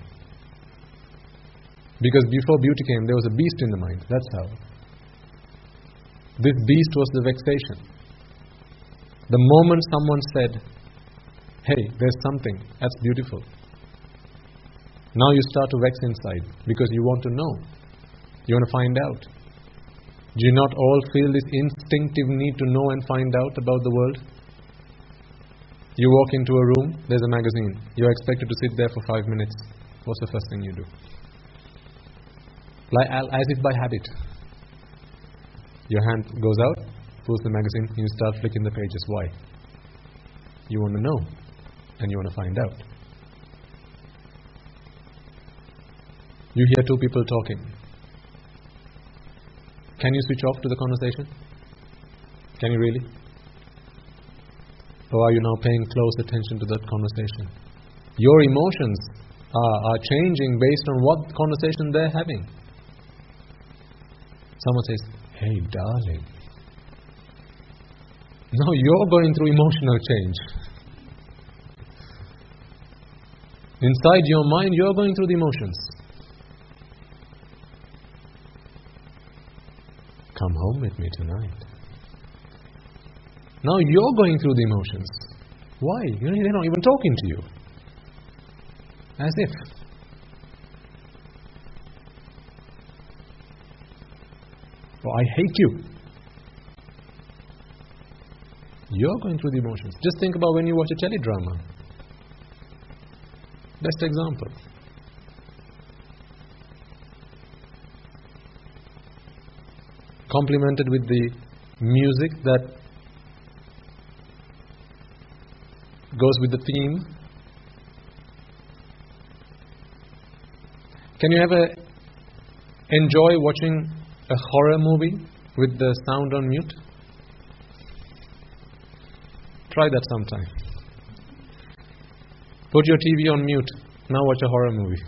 Because before beauty came, there was a beast in the mind. That's how. This beast was the vexation. The moment someone said, hey, there's something, that's beautiful. Now you start to vex inside because you want to know. You want to find out. Do you not all feel this instinctive need to know and find out about the world? You walk into a room, there's a magazine. You're expected to sit there for 5 minutes. What's the first thing you do? Like, as if by habit. Your hand goes out, pulls the magazine, and you start flicking the pages. Why? You want to know, and you want to find out. You hear two people talking. Can you switch off to the conversation? Can you really? Or are you now paying close attention to that conversation? Your emotions are changing based on what conversation they're having. Someone says, hey darling. Now you're going through emotional change. Inside your mind, you're going through the emotions. Come home with me tonight. Now you're going through the emotions. Why? They're not even talking to you. As if. Oh, I hate you. You're going through the emotions. Just think about when you watch a teledrama. Best example. Complemented with the music that goes with the theme. Can you ever enjoy watching a horror movie with the sound on mute? Try that sometime. Put your TV on mute. Now watch a horror movie.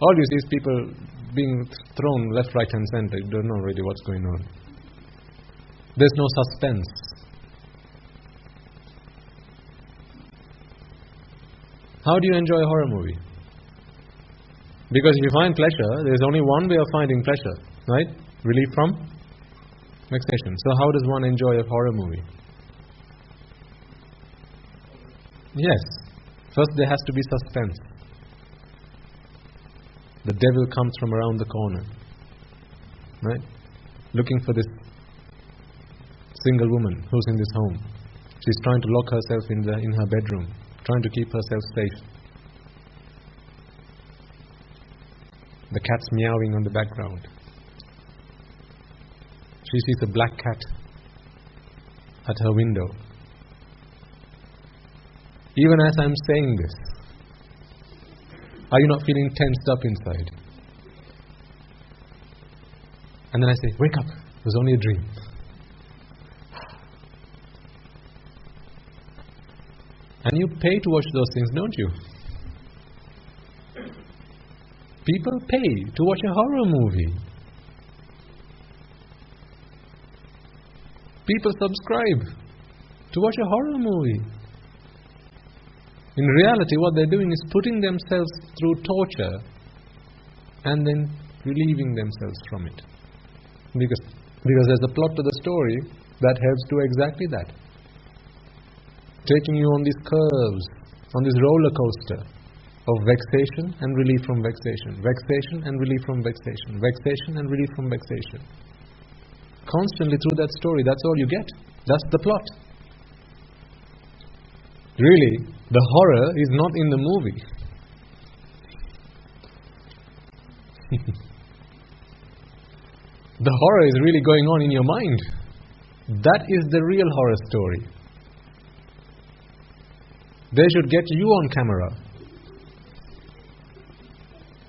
All you see is people being thrown left, right and center. You don't know really what's going on. There's no suspense. How do you enjoy a horror movie? Because if you find pleasure, there's only one way of finding pleasure, right? Relief from vexation. So how does one enjoy a horror movie? Yes. First there has to be suspense. The devil comes from around the corner, right? Looking for this single woman who's in this home. She's trying to lock herself in her bedroom, trying to keep herself safe. The cat's meowing on the background. She sees a black cat at her window. Even as I'm saying this, are you not feeling tensed up inside? And then I say, wake up, it was only a dream. And you pay to watch those things, don't you? People pay to watch a horror movie. People subscribe to watch a horror movie. In reality, what they're doing is putting themselves through torture and then relieving themselves from it. Because there's a plot to the story that helps do exactly that. Taking you on these curves, on this roller coaster of vexation and relief from vexation, vexation and relief from vexation, vexation and relief from vexation. Constantly through that story, that's all you get. That's the plot. Really, the horror is not in the movie. The horror is really going on in your mind. That is the real horror story. They should get you on camera.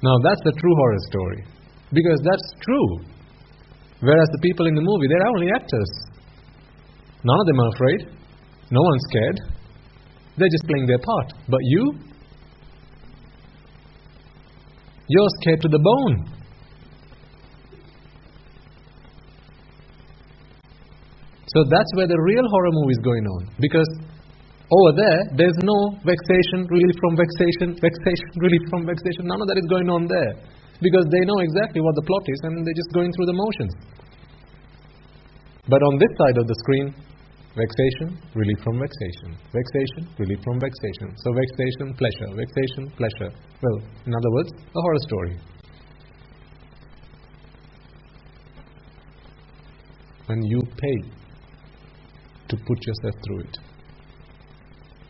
Now that's the true horror story. Because that's true. Whereas the people in the movie, they're only actors. None of them are afraid. No one's scared. They're just playing their part. But you're scared to the bone. So that's where the real horror movie is going on. Because over there's no vexation, relief from vexation, vexation, relief from vexation. None of that is going on there. Because they know exactly what the plot is and they're just going through the motions. But on this side of the screen, vexation, relief from vexation. Vexation, relief from vexation. So vexation, pleasure. Vexation, pleasure. Well, in other words, a horror story. When you pay to put yourself through it.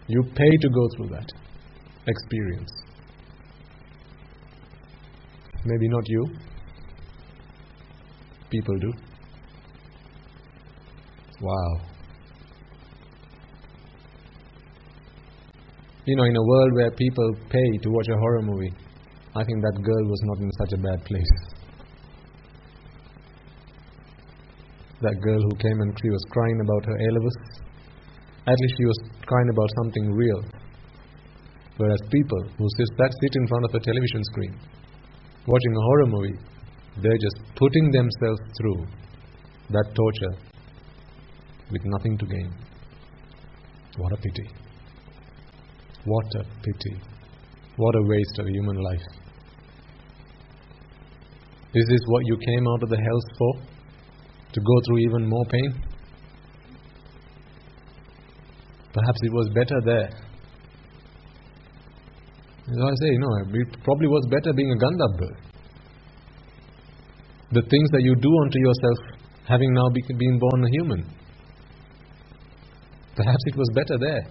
You pay to go through that experience. Maybe not you. People do. Wow. You know, in a world where people pay to watch a horror movie, I think that girl was not in such a bad place. That girl who came and she was crying about her A-levels, at least she was crying about something real. Whereas people who sit in front of a television screen, watching a horror movie, they're just putting themselves through that torture with nothing to gain. What a pity. What a pity. What a waste of human life. Is this what you came out of the hells for? To go through even more pain? Perhaps it was better there. So I say, it probably was better being a Gandhabba. The things that you do unto yourself, having now been born a human. Perhaps it was better there.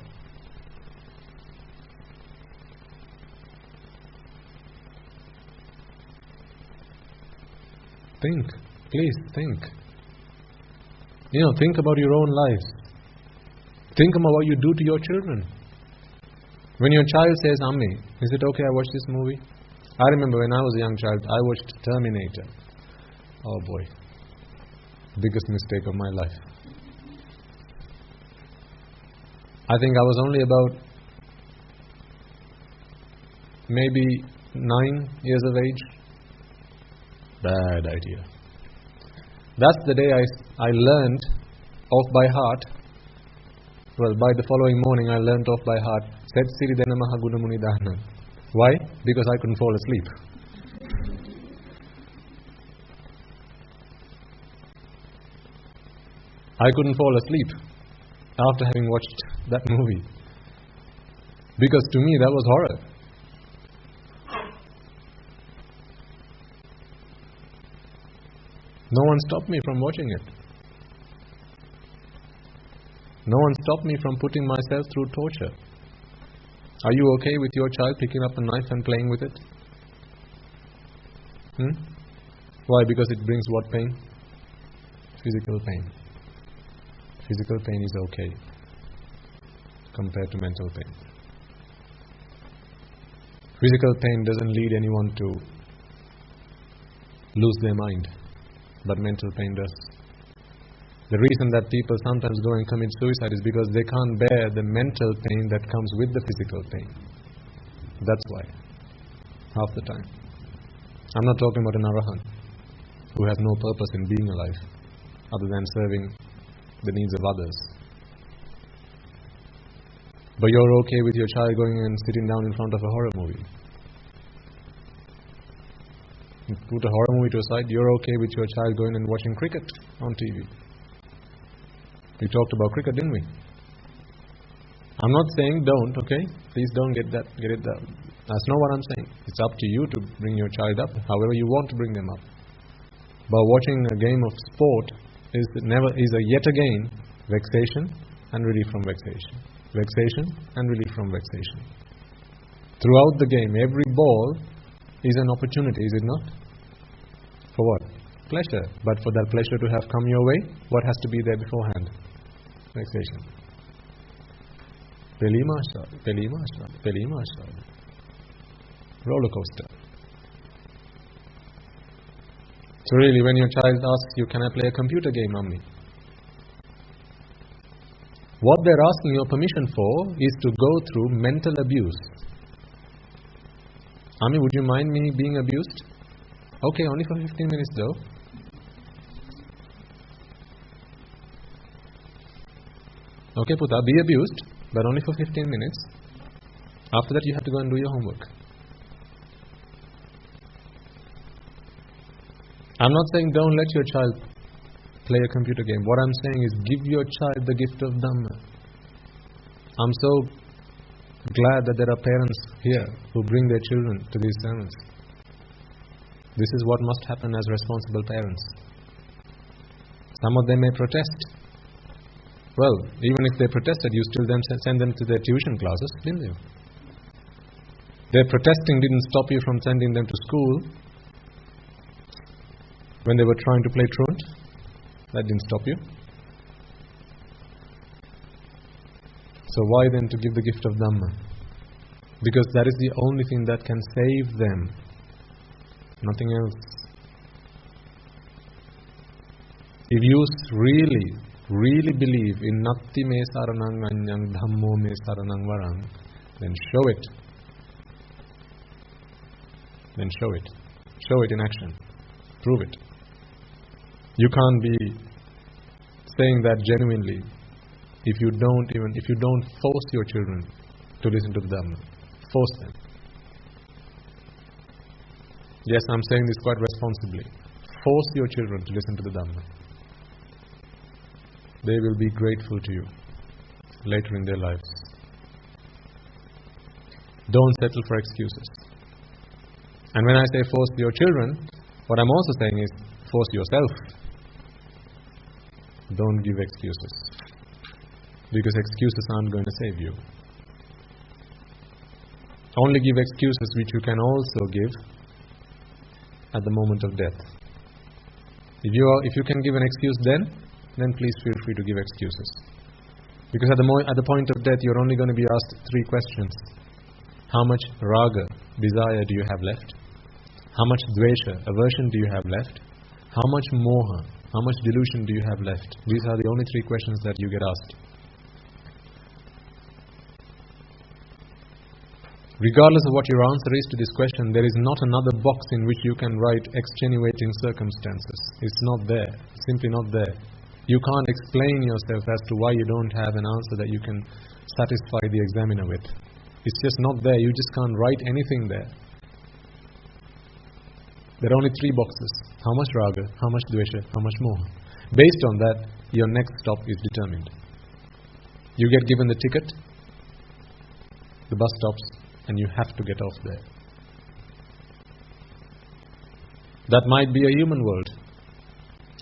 Think. Please think. Think about your own lives. Think about what you do to your children. When your child says, Ammi, is it okay I watch this movie? I remember when I was a young child, I watched Terminator. Oh boy. Biggest mistake of my life. I think I was only about maybe 9 years of age. Bad idea. That's the day I learned off by heart. Well, by the following morning I learned off by heart. Set Siri Dena Maha Guna Muni Dahana. Why? Because I couldn't fall asleep. I couldn't fall asleep after having watched that movie. Because to me that was horror. No one stopped me from watching it. No one stopped me from putting myself through torture. Are you okay with your child picking up a knife and playing with it? Why? Because it brings what pain? Physical pain. Physical pain is okay compared to mental pain. Physical pain doesn't lead anyone to lose their mind, but mental pain does. The reason that people sometimes go and commit suicide is because they can't bear the mental pain that comes with the physical pain. That's why. Half the time. I'm not talking about an arahant who has no purpose in being alive other than serving the needs of others. But you're okay with your child going and sitting down in front of a horror movie. You put a horror movie to a side, you're okay with your child going and watching cricket on TV. We talked about cricket, didn't we? I'm not saying don't, okay? Please don't get it that. That's not what I'm saying. It's up to you to bring your child up however you want to bring them up. But watching a game of sport is yet again vexation and relief from vexation. Vexation and relief from vexation. Throughout the game, every ball is an opportunity, is it not? For what? Pleasure. But for that pleasure to have come your way, what has to be there beforehand? Vexation. Pelima. Roller coaster. So really, when your child asks you, can I play a computer game, Mummy? What they're asking your permission for is to go through mental abuse. Ami, would you mind me being abused? Okay, only for 15 minutes though. Okay, Puta, be abused, but only for 15 minutes. After that, you have to go and do your homework. I'm not saying don't let your child play a computer game. What I'm saying is give your child the gift of Dhamma. I'm so glad that there are parents here who bring their children to these sermons. This is what must happen as responsible parents. Some of them may protest. Well, even if they protested, you still then send them to their tuition classes, didn't you? Their protesting didn't stop you from sending them to school when they were trying to play truant. That didn't stop you. So why then to give the gift of Dhamma? Because that is the only thing that can save them. Nothing else. If you really believe in Natti me saranang anyang dhammo me saranang varang, then show it. Then show it. Show it in action. Prove it. You can't be saying that genuinely if you don't force your children to listen to the Dhamma. Force them. Yes, I'm saying this quite responsibly. Force your children to listen to the Dhamma. They will be grateful to you later in their lives. Don't settle for excuses. And when I say force your children, what I'm also saying is force yourself. Don't give excuses. Because excuses aren't going to save you. Only give excuses which you can also give at the moment of death. If you can give an excuse then please feel free to give excuses. Because at the point of death, you're only going to be asked 3 questions. How much raga, desire, do you have left? How much dvesha, aversion, do you have left? How much moha, how much delusion do you have left? These are the only 3 questions that you get asked. Regardless of what your answer is to this question, there is not another box in which you can write extenuating circumstances. It's not there. It's simply not there. You can't explain yourself as to why you don't have an answer that you can satisfy the examiner with. It's just not there. You just can't write anything there. There are only 3 boxes. How much raga, how much dvesha, how much moha. Based on that, your next stop is determined. You get given the ticket, the bus stops, and you have to get off there. That might be a human world.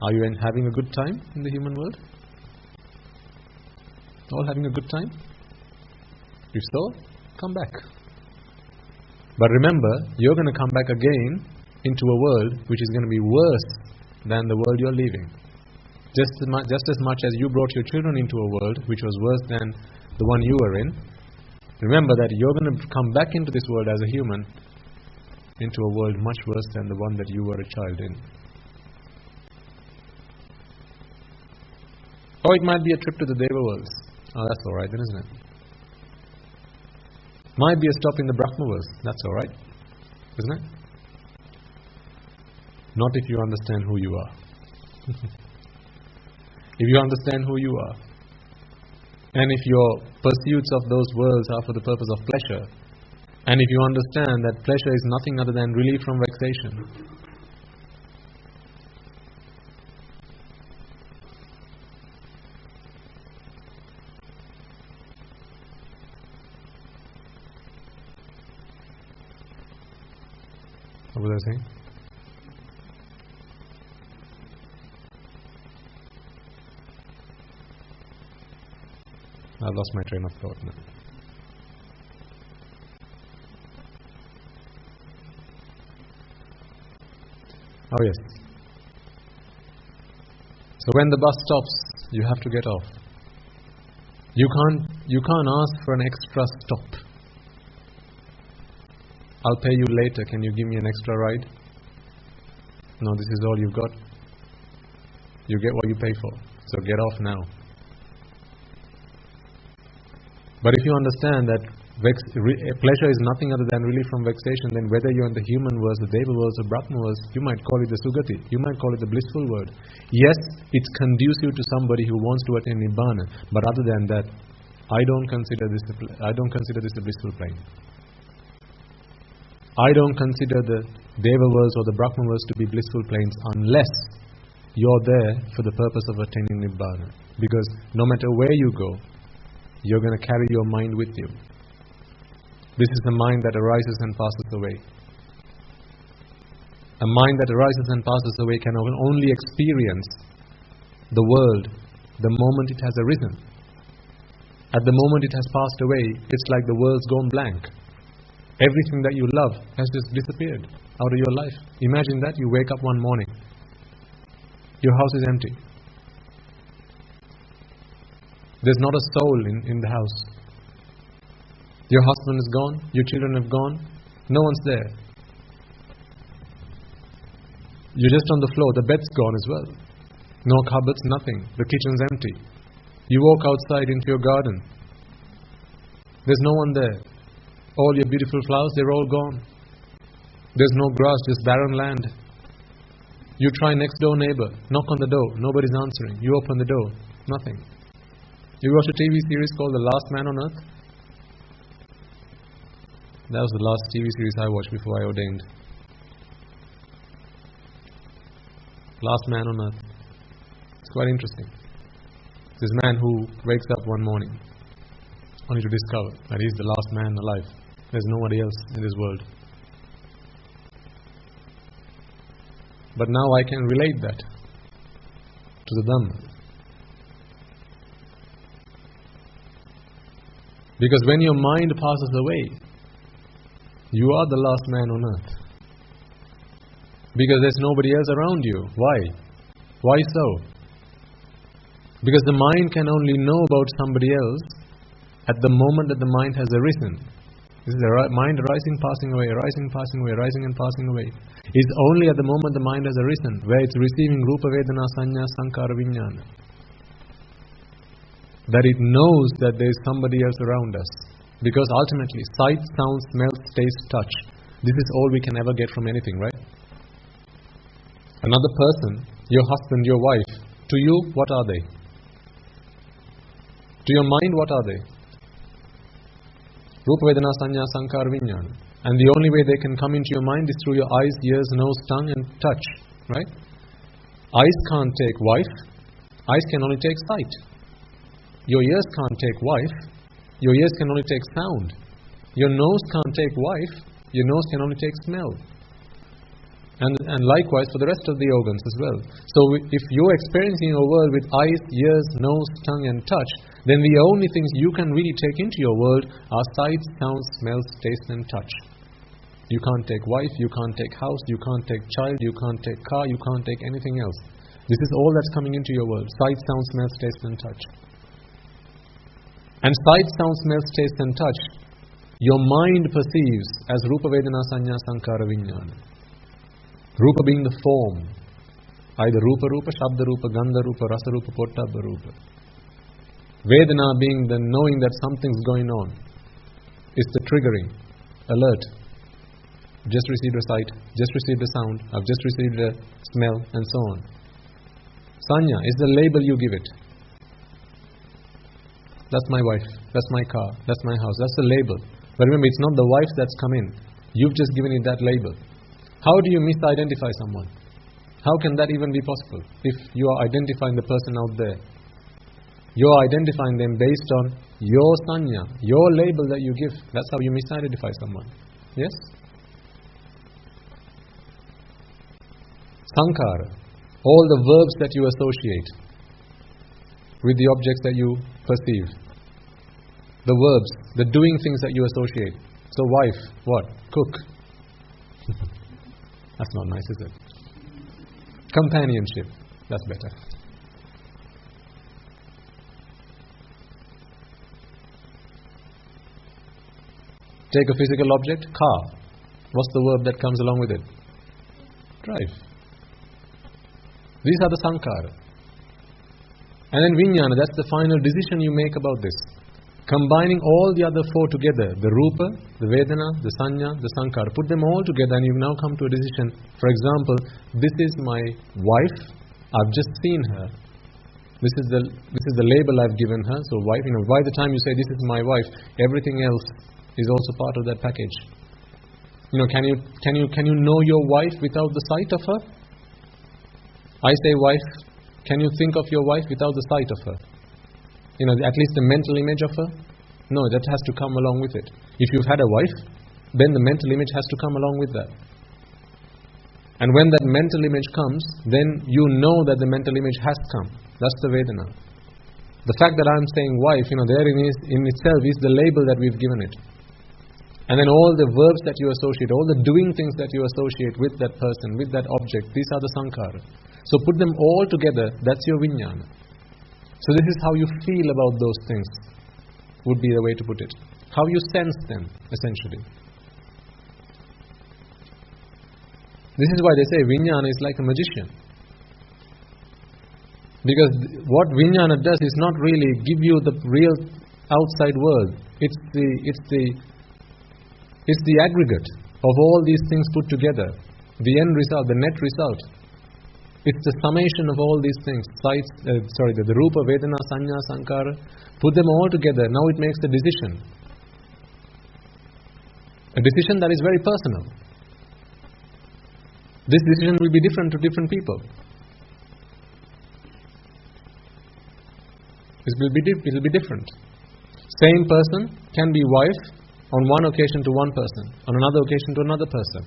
Are you having a good time in the human world? All having a good time? If so, come back. But remember, you're going to come back again into a world which is going to be worse than the world you're leaving. Just as much as you brought your children into a world which was worse than the one you were in, remember that you're going to come back into this world as a human into a world much worse than the one that you were a child in. Or it might be a trip to the Deva worlds. Oh, that's alright then, isn't it? Might be a stop in the Brahma worlds. That's alright, isn't it? Not if you understand who you are. If you understand who you are, and if your pursuits of those worlds are for the purpose of pleasure, and if you understand that pleasure is nothing other than relief from vexation, what was I saying? I've lost my train of thought now. Oh yes. So when the bus stops, you have to get off. You can't ask for an extra stop. I'll pay you later, can you give me an extra ride? No, this is all you've got. You get what you pay for. So get off now. But if you understand that pleasure is nothing other than relief from vexation, then whether you're in the human worlds, the Deva worlds or Brahma worlds, you might call it the Sugati, you might call it the blissful world. Yes, it's conducive to somebody who wants to attain Nibbana, but other than that, I don't consider this a blissful plane. I don't consider the Deva worlds or the Brahma worlds to be blissful planes unless you're there for the purpose of attaining Nibbana. Because no matter where you go, you're going to carry your mind with you. This is the mind that arises and passes away. A mind that arises and passes away can only experience the world the moment it has arisen. At the moment it has passed away, it's like the world's gone blank. Everything that you love has just disappeared out of your life. Imagine that, you wake up one morning, your house is empty. There's not a soul in the house. Your husband is gone, your children have gone, no one's there. You're just on the floor, the bed's gone as well. No cupboards, nothing. The kitchen's empty. You walk outside into your garden. There's no one there. All your beautiful flowers, they're all gone. There's no grass, just barren land. You try next door neighbor, knock on the door, nobody's answering. You open the door, nothing. You watch a TV series called The Last Man on Earth? That was the last TV series I watched before I ordained. Last Man on Earth. It's quite interesting. This man who wakes up one morning only to discover that he's the last man alive. There's nobody else in this world. But now I can relate that to the Dhamma. Because when your mind passes away, you are the last man on earth. Because there's nobody else around you. Why? Why so? Because the mind can only know about somebody else at the moment that the mind has arisen. This is the mind arising, passing away, arising, passing away, arising and passing away. It's only at the moment the mind has arisen, where it's receiving Rupa, Vedana, Sanya, Sankara, Vijnana, that it knows that there is somebody else around us. Because ultimately, sight, sound, smell, taste, touch, this is all we can ever get from anything, right? Another person, your husband, your wife, to you, what are they? To your mind, what are they? Rupa, Vedana, Sanya, Sankara, Vijnana. And the only way they can come into your mind is through your eyes, ears, nose, tongue and touch, right? Eyes can't take wife, eyes can only take sight. Your ears can't take wife, your ears can only take sound. Your nose can't take wife, your nose can only take smell. And likewise for the rest of the organs as well. So if you're experiencing a world with eyes, ears, nose, tongue and touch, then the only things you can really take into your world are sight, sound, smells, taste and touch. You can't take wife, you can't take house, you can't take child, you can't take car, you can't take anything else. This is all that's coming into your world. Sight, sound, smells, taste and touch. And sight, sound, smells, taste and touch, your mind perceives as Rupa, Vedana, Sanya, Sankara, Vijnana. Rupa being the form, either Rupa Rupa, Shabda Rupa, Gandha Rupa, Rasa Rupa, Pottabha Rupa. Vedana being the knowing that something's going on. It's the triggering, alert. Just received a sight, just received a sound, I've just received a smell and so on. Sanya is the label you give it. That's my wife, that's my car, that's my house, that's the label. But remember, it's not the wife that's come in. You've just given it that label. How do you misidentify someone? How can that even be possible if you are identifying the person out there? You are identifying them based on your sanya, your label that you give. That's how you misidentify someone. Yes? Sankara, all the verbs that you associate with the objects that you perceive. The verbs, the doing things that you associate. So wife, what? Cook. That's not nice, is it? Companionship, that's better. Take a physical object, car. What's the verb that comes along with it? Drive. These are the sankara. And then vijnana, that's the final decision you make about this. Combining all the other four together, the rupa, the vedana, the sanya, the sankara, put them all together and you've now come to a decision. For example, this is my wife, I've just seen her. This is the label I've given her. So wife, by the time you say this is my wife, everything else is also part of that package. Can you know your wife without the sight of her? I say wife, can you think of your wife without the sight of her? At least the mental image of her? No, that has to come along with it. If you've had a wife, then the mental image has to come along with that. And when that mental image comes, then you know that the mental image has come. That's the Vedana. The fact that I'm saying wife, there in itself is the label that we've given it. And then all the verbs that you associate, all the doing things that you associate with that person, with that object, these are the sankara. So put them all together, that's your vijnana. So this is how you feel about those things, would be the way to put it. How you sense them, essentially. This is why they say vijnana is like a magician. Because what vijnana does is not really give you the real outside world. It's the aggregate of all these things put together. The end result, the net result. It's the summation of all these things. The rupa, vedana, sanya, sankara. Put them all together. Now it makes the decision. A decision that is very personal. This decision will be different to different people. It will be different. Same person can be wife On one occasion to one person, on another occasion to another person.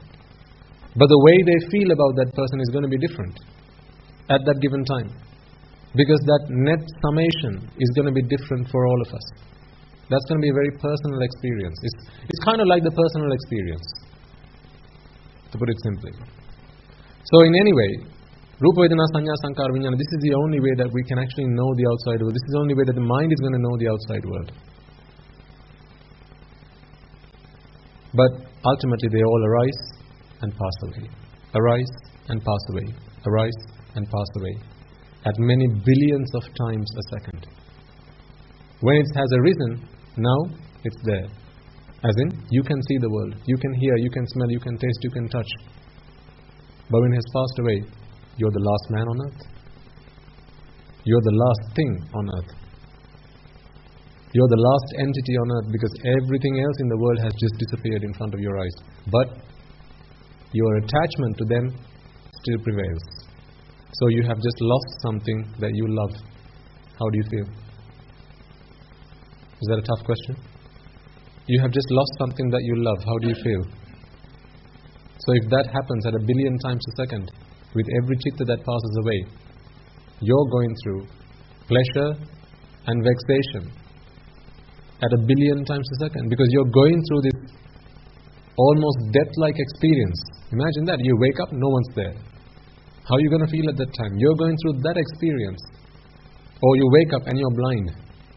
But the way they feel about that person is going to be different at that given time. Because that net summation is going to be different for all of us. That's going to be a very personal experience. It's kind of like the personal experience, to put it simply. So in any way, Rupa Vedana Sanya Sankara Vijnana, this is the only way that we can actually know the outside world. This is the only way that the mind is going to know the outside world. But ultimately they all arise and pass away. Arise and pass away. Arise and pass away. At many billions of times a second. When it has arisen, now it's there. As in, you can see the world, you can hear, you can smell, you can taste, you can touch. But when it has passed away, you're the last man on earth. You're the last thing on earth. You're the last entity on earth because everything else in the world has just disappeared in front of your eyes. But your attachment to them still prevails. So you have just lost something that you love. How do you feel? Is that a tough question? You have just lost something that you love. How do you feel? So if that happens at a billion times a second, with every chitta that passes away, you're going through pleasure and vexation at a billion times a second, because you're going through this almost death-like experience. Imagine that. You wake up, no one's there. How are you going to feel at that time? You're going through that experience. Or you wake up and you're blind.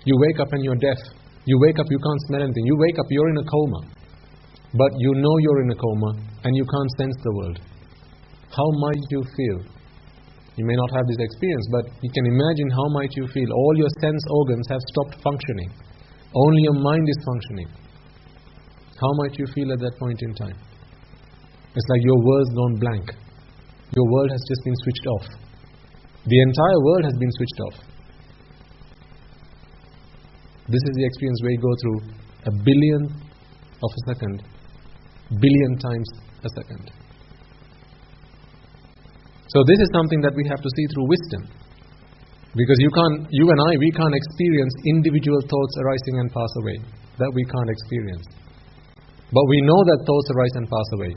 You wake up and you're deaf. You wake up, you can't smell anything. You wake up, you're in a coma. But you know you're in a coma and you can't sense the world. How might you feel? You may not have this experience, but you can imagine how might you feel. All your sense organs have stopped functioning. Only your mind is functioning. How might you feel at that point in time? It's like your world's gone blank. Your world has just been switched off. The entire world has been switched off. This is the experience where you go through a billion of a second, billion times a second. So this is something that we have to see through wisdom. Because you and I, we can't experience individual thoughts arising and pass away. That we can't experience. But we know that thoughts arise and pass away.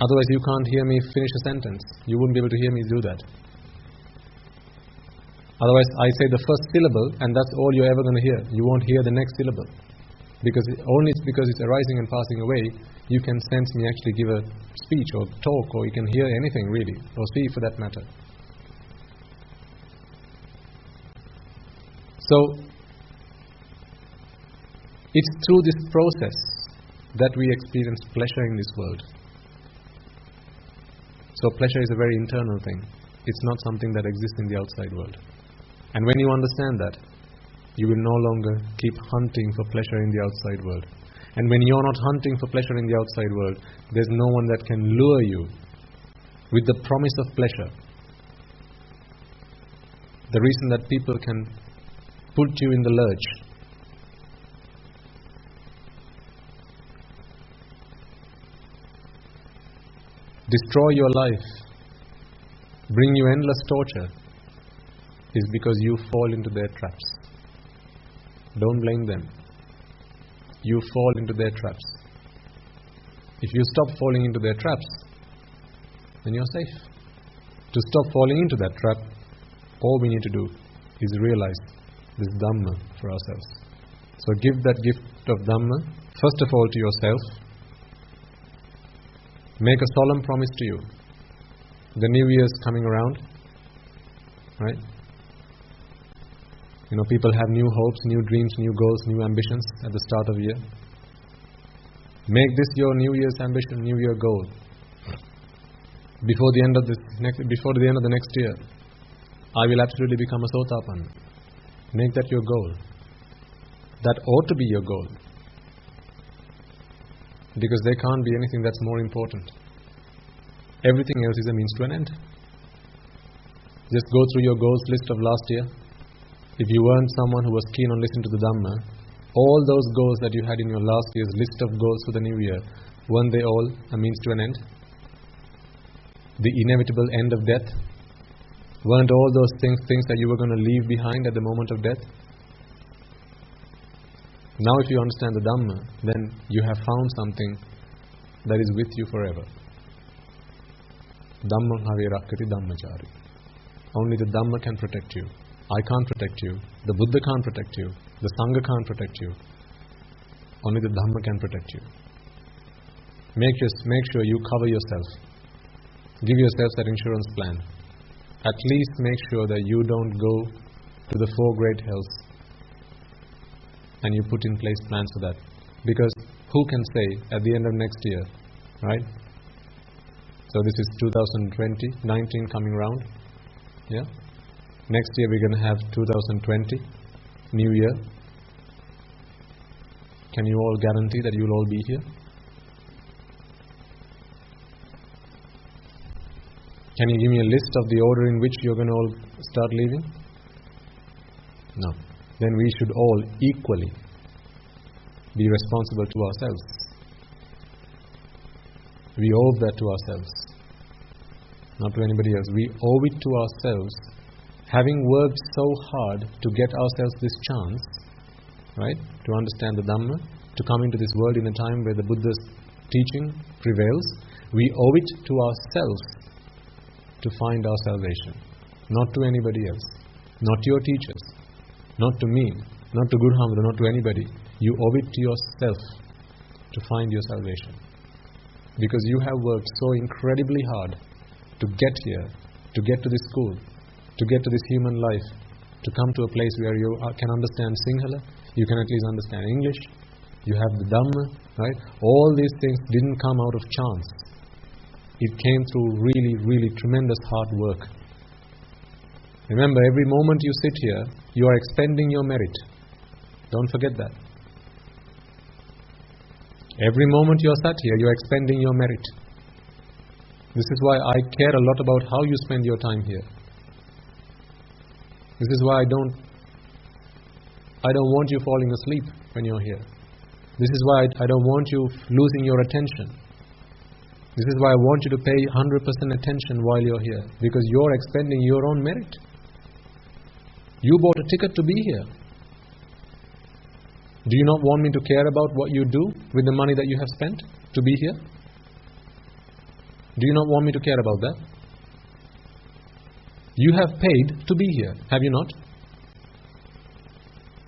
Otherwise you can't hear me finish a sentence. You wouldn't be able to hear me do that. Otherwise I say the first syllable and that's all you're ever going to hear. You won't hear the next syllable. Because it's arising and passing away, you can sense me actually give a speech or talk, or you can hear anything really, or see for that matter. So, it's through this process that we experience pleasure in this world. So pleasure is a very internal thing. It's not something that exists in the outside world. And when you understand that, you will no longer keep hunting for pleasure in the outside world. And when you're not hunting for pleasure in the outside world, there's no one that can lure you with the promise of pleasure. The reason that people can put you in the lurch, destroy your life, bring you endless torture, is because you fall into their traps. Don't blame them. You fall into their traps. If you stop falling into their traps, then you're safe. To stop falling into that trap, all we need to do is realize this Dhamma for ourselves. So give that gift of Dhamma, first of all to yourself. Make a solemn promise to you. The New Year's coming around, right? You know, people have new hopes, new dreams, new goals, new ambitions at the start of the year. Make this your New Year's ambition, New Year goal. Before the end of the next year, I will absolutely become a Sotapanna. Make that your goal. That ought to be your goal. Because there can't be anything that's more important. Everything else is a means to an end. Just go through your goals list of last year. If you weren't someone who was keen on listening to the Dhamma, all those goals that you had in your last year's list of goals for the new year, weren't they all a means to an end? The inevitable end of death? Weren't all those things that you were going to leave behind at the moment of death? Now if you understand the Dhamma, then you have found something that is with you forever. Dhammam have rakkati dhammachari. Only the Dhamma can protect you. I can't protect you. The Buddha can't protect you. The Sangha can't protect you. Only the Dhamma can protect you. Make sure you cover yourself. Give yourself that insurance plan. At least make sure that you don't go to the 4 great hells and you put in place plans for that. Because who can say at the end of next year, right? So this is 2020, 19 coming round. Yeah? Next year we're going to have 2020, New Year. Can you all guarantee that you'll all be here? Can you give me a list of the order in which you're going to all start leaving? No. Then we should all equally be responsible to ourselves. We owe that to ourselves, not to anybody else. We owe it to ourselves, having worked so hard to get ourselves this chance, right, to understand the Dhamma, to come into this world in a time where the Buddha's teaching prevails. We owe it to ourselves to find our salvation, not to anybody else, not to your teachers, not to me, not to Guru Hamada, not to anybody. You owe it to yourself to find your salvation, because you have worked so incredibly hard to get here, to get to this school, to get to this human life, to come to a place where you can understand Sinhala, you can at least understand English, you have the Dhamma, right? All these things didn't come out of chance. It came through really, really tremendous hard work. Remember, every moment you sit here, you are expending your merit. Don't forget that. Every moment you are sat here, you are expending your merit. This is why I care a lot about how you spend your time here. This is why I don't want you falling asleep when you're here. This is why I don't want you losing your attention. This is why I want you to pay 100% attention while you're here, because you're expending your own merit. You bought a ticket to be here. Do you not want me to care about what you do with the money that you have spent to be here? Do you not want me to care about that? You have paid to be here, have you not?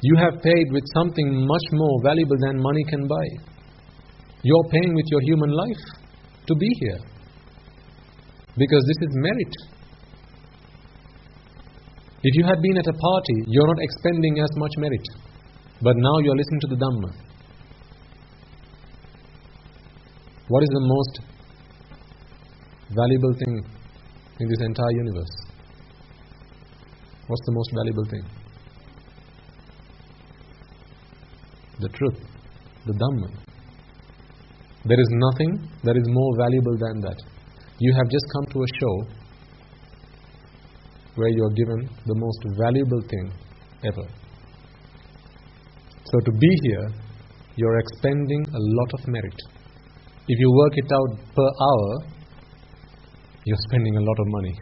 You have paid with something much more valuable than money can buy. You're paying with your human life to be here, because this is merit. If you had been at a party, you're not expending as much merit, but now you're listening to the Dhamma. What is the most valuable thing in this entire universe? What's the most valuable thing? The truth, the Dhamma. There is nothing that is more valuable than that. You have just come to a show where you are given the most valuable thing ever. So to be here, you are expending a lot of merit. If you work it out per hour, you are spending a lot of money.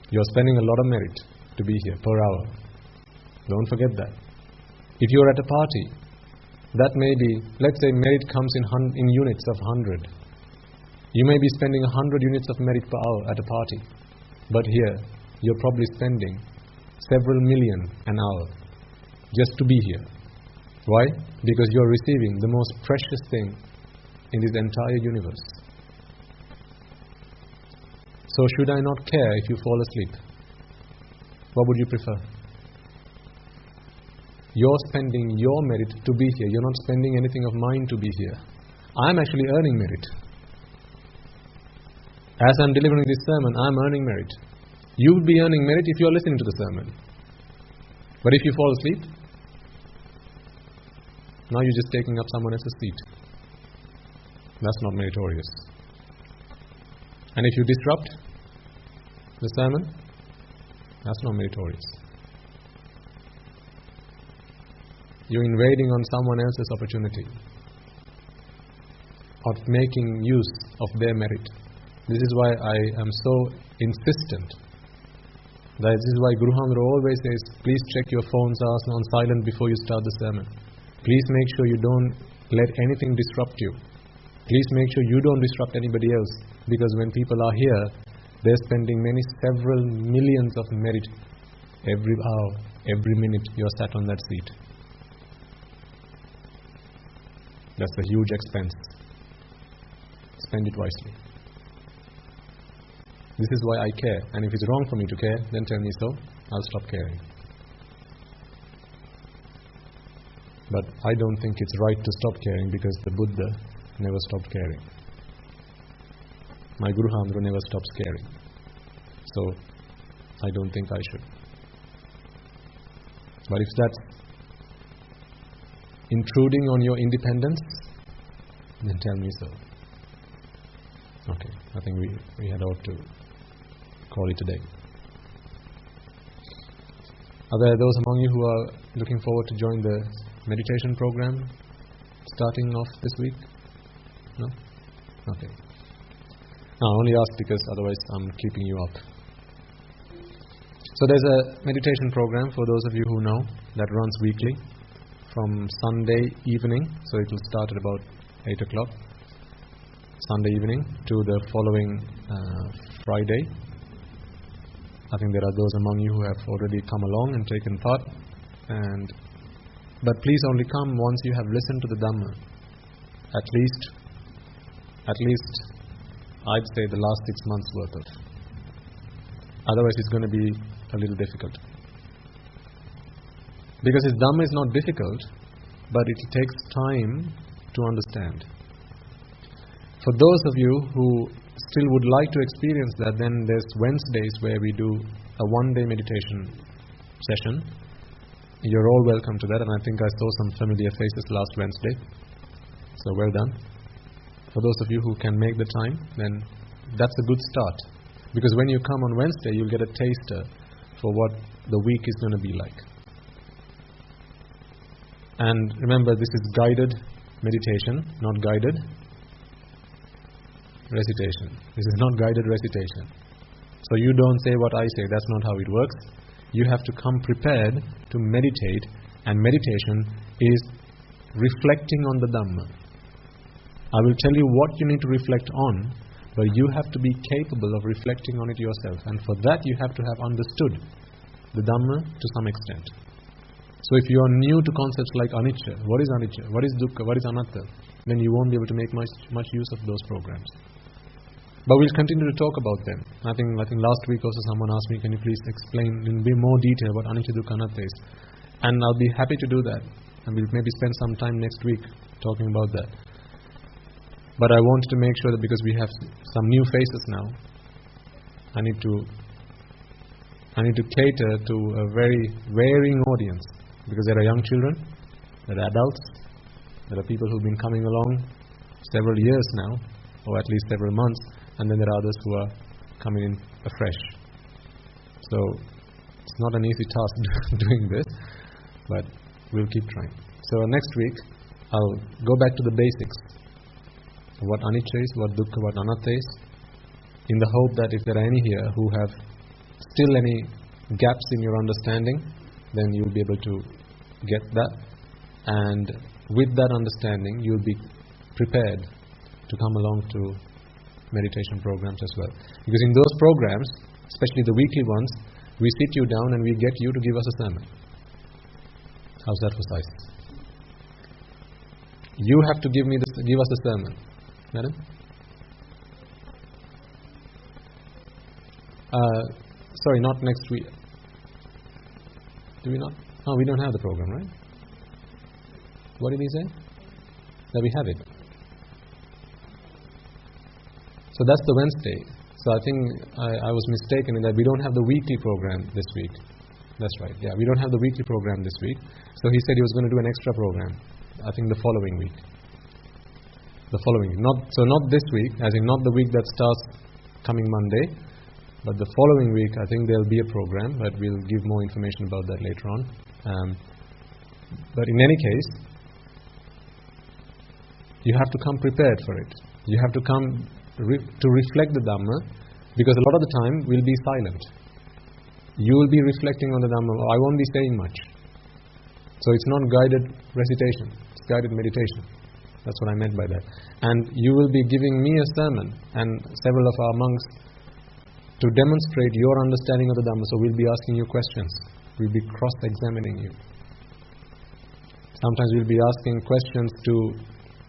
You are spending a lot of merit to be here per hour. Don't forget that. If you are at a party, that may be, let's say merit comes in units of 100. You may be spending 100 units of merit per hour at a party. But here, you're probably spending several million an hour just to be here. Why? Because you're receiving the most precious thing in this entire universe. So should I not care if you fall asleep? What would you prefer? You're spending your merit to be here. You're not spending anything of mine to be here. I'm actually earning merit. As I'm delivering this sermon, I'm earning merit. You would be earning merit if you're listening to the sermon. But if you fall asleep, now you're just taking up someone else's seat. That's not meritorious. And if you disrupt the sermon, that's not meritorious. You're invading on someone else's opportunity of making use of their merit. This is why I am so insistent. This is why Guru Hamada always says, please check your phones on silent before you start the sermon. Please make sure you don't let anything disrupt you. Please make sure you don't disrupt anybody else, because when people are here, they're spending several millions of merit every hour, every minute you're sat on that seat. That's a huge expense. Spend it wisely. This is why I care, and if it's wrong for me to care, then tell me so. I'll stop caring. But I don't think it's right to stop caring, because the Buddha never stopped caring. My Guru Hamdru never stops caring. So I don't think I should. But if that's intruding on your independence, then tell me so. Okay, I think we had ought to call it a day. Are there those among you who are looking forward to join the meditation program starting off this week? No? Okay. No, I only ask because otherwise I'm keeping you up. So there's a meditation program, for those of you who know, that runs weekly from Sunday evening. So it will start at about 8 o'clock Sunday evening to the following Friday. I think there are those among you who have already come along and taken part. But please only come once you have listened to the Dhamma. At least I'd say the last 6 months worth of. Otherwise it's going to be a little difficult. Because his Dhamma is not difficult, but it takes time to understand. For those of you who still would like to experience that, then there's Wednesdays where we do a one-day meditation session. You're all welcome to that, and I think I saw some familiar faces last Wednesday. So well done. For those of you who can make the time, then that's a good start. Because when you come on Wednesday, you'll get a taster for what the week is going to be like. And remember, this is guided meditation, not guided recitation. This is not guided recitation. So you don't say what I say. That's not how it works. You have to come prepared to meditate, and meditation is reflecting on the Dhamma. I will tell you what you need to reflect on, but you have to be capable of reflecting on it yourself. And for that you have to have understood the Dhamma to some extent. So if you are new to concepts like anicca, what is anicca, what is dukkha, what is anatta, then you won't be able to make much use of those programs. But we'll continue to talk about them. I think last week also someone asked me, can you please explain in more detail what anicca, dukkha, anatta is? And I'll be happy to do that. And we'll maybe spend some time next week talking about that. But I want to make sure that because we have some new faces now, I need to cater to a very varying audience. Because there are young children, there are adults, there are people who've been coming along several years now, or at least several months, and then there are others who are coming in afresh. So it's not an easy task doing this, but we'll keep trying. So next week, I'll go back to the basics. What anicca is, what dukkha, what anatta is, in the hope that if there are any here who have still any gaps in your understanding, then you'll be able to get that, and with that understanding you'll be prepared to come along to meditation programs as well. Because in those programs, especially the weekly ones, we sit you down and we get you to give us a sermon. How's that for size? You have to give us a sermon. Madam? Sorry, not next week. Do we not? Oh, we don't have the program, right? What did he say? That we have it. So that's the Wednesday. So I think I was mistaken in that we don't have the weekly program this week. That's right. Yeah, we don't have the weekly program this week. So he said he was going to do an extra program. I think the following week. The following week. Not this week, as in not the week that starts coming Monday, but the following week I think there'll be a program, but we'll give more information about that later on. But in any case, you have to come prepared for it. You have to come to reflect the Dhamma, because a lot of the time we'll be silent. You will be reflecting on the Dhamma. I won't be saying much. So it's not guided recitation, it's guided meditation. That's what I meant by that. And you will be giving me a sermon and several of our monks to demonstrate your understanding of the Dhamma. So we'll be asking you questions. We'll be cross-examining you. Sometimes we'll be asking questions to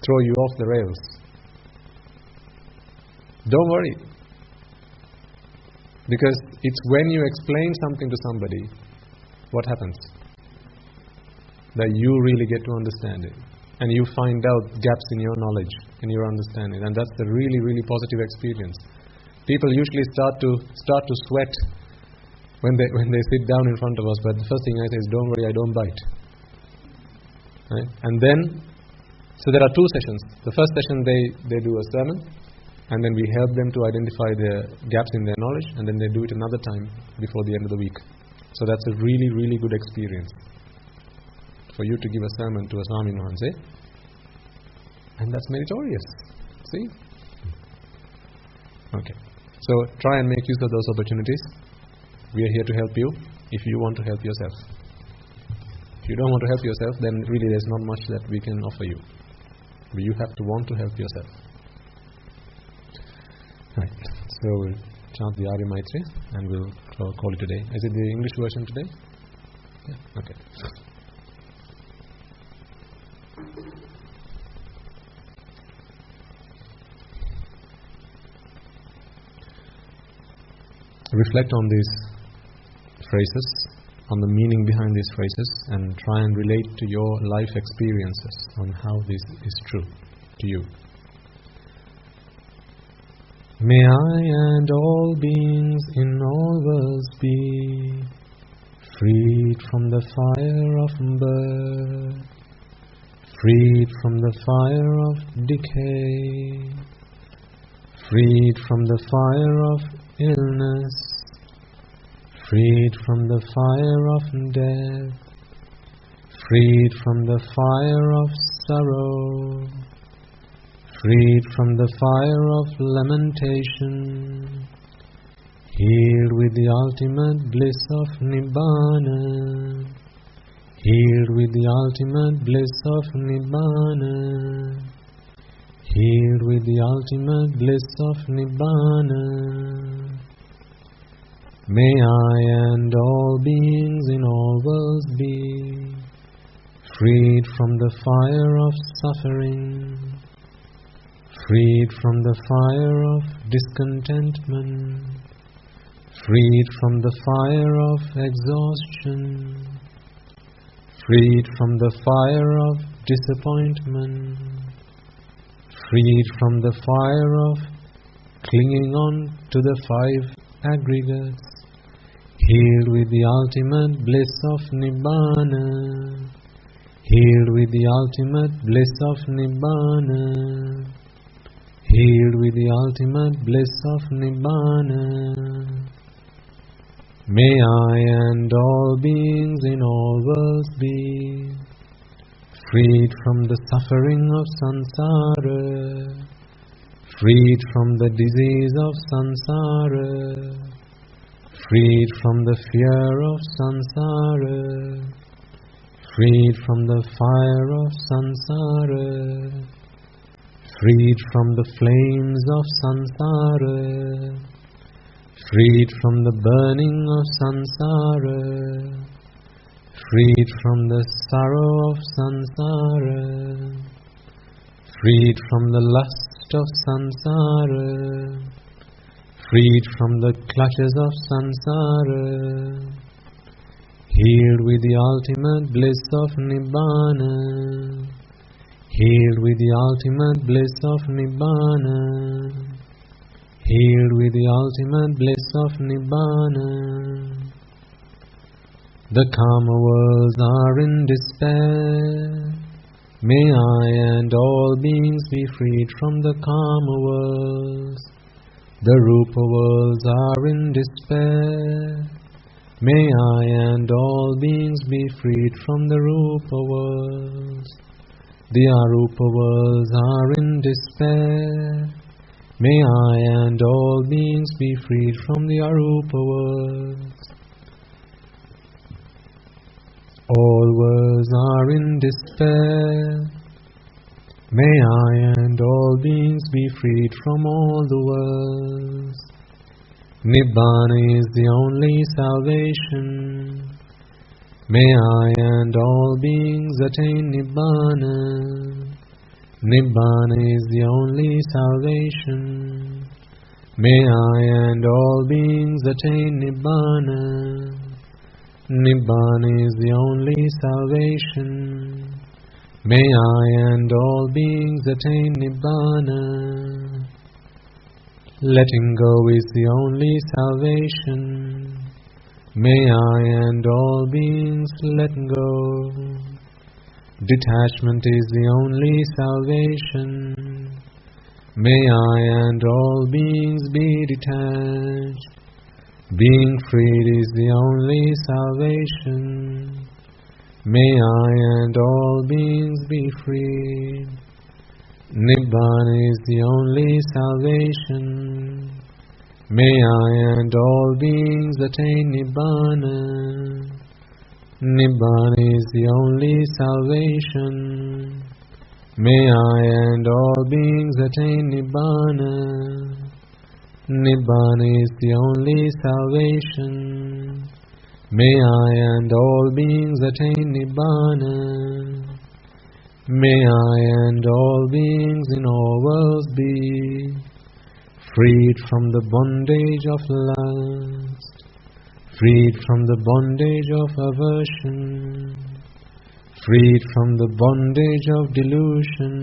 throw you off the rails. Don't worry. Because it's when you explain something to somebody, what happens? That you really get to understand it. And you find out gaps in your knowledge, in your understanding. And that's the really, really positive experience. People usually start to sweat when they sit down in front of us, but the first thing I say is, don't worry, I don't bite. Right? And then, so there are two sessions. The first session they do a sermon, and then we help them to identify the gaps in their knowledge, and then they do it another time before the end of the week. So that's a really, really good experience for you to give a sermon to a Swami Mahanse. And that's meritorious. See? Okay. So try and make use of those opportunities. We are here to help you if you want to help yourself. If you don't want to help yourself, then really there's not much that we can offer you. But you have to want to help yourself. Right. So we'll chant the Arya Maitri and we'll call it today. Is it the English version today? Yeah. Okay. Reflect on these phrases, on the meaning behind these phrases, and try and relate to your life experiences on how this is true to you. May I and all beings in all worlds be freed from the fire of birth, freed from the fire of decay, freed from the fire of illness, freed from the fire of death, freed from the fire of sorrow, freed from the fire of lamentation, healed with the ultimate bliss of Nibbana, healed with the ultimate bliss of Nibbana, healed with the ultimate bliss of Nibbana. May I and all beings in all worlds be freed from the fire of suffering, freed from the fire of discontentment, freed from the fire of exhaustion, freed from the fire of disappointment, freed from the fire of clinging on to the five aggregates, healed with the ultimate bliss of Nibbana, healed with the ultimate bliss of Nibbana, healed with the ultimate bliss of Nibbana. May I and all beings in all worlds be freed from the suffering of samsara, freed from the disease of samsara, freed from the fear of samsara, freed from the fire of samsara, freed from the flames of samsara, freed from the burning of samsara, freed from the sorrow of samsara, freed from the lust of samsara, freed from the clutches of samsara, healed with the ultimate bliss of Nibbana, healed with the ultimate bliss of Nibbana, healed with the ultimate bliss of Nibbana. The karma worlds are in despair. May I and all beings be freed from the karma worlds. The rupa worlds are in despair. May I and all beings be freed from the rupa worlds. The arupa worlds are in despair. May I and all beings be freed from the arupa worlds. All worlds are in despair. May I and all beings be freed from all the worlds. Nibbana is the only salvation. May I and all beings attain Nibbana. Nibbana is the only salvation. May I and all beings attain Nibbana. Nibbana is the only salvation. May I and all beings attain Nibbana. Letting go is the only salvation. May I and all beings let go. Detachment is the only salvation. May I and all beings be detached. Being freed is the only salvation. May I and all beings be freed. Nibbana is the only salvation. May I and all beings attain Nibbana. Nibbana is the only salvation. May I and all beings attain Nibbana. Nibbana is the only salvation. May I and all beings attain Nibbana. May I and all beings in all worlds be freed from the bondage of lust, freed from the bondage of aversion, freed from the bondage of delusion,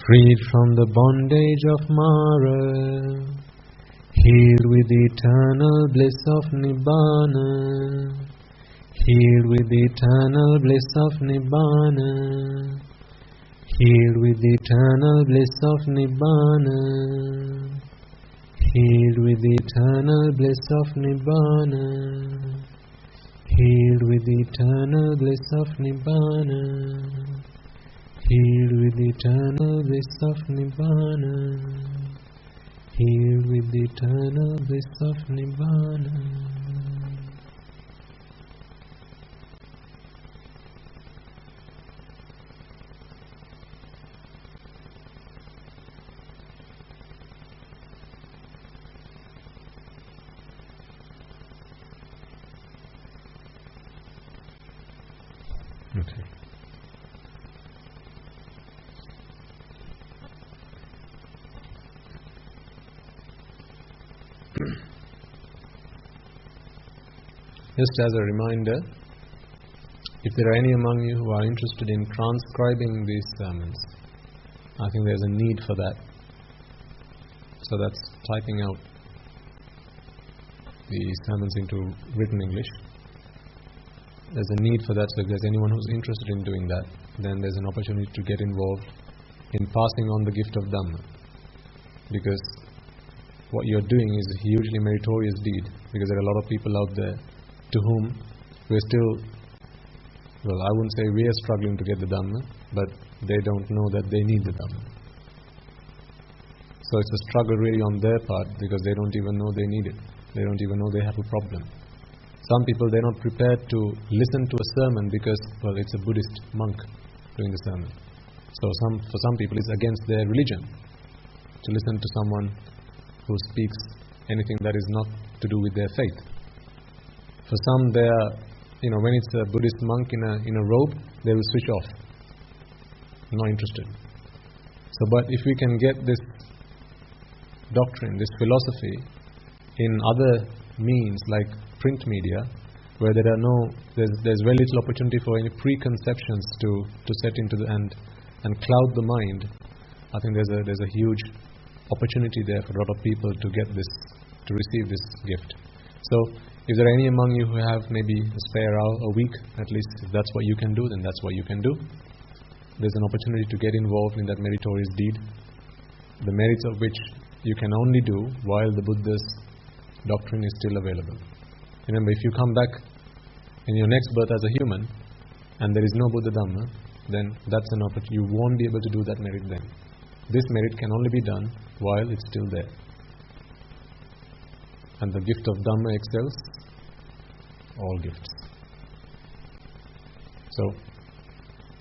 freed from the bondage of Mara, healed with the eternal bliss of Nibbana, healed with the eternal bliss of Nibbana, healed with the eternal bliss of Nibbana, healed with the eternal bliss of Nibbana, healed with the eternal bliss of Nibbana, healed with the eternal bliss of Nibbana, healed with the eternal bliss of Nibbana. Okay. Just as a reminder, if there are any among you who are interested in transcribing these sermons, I think there's a need for that. So that's typing out the sermons into written English. There's a need for that, so if there's anyone who's interested in doing that, then there's an opportunity to get involved in passing on the gift of Dhamma. Because what you're doing is a hugely meritorious deed, because there are a lot of people out there to whom we're still, well, I wouldn't say we are struggling to get the Dhamma, but they don't know that they need the Dhamma. So it's a struggle really on their part, because they don't even know they need it. They don't even know they have a problem. Some people, they're not prepared to listen to a sermon because, well, it's a Buddhist monk doing the sermon. So for some people, it's against their religion to listen to someone who speaks anything that is not to do with their faith. For some, they are, when it's a Buddhist monk in a robe, they will switch off. Not interested. So, but if we can get this doctrine, this philosophy, in other means like print media, where there's very little opportunity for any preconceptions to set into and cloud the mind, I think there's a huge opportunity there for a lot of people to get this, to receive this gift. So, if there are any among you who have maybe a spare hour, a week at least, if that's what you can do, then that's what you can do. There's an opportunity to get involved in that meritorious deed, the merits of which you can only do while the Buddha's doctrine is still available. Remember, if you come back in your next birth as a human and there is no Buddha Dhamma, then that's an opportunity. You won't be able to do that merit then. This merit can only be done while it's still there. And the gift of Dhamma excels all gifts. So,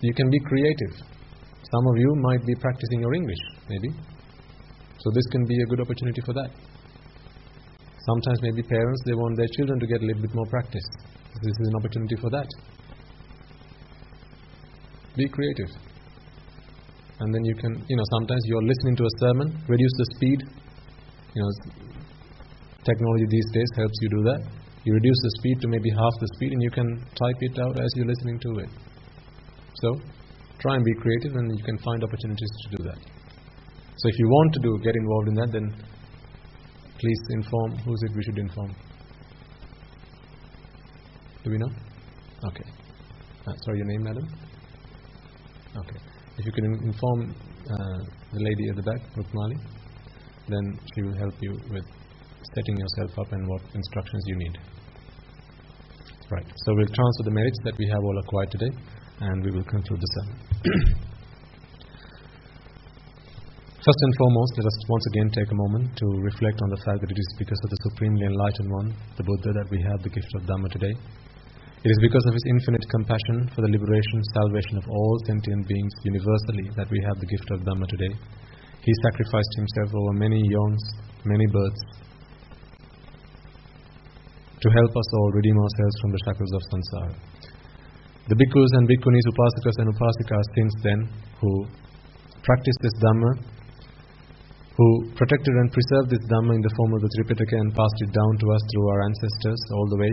you can be creative. Some of you might be practicing your English, maybe. So this can be a good opportunity for that. Sometimes maybe parents, they want their children to get a little bit more practice. This is an opportunity for that. Be creative. And then you can, sometimes you're listening to a sermon, reduce the speed. Technology these days helps you do that. You reduce the speed to maybe half the speed and you can type it out as you're listening to it. So, try and be creative and you can find opportunities to do that. So if you want to get involved in that, then please inform. Who is it we should inform? Do we know? Okay. Sorry, your name, madam? Okay. If you can inform the lady at the back, Rukmali, then she will help you with setting yourself up and what instructions you need. Right. So we'll transfer the merits that we have all acquired today and we will conclude the sermon. First and foremost, let us once again take a moment to reflect on the fact that it is because of the Supremely Enlightened One, the Buddha, that we have the gift of Dhamma today. It is because of His infinite compassion for the liberation, salvation of all sentient beings universally that we have the gift of Dhamma today. He sacrificed Himself over many eons, many births, to help us all redeem ourselves from the shackles of samsara. The bhikkhus and bhikkhunis, upasakas and upasikas since then, who practiced this Dhamma, who protected and preserved this Dhamma in the form of the Tripitaka and passed it down to us through our ancestors all the way,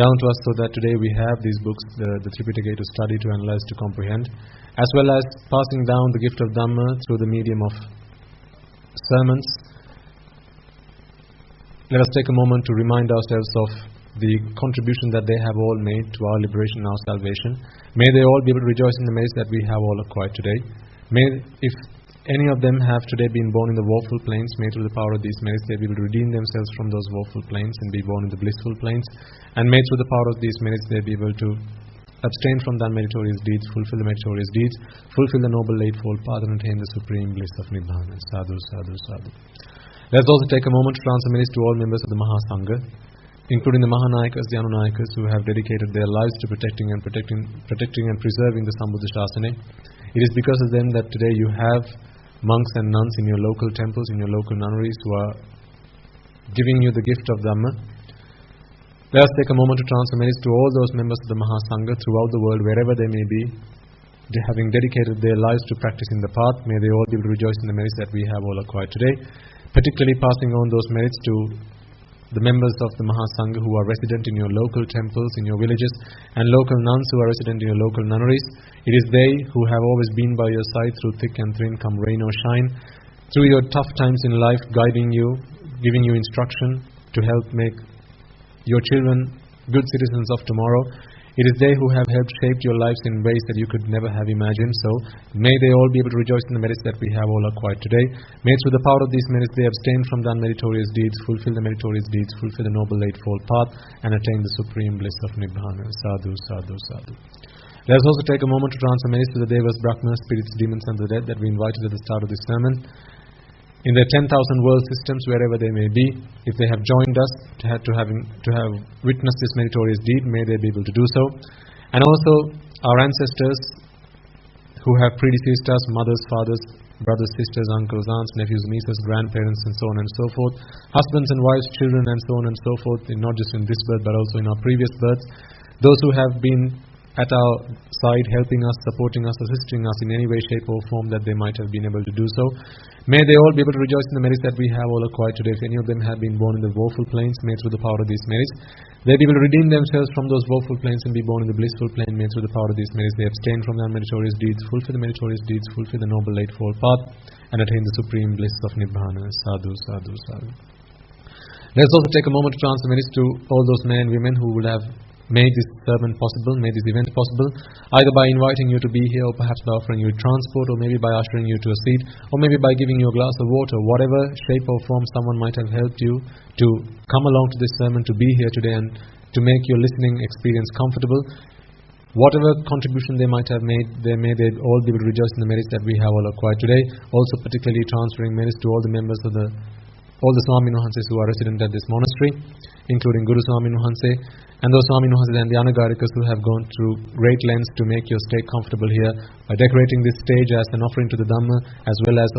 down to us so that today we have these books, the Tripitaka, to study, to analyze, to comprehend, as well as passing down the gift of Dhamma through the medium of sermons. Let us take a moment to remind ourselves of the contribution that they have all made to our liberation and our salvation. May they all be able to rejoice in the merits that we have all acquired today. May, if any of them have today been born in the woeful planes, may through the power of these merits they be able to redeem themselves from those woeful planes and be born in the blissful planes. And may through the power of these merits they be able to abstain from the meritorious deeds, fulfill the meritorious deeds, fulfill the noble eightfold path and attain the supreme bliss of Nibbana. Sadhu, sadhu, sadhu. Let us also take a moment to transfer merits to all members of the Mahasangha, including the Mahanayakas, the Anunayakas, who have dedicated their lives to protecting and preserving the Sambuddha Shasana. It is because of them that today you have monks and nuns in your local temples, in your local nunneries, who are giving you the gift of Dhamma. Let us take a moment to transfer merits to all those members of the Mahasangha throughout the world, wherever they may be, having dedicated their lives to practicing the path. May they all be able to rejoice in the merits that we have all acquired today, particularly passing on those merits to the members of the Mahasangha who are resident in your local temples, in your villages, and local nuns who are resident in your local nunneries. It is they who have always been by your side through thick and thin, come rain or shine, through your tough times in life, guiding you, giving you instruction to help make your children good citizens of tomorrow. It is they who have helped shape your lives in ways that you could never have imagined. So, may they all be able to rejoice in the merits that we have all acquired today. May through the power of these merits they abstain from the unmeritorious deeds, fulfill the meritorious deeds, fulfill the noble eightfold path, and attain the supreme bliss of Nibbana. Sadhu, sadhu, sadhu. Let us also take a moment to transfer merits to the Devas, Brahmas, spirits, demons, and the dead that we invited at the start of this sermon. In their 10,000 world systems, wherever they may be, if they have joined us to have witnessed this meritorious deed, may they be able to do so. And also our ancestors who have predeceased us, mothers, fathers, brothers, sisters, uncles, aunts, nephews, nieces, grandparents, and so on and so forth, husbands and wives, children, and so on and so forth, not just in this birth but also in our previous births, those who have been at our side, helping us, supporting us, assisting us in any way, shape or form that they might have been able to do so. May they all be able to rejoice in the merits that we have all acquired today. If any of them have been born in the woeful planes, may through the power of these merits they be able to redeem themselves from those woeful planes and be born in the blissful plane. May through the power of these merits they abstain from their meritorious deeds, fulfill the meritorious deeds, fulfill the noble eightfold path, and attain the supreme bliss of Nibbana. Sadhu, sadhu, sadhu. Let us also take a moment to transfer merits to all those men and women who would have made this sermon possible, made this event possible, either by inviting you to be here, or perhaps by offering you transport, or maybe by ushering you to a seat, or maybe by giving you a glass of water. Whatever shape or form someone might have helped you to come along to this sermon, to be here today, and to make your listening experience comfortable. Whatever contribution they might have made, may they all be able to rejoice in the merits that we have all acquired today. Also particularly transferring merits to all the members of the all the Swamin Wahanses who are resident at this monastery, including Guru Swamin Wahanse, and those Swamin Wahanses and the Anagarikas who have gone through great lengths to make your stay comfortable here by decorating this stage as an offering to the Dhamma, as well as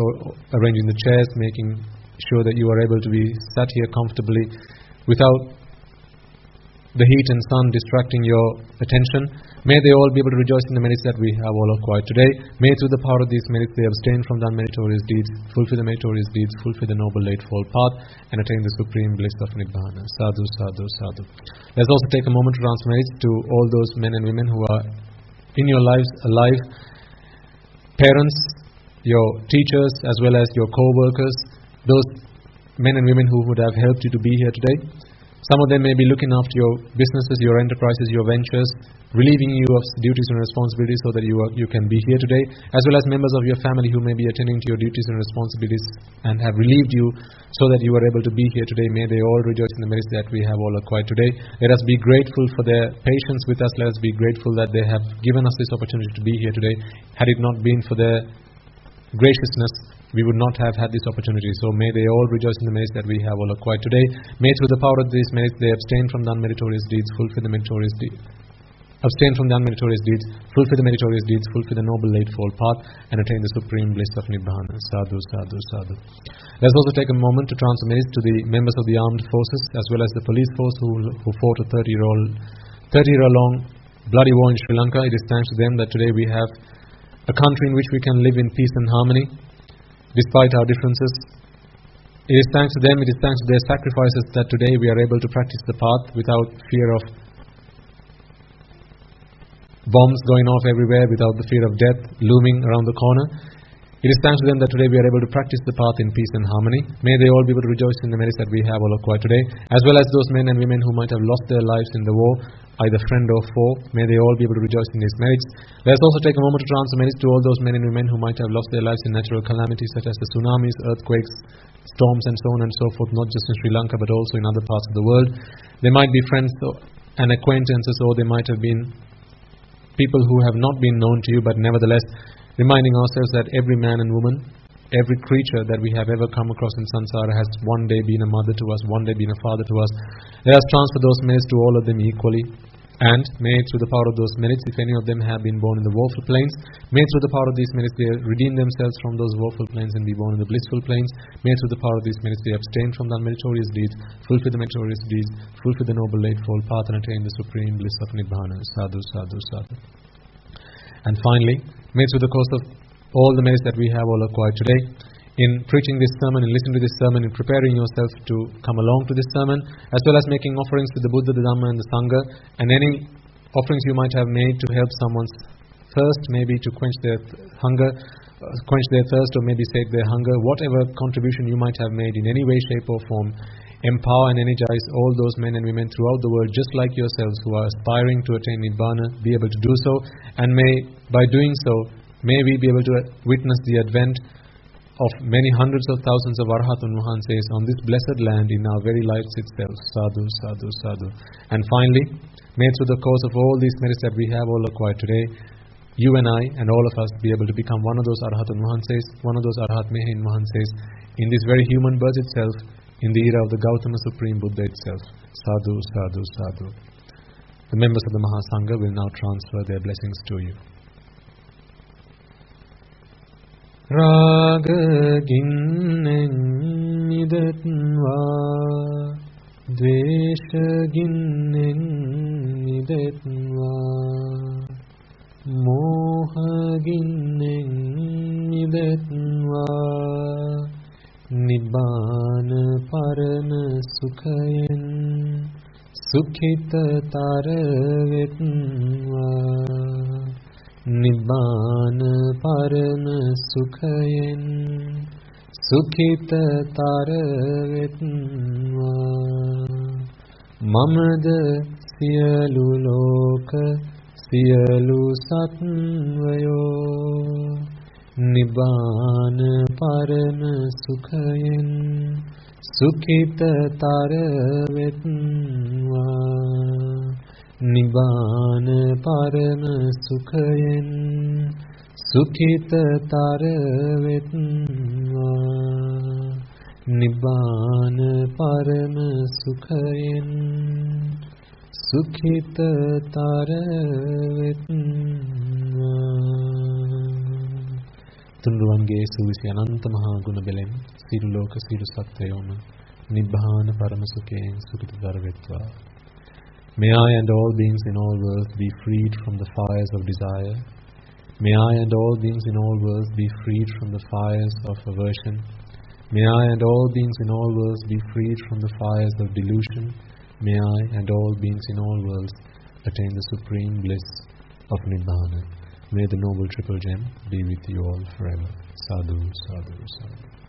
arranging the chairs, making sure that you are able to be sat here comfortably without the heat and sun distracting your attention. May they all be able to rejoice in the merits that we have all acquired today. May through the power of these merits they abstain from the unmeritorious deeds, fulfill the meritorious deeds, fulfill the noble eightfold path, and attain the supreme bliss of Nibbana. Sadhu, sadhu, sadhu. Let's also take a moment to transfer merits to all those men and women who are in your lives alive, parents, your teachers, as well as your co-workers, those men and women who would have helped you to be here today. Some of them may be looking after your businesses, your enterprises, your ventures, relieving you of duties and responsibilities so that you can be here today, as well as members of your family who may be attending to your duties and responsibilities and have relieved you so that you are able to be here today. May they all rejoice in the merits that we have all acquired today. Let us be grateful for their patience with us. Let us be grateful that they have given us this opportunity to be here today. Had it not been for their graciousness, we would not have had this opportunity. So may they all rejoice in the merits that we have all acquired today. May through the power of these merits they abstain from the unmeritorious deeds, fulfill the meritorious deeds. Abstain from the unmeritorious deeds, fulfill the meritorious deeds, fulfill the noble eightfold path, and attain the supreme bliss of Nibbana. Sadhu, sadhu, sadhu. Let's also take a moment to transfer merits to the members of the armed forces as well as the police force who fought a 30-year-long bloody war in Sri Lanka. It is thanks to them that today we have a country in which we can live in peace and harmony despite our differences. It is thanks to them, it is thanks to their sacrifices that today we are able to practice the path without fear of bombs going off everywhere, without the fear of death looming around the corner. It is thanks to them that today we are able to practice the path in peace and harmony. May they all be able to rejoice in the merits that we have all acquired today, as well as those men and women who might have lost their lives in the war, either friend or foe. May they all be able to rejoice in these merits. Let us also take a moment to transfer merits to all those men and women who might have lost their lives in natural calamities such as the tsunamis, earthquakes, storms and so on and so forth, not just in Sri Lanka but also in other parts of the world. They might be friends and acquaintances, or they might have been people who have not been known to you, but nevertheless reminding ourselves that every man and woman, every creature that we have ever come across in samsara has one day been a mother to us, one day been a father to us. Let us transfer those merits to all of them equally. And may through the power of those merits, if any of them have been born in the woeful planes, may through the power of these merits they redeem themselves from those woeful planes and be born in the blissful planes. May through the power of these merits they abstain from the unmeritorious deeds, fulfill the meritorious deeds, fulfill the noble eightfold path, and attain the supreme bliss of Nibbana. Sadhu, sadhu, sadhu. And finally, may through the course of all the merits that we have all acquired today, in preaching this sermon, in listening to this sermon, in preparing yourself to come along to this sermon, as well as making offerings to the Buddha, the Dhamma and the Sangha, and any offerings you might have made to help someone's thirst, maybe to quench their hunger, quench their thirst, or maybe sate their hunger, whatever contribution you might have made in any way, shape or form, empower and energize all those men and women throughout the world just like yourselves who are aspiring to attain Nibbana, be able to do so, and may, by doing so, may we be able to witness the advent of many hundreds of thousands of Arhatun Wahanses on this blessed land in our very lives itself. Sadhu, sadhu, sadhu. And finally, may through the course of all these merits that we have all acquired today, you and I and all of us be able to become one of those Arhatun Wahanses, one of those Arhat Mehin Wahanses in this very human birth itself, in the era of the Gautama Supreme Buddha itself. Sadhu, sadhu, sadhu. The members of the Mahasangha will now transfer their blessings to you. Raga ginnen nidatva, dvesha ginnen nidatva, moha ginnen nidatva, Nibbana parana sukhayen, sukhita taravetva. Nibbana parana sukhayen, sukhita taravetva. Mamada siyalu loka, siyalu satvayo. Nibbana parana sukhayen, sukhita taravetva. Nibbana parana sukhayen, sukhita taravetva. Nibbana Parama Sukhayen Sukhita Taravetna. තුන්රුවන්ගේ සුවිසි අනන්ත මහා ගුණ බෙලෙන් සියලු ලෝක සියලු සත්වයෝම නිබ්බාන පරම සුඛයෙන් සුඛිතතර වෙත්වා. May I and all beings in all worlds be freed from the fires of desire. May I and all beings in all worlds be freed from the fires of aversion. May I and all beings in all worlds be freed from the fires of delusion. May I and all beings in all worlds attain the supreme bliss of Nibbana. May the Noble Triple Gem be with you all forever. Sadhu, sadhu, sadhu.